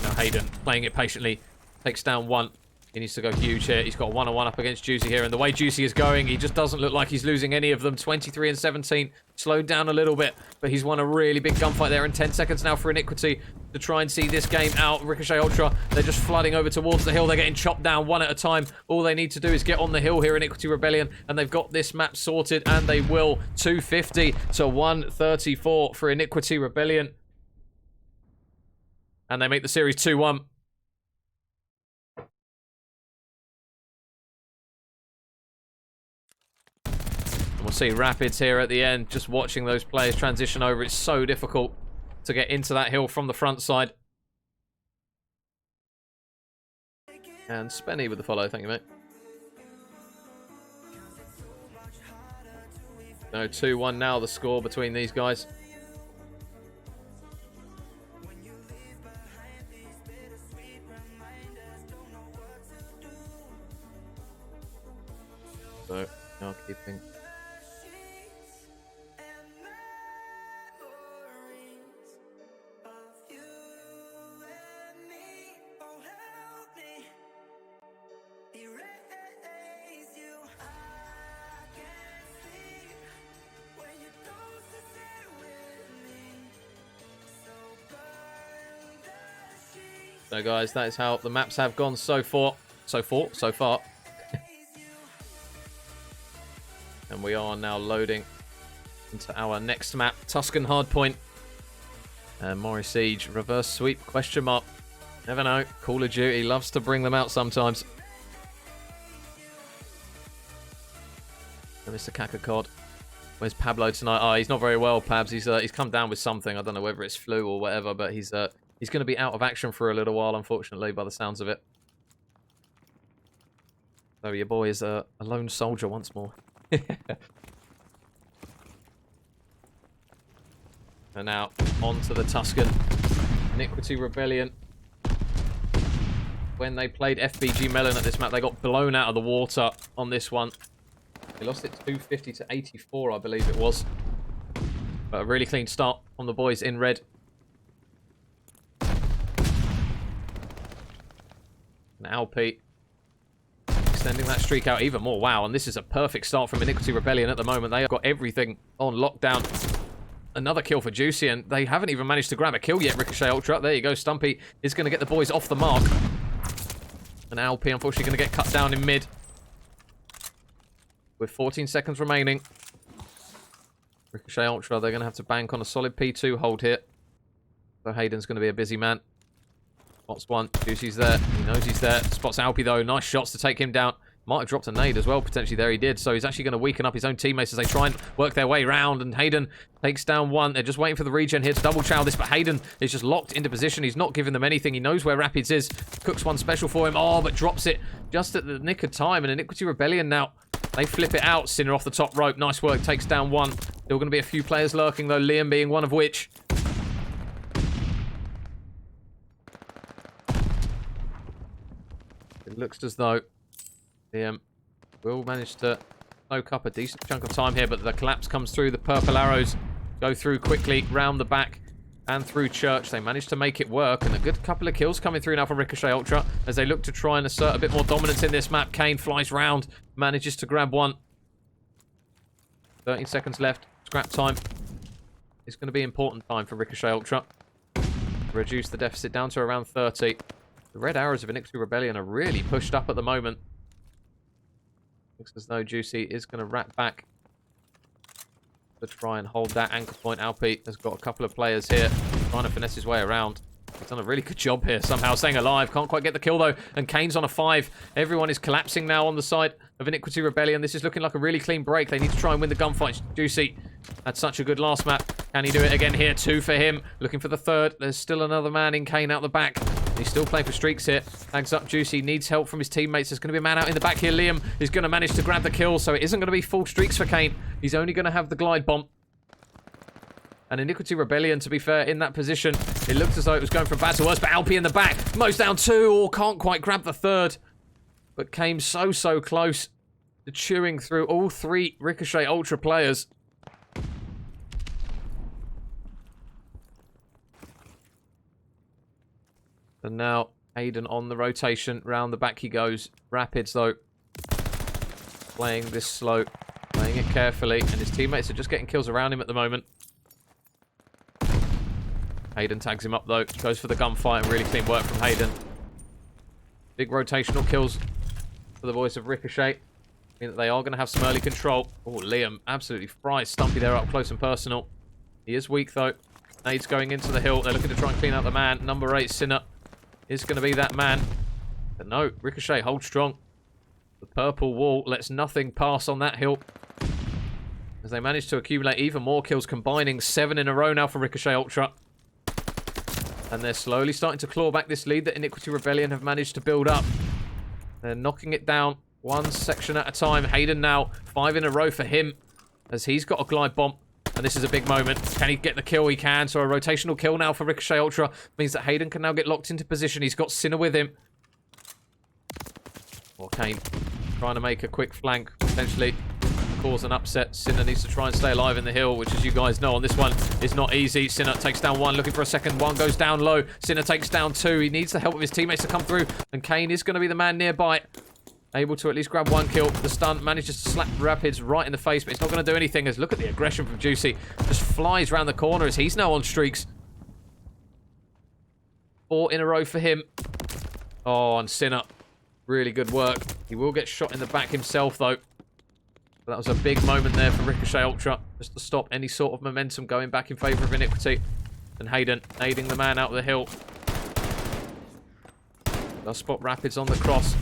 Now Hayden playing it patiently. Takes down 1. He needs to go huge here. He's got a 1-on-1 up against Juicy here. And the way Juicy is going, he just doesn't look like he's losing any of them. 23 and 17. Slowed down a little bit. But he's won a really big gunfight there. And 10 seconds now for Iniquity to try and see this game out. Ricochet Ultra, they're just flooding over towards the hill. They're getting chopped down 1 at a time. All they need to do is get on the hill here in Iniquity Rebellion. And they've got this map sorted. And they will. 250 to 134 for Iniquity Rebellion. And they make the series 2-1. We'll see Rapids here at the end, just watching those players transition over. It's so difficult to get into that hill from the front side. And Spenny with the follow, thank you, mate. No, 2-1 now, the score between these guys. So, now keeping... So guys, that is how the maps have gone so far. And we are now loading into our next map, Tuscan Hardpoint. And Mori Siege, reverse sweep, question mark. Never know, Call of Duty loves to bring them out sometimes. And Mr. Kakakod. Where's Pablo tonight? Oh, he's not very well, Pabs. He's come down with something. I don't know whether it's flu or whatever, but he's going to be out of action for a little while, unfortunately, by the sounds of it. So your boy is a lone soldier once more. And now onto the Tuscan. Iniquity Rebellion. When they played FBG Melon at this map, they got blown out of the water on this one. They lost it 250 to 84, I believe it was. But a really clean start from the boys in red. And Alpi extending that streak out even more. Wow, and this is a perfect start from Iniquity Rebellion at the moment. They have got everything on lockdown. Another kill for Juicy, and they haven't even managed to grab a kill yet, Ricochet Ultra. There you go, Stumpy is going to get the boys off the mark. And Alpi, unfortunately, going to get cut down in mid. With 14 seconds remaining. Ricochet Ultra, they're going to have to bank on a solid P2 hold here. So Hayden's going to be a busy man. Spots one. Juicy's there. He knows he's there. Spots Alpi, though. Nice shots to take him down. Might have dropped a nade as well, potentially. There he did. So he's actually going to weaken up his own teammates as they try and work their way round. And Hayden takes down one. They're just waiting for the regen here to double chow this. But Hayden is just locked into position. He's not giving them anything. He knows where Rapids is. Cooks one special for him. Oh, but drops it just at the nick of time. And Iniquity Rebellion now, they flip it out. Sinner off the top rope. Nice work. Takes down one. Still going to be a few players lurking, though. Liam being one of which. It looks as though Liam will manage to soak up a decent chunk of time here, but the collapse comes through. The purple arrows go through quickly, round the back and through Church. They manage to make it work, and a good couple of kills coming through now for Ricochet Ultra as they look to try and assert a bit more dominance in this map. Kane flies round, manages to grab one. 13 seconds left. Scrap time. It's going to be important time for Ricochet Ultra. Reduce the deficit down to around 30. The red arrows of Iniquity Rebellion are really pushed up at the moment. Looks as though Juicy is going to wrap back to try and hold that anchor point. Alpi has got a couple of players here trying to finesse his way around. He's done a really good job here, somehow staying alive. Can't quite get the kill, though. And Kane's on a 5. Everyone is collapsing now on the side of Iniquity Rebellion. This is looking like a really clean break. They need to try and win the gunfight. Juicy had such a good last map. Can he do it again here? 2 for him. Looking for the 3rd. There's still another man in Kane out the back. He's still playing for streaks here. Tags up Juicy. Needs help from his teammates. There's going to be a man out in the back here. Liam is going to manage to grab the kill, so it isn't going to be full streaks for Kane. He's only going to have the glide bomb. And Iniquity Rebellion, to be fair, in that position, it looked as though it was going from bad to worse, but Alpi in the back. Mo's down 2, or can't quite grab the 3rd. But came so close to chewing through all 3 Ricochet Ultra players. And now Aiden on the rotation. Round the back he goes. Rapids, though, playing this slow, playing it carefully, and his teammates are just getting kills around him at the moment. Hayden tags him up, though. Goes for the gunfight, and really clean work from Hayden. Big rotational kills for the boys of Ricochet. Mean that they are going to have some early control. Oh, Liam absolutely fries Stumpy there up close and personal. He is weak, though. Nade's going into the hill. They're looking to try and clean out the man. Number 8, Sinner, is going to be that man. But no, Ricochet holds strong. The purple wall lets nothing pass on that hill, as they manage to accumulate even more kills, combining 7 in a row now for Ricochet Ultra. And they're slowly starting to claw back this lead that Iniquity Rebellion have managed to build up. They're knocking it down one section at a time. Hayden now, 5 in a row for him, as he's got a glide bomb. And this is a big moment. Can he get the kill? He can. So a rotational kill now for Ricochet Ultra means that Hayden can now get locked into position. He's got Sinner with him. Or Kane trying to make a quick flank, potentially cause an upset. Sinner needs to try and stay alive in the hill, which, as you guys know, on this one is not easy. Sinner takes down 1, looking for a second. 1 goes down low. Sinner takes down 2. He needs the help of his teammates to come through, and Kane is going to be the man nearby, able to at least grab 1 kill. The stun manages to slap Rapids right in the face, but it's not going to do anything, as look at the aggression from Juicy. Just flies around the corner as he's now on streaks. 4 in a row for him. Oh, and Sinner, really good work. He will get shot in the back himself, though. But that was a big moment there for Ricochet Ultra, just to stop any sort of momentum going back in favour of Iniquity. And Hayden aiding the man out of the hill. They'll spot Rapids on the cross.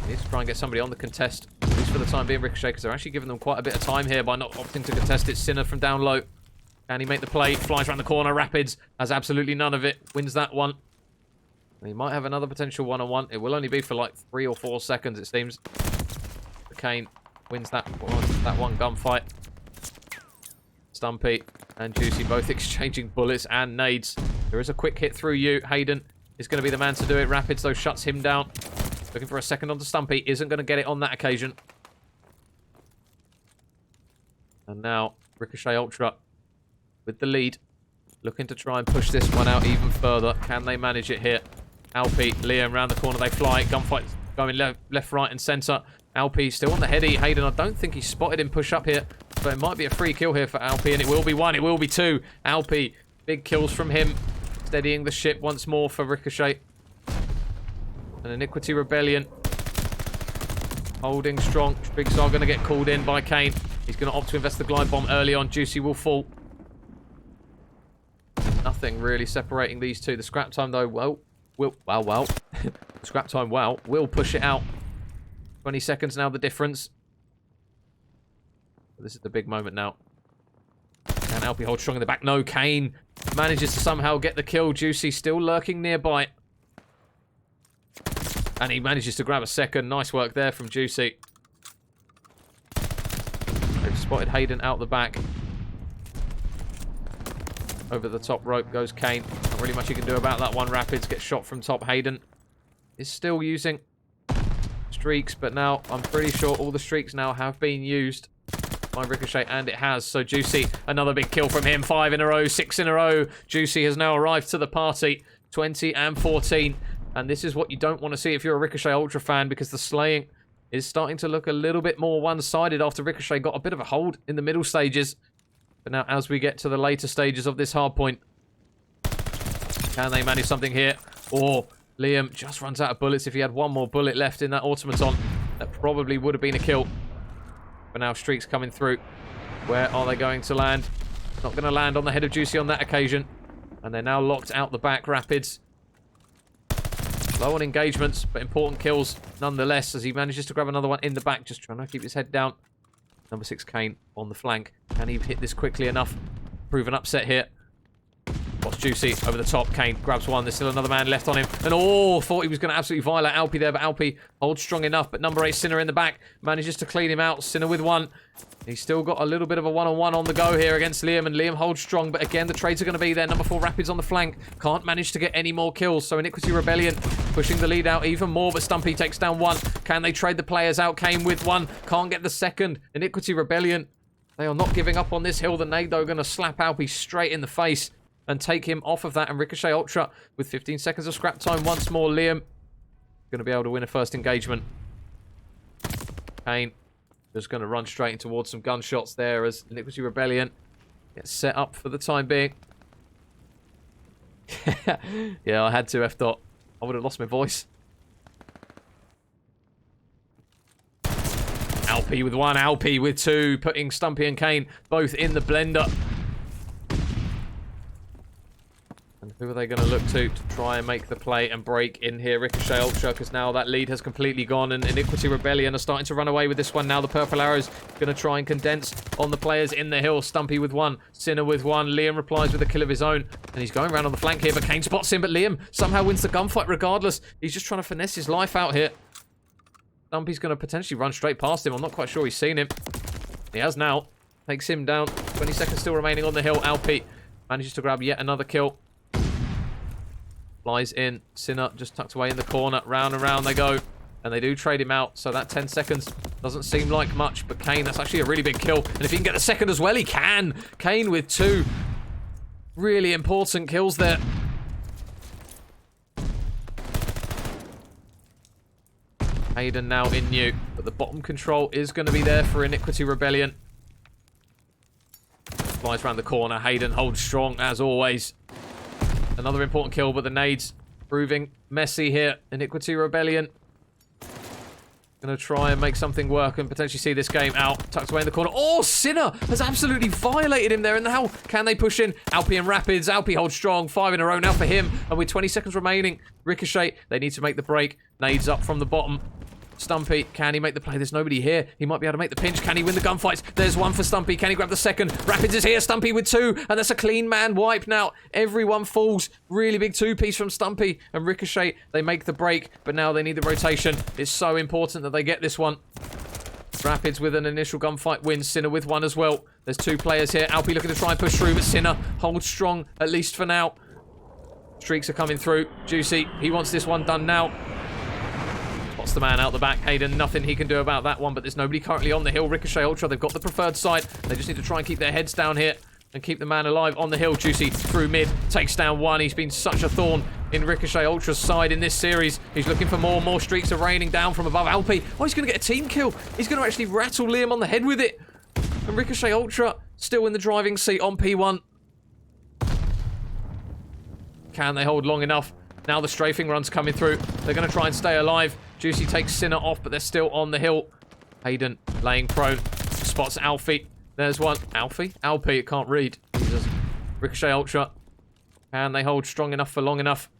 He needs to try and get somebody on the contest, at least for the time being, Ricochet, because they're actually giving them quite a bit of time here by not opting to contest it. Sinner from down low. Can he make the play? Flies around the corner. Rapids has absolutely none of it. Wins that one. And he might have another potential one-on-one. It will only be for like 3 or 4 seconds, it seems. Kane wins that one gunfight. Stumpy and Juicy both exchanging bullets and nades. There is a quick hit through you. Hayden is going to be the man to do it. Rapids, though, shuts him down. Looking for a second onto Stumpy. Isn't going to get it on that occasion. And now, Ricochet Ultra with the lead. Looking to try and push this one out even further. Can they manage it here? Alpi, Liam round the corner. They fly. Gunfight going left, right, and centre. Alpi still on the heady. Hayden, I don't think he spotted him push up here. But it might be a free kill here for Alpi. And it will be one. It will be two. Alpi, big kills from him. Steadying the ship once more for Ricochet. And Iniquity Rebellion holding strong. Streaks are going to get called in by Kane. He's going to opt to invest the glide bomb early on. Juicy will fall. Nothing really separating these two. The scrap time, though, the scrap time, will push it out. 20 seconds now, the difference. This is the big moment now. Can Alpi hold strong in the back? No, Kane manages to somehow get the kill. Juicy still lurking nearby. And he manages to grab a second. Nice work there from Juicy. They've spotted Hayden out the back. Over the top rope goes Kane. Not really much you can do about that one. Rapids gets shot from top. Hayden is still using streaks, but now I'm pretty sure all the streaks now have been used by Ricochet, and it has. So Juicy, another big kill from him. 5 in a row, 6 in a row. Juicy has now arrived to the party. 20 and 14. And this is what you don't want to see if you're a Ricochet Ultra fan, because the slaying is starting to look a little bit more one-sided after Ricochet got a bit of a hold in the middle stages. But now as we get to the later stages of this hard point, can they manage something here? Or Liam just runs out of bullets. If he had one more bullet left in that automaton, that probably would have been a kill. But now streaks coming through. Where are they going to land? Not going to land on the head of Juicy on that occasion. And they're now locked out the back. Rapids low on engagements, but important kills nonetheless, as he manages to grab another one in the back, just trying to keep his head down. Number 6, Kane, on the flank. Can he hit this quickly enough? Prove an upset here. What's Juicy over the top? Kane grabs one. There's still another man left on him. And thought he was going to absolutely violate Alpi there, but Alpi holds strong enough. But number 8, Sinner in the back, manages to clean him out. Sinner with one. He's still got a little bit of a one-on-one on the go here against Liam, and Liam holds strong, but again, the trades are going to be there. Number 4, Rapids on the flank. Can't manage to get any more kills, so Iniquity Rebellion pushing the lead out even more, but Stumpy takes down one. Can they trade the players out? Kane with one. Can't get the second. Iniquity Rebellion, they are not giving up on this hill. The nade, though, going to slap Alpi straight in the face and take him off of that, and Ricochet Ultra with 15 seconds of scrap time once more. Liam going to be able to win a first engagement. Kane just going to run straight in towards some gunshots there as Iniquity Rebellion gets set up for the time being. Yeah, I had to, F-Dot. I would have lost my voice. Alpi with one, Alpi with two, putting Stumpy and Kane both in the blender. And who are they going to look to try and make the play and break in here? Ricochet Ultra, because now that lead has completely gone, and Iniquity Rebellion are starting to run away with this one. Now the Purple Arrows going to try and condense on the players in the hill. Stumpy with one, Sinner with one. Liam replies with a kill of his own, and he's going around on the flank here, but Kane spots him, but Liam somehow wins the gunfight regardless. He's just trying to finesse his life out here. Stumpy's going to potentially run straight past him. I'm not quite sure he's seen him. He has now. Takes him down. 20 seconds still remaining on the hill. Alpi manages to grab yet another kill. Flies in. Sinner just tucked away in the corner. Round and round they go. And they do trade him out. So that 10 seconds doesn't seem like much. But Kane, that's actually a really big kill. And if he can get the second as well, he can. Kane with two really important kills there. Hayden now in new. But the bottom control is going to be there for Iniquity Rebellion. Flies around the corner. Hayden holds strong as always. Another important kill, but the nades proving messy here. Iniquity Rebellion going to try and make something work and potentially see this game out. Tucked away in the corner. Oh, Sinner has absolutely violated him there. And now can they push in? Alpi and Rapids. Alpi holds strong. 5 in a row now for him. And with 20 seconds remaining, Ricochet, they need to make the break. Nades up from the bottom. Stumpy, can he make the play? There's nobody here. He might be able to make the pinch. Can he win the gunfights? There's one for Stumpy. Can he grab the second? Rapids is here. Stumpy with two. And that's a clean man wipe now. Everyone falls. Really big two-piece from Stumpy. And Ricochet, they make the break. But now they need the rotation. It's so important that they get this one. Rapids with an initial gunfight win. Sinner with one as well. There's 2 players here. Alpi looking to try and push through, but Sinner holds strong, at least for now. Streaks are coming through. Juicy, he wants this one done now. Spots the man out the back. Hayden, nothing he can do about that one, but there's nobody currently on the hill. Ricochet Ultra, they've got the preferred side. They just need to try and keep their heads down here and keep the man alive on the hill. Juicy through mid, takes down one. He's been such a thorn in Ricochet Ultra's side in this series. He's looking for more. More streaks are raining down from above. Alpi, oh, he's going to get a team kill. He's going to actually rattle Liam on the head with it. And Ricochet Ultra still in the driving seat on P1. Can they hold long enough? Now the strafing run's coming through. They're going to try and stay alive. Juicy takes Sinner off, but they're still on the hill. Hayden laying prone. Spots Alfie. There's one. Alfie? Alpi, it can't read. Jesus. Ricochet Ultra. Can they hold strong enough for long enough?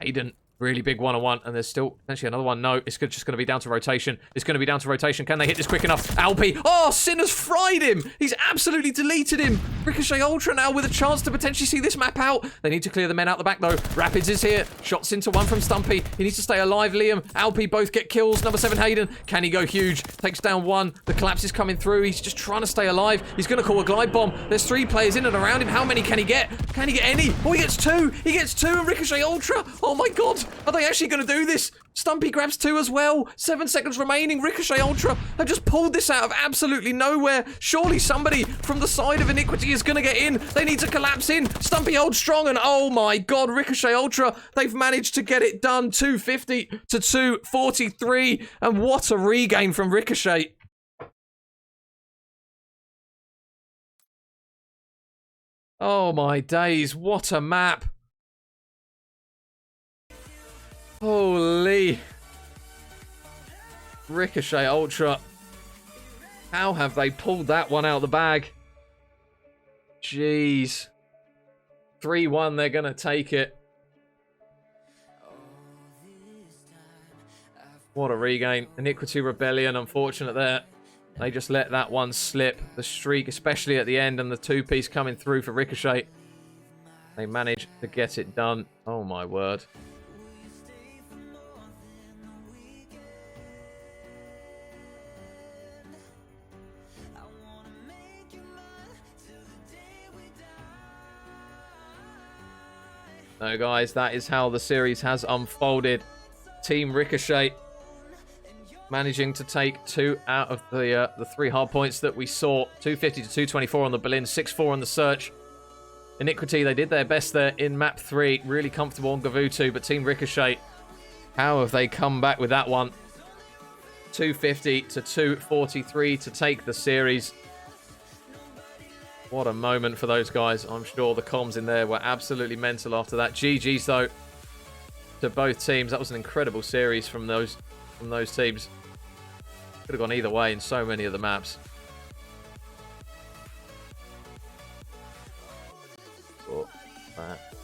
Hayden. Really big one-on-one, and there's still potentially another one. No, it's just going to be down to rotation. It's going to be down to rotation. Can they hit this quick enough? Alpi. Oh, Sinner's fried him. He's absolutely deleted him. Ricochet Ultra now with a chance to potentially see this map out. They need to clear the men out the back, though. Rapids is here. Shots into one from Stumpy. He needs to stay alive. Liam, Alpi both get kills. Number 7, Hayden. Can he go huge? Takes down one. The collapse is coming through. He's just trying to stay alive. He's going to call a glide bomb. There's 3 players in and around him. How many can he get? Can he get any? Oh, he gets 2. He gets 2, and Ricochet Ultra. Oh, my God. Are they actually going to do this? Stumpy grabs 2 as well. 7 seconds remaining. Ricochet Ultra have just pulled this out of absolutely nowhere. Surely somebody from the side of Iniquity is going to get in. They need to collapse in. Stumpy holds strong, and oh my God, Ricochet Ultra, they've managed to get it done. 250 to 243, and what a regain from Ricochet. Oh my days, what a map. Holy. Ricochet Ultra. How have they pulled that one out of the bag? Jeez. 3-1, they're going to take it. What a regain. Iniquity Rebellion, unfortunate there. They just let that one slip. The streak, especially at the end, and the 2-piece coming through for Ricochet. They managed to get it done. Oh my word. No, guys, that is how the series has unfolded. Team Ricochet managing to take 2 out of the 3 hard points that we saw. 250 to 224 on the Berlin, 6-4 on the Search. Iniquity, they did their best there in map 3. Really comfortable on Gavutu, but Team Ricochet, how have they come back with that one? 250 to 243 to take the series. What a moment for those guys. I'm sure the comms in there were absolutely mental after that. GG's, though, to both teams. That was an incredible series from those teams. Could have gone either way in so many of the maps. Oh, that.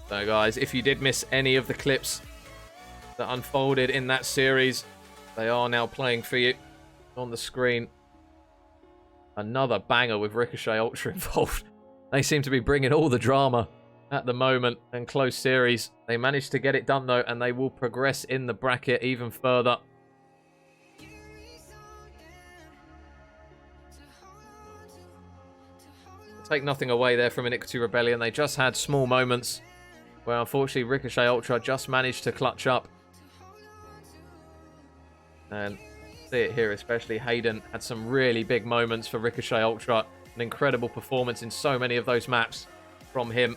So, guys, if you did miss any of the clips that unfolded in that series, they are now playing for you on the screen. Another banger with Ricochet Ultra involved. They seem to be bringing all the drama at the moment, and close series. They managed to get it done, though, and they will progress in the bracket even further. Take nothing away there from Iniquity Rebellion. They just had small moments where, unfortunately, Ricochet Ultra just managed to clutch up. And see it here, especially Hayden had some really big moments for Ricochet Ultra. An incredible performance in so many of those maps from him.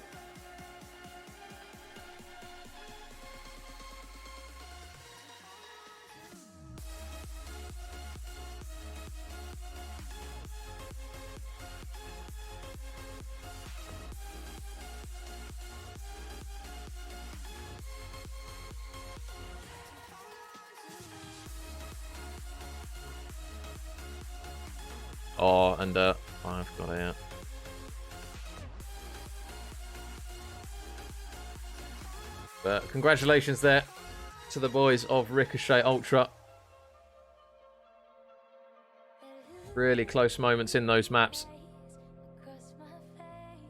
Oh, and I've got it out. But congratulations there to the boys of Ricochet Ultra. Really close moments in those maps.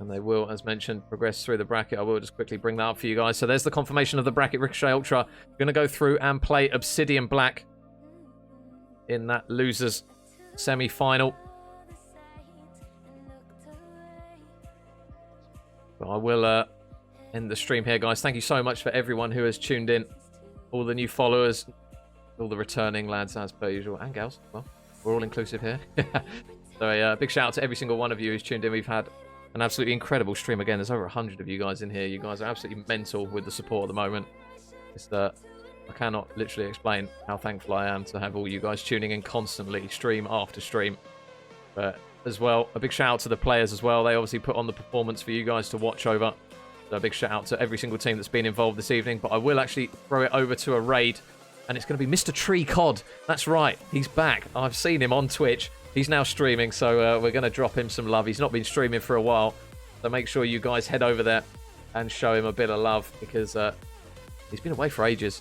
And And they will, as mentioned, progress through the bracket. I will just quickly bring that up for you guys. So there's the confirmation of the bracket. Ricochet Ultra going to go through and play Obsidian Black in that losers semi-final. But I will end the stream here, guys. Thank you so much for everyone who has tuned in. All the new followers, all the returning lads as per usual, and gals. Well, we're all inclusive here. So a big shout out to every single one of you who's tuned in. We've had an absolutely incredible stream again. There's over 100 of you guys in here. You guys are absolutely mental with the support at the moment. It's I cannot literally explain how thankful I am to have all you guys tuning in constantly, stream after stream. But as well, a big shout out to the players as well. They obviously put on the performance for you guys to watch over. So a big shout out to every single team that's been involved this evening. But I will actually throw it over to a raid. And it's going to be Mr. Tree Cod. That's right. He's back. I've seen him on Twitch. He's now streaming. So we're going to drop him some love. He's not been streaming for a while. So make sure you guys head over there and show him a bit of love. Because he's been away for ages.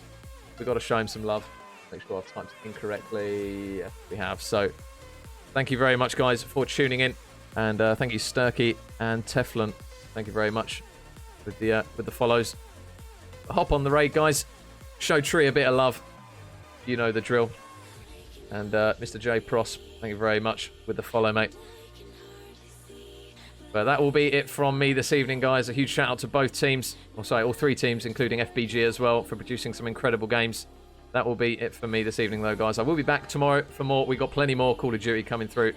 We've got to show him some love. Make sure I've typed it incorrectly. Yes, we have. So thank you very much, guys, for tuning in. And thank you, Sturkey and Teflon. Thank you very much with the follows. Hop on the raid, guys. Show Tree a bit of love. You know the drill. And Mr. J. Pros, thank you very much with the follow, mate. But that will be it from me this evening, guys. A huge shout out to both teams. Or sorry, all three teams, including FBG as well, for producing some incredible games. That will be it for me this evening, though, guys. I will be back tomorrow for more. We've got plenty more Call of Duty coming through.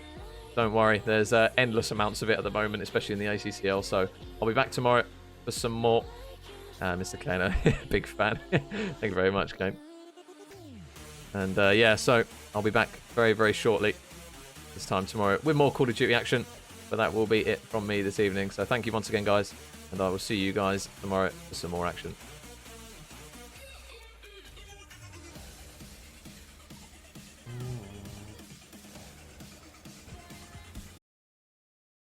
Don't worry. There's endless amounts of it at the moment, especially in the ACCL. So I'll be back tomorrow for some more. Mr. Kano, big fan. Thank you very much, Kane. And yeah, so I'll be back very, very shortly this time tomorrow with more Call of Duty action. But that will be it from me this evening. So thank you once again, guys. And I will see you guys tomorrow for some more action.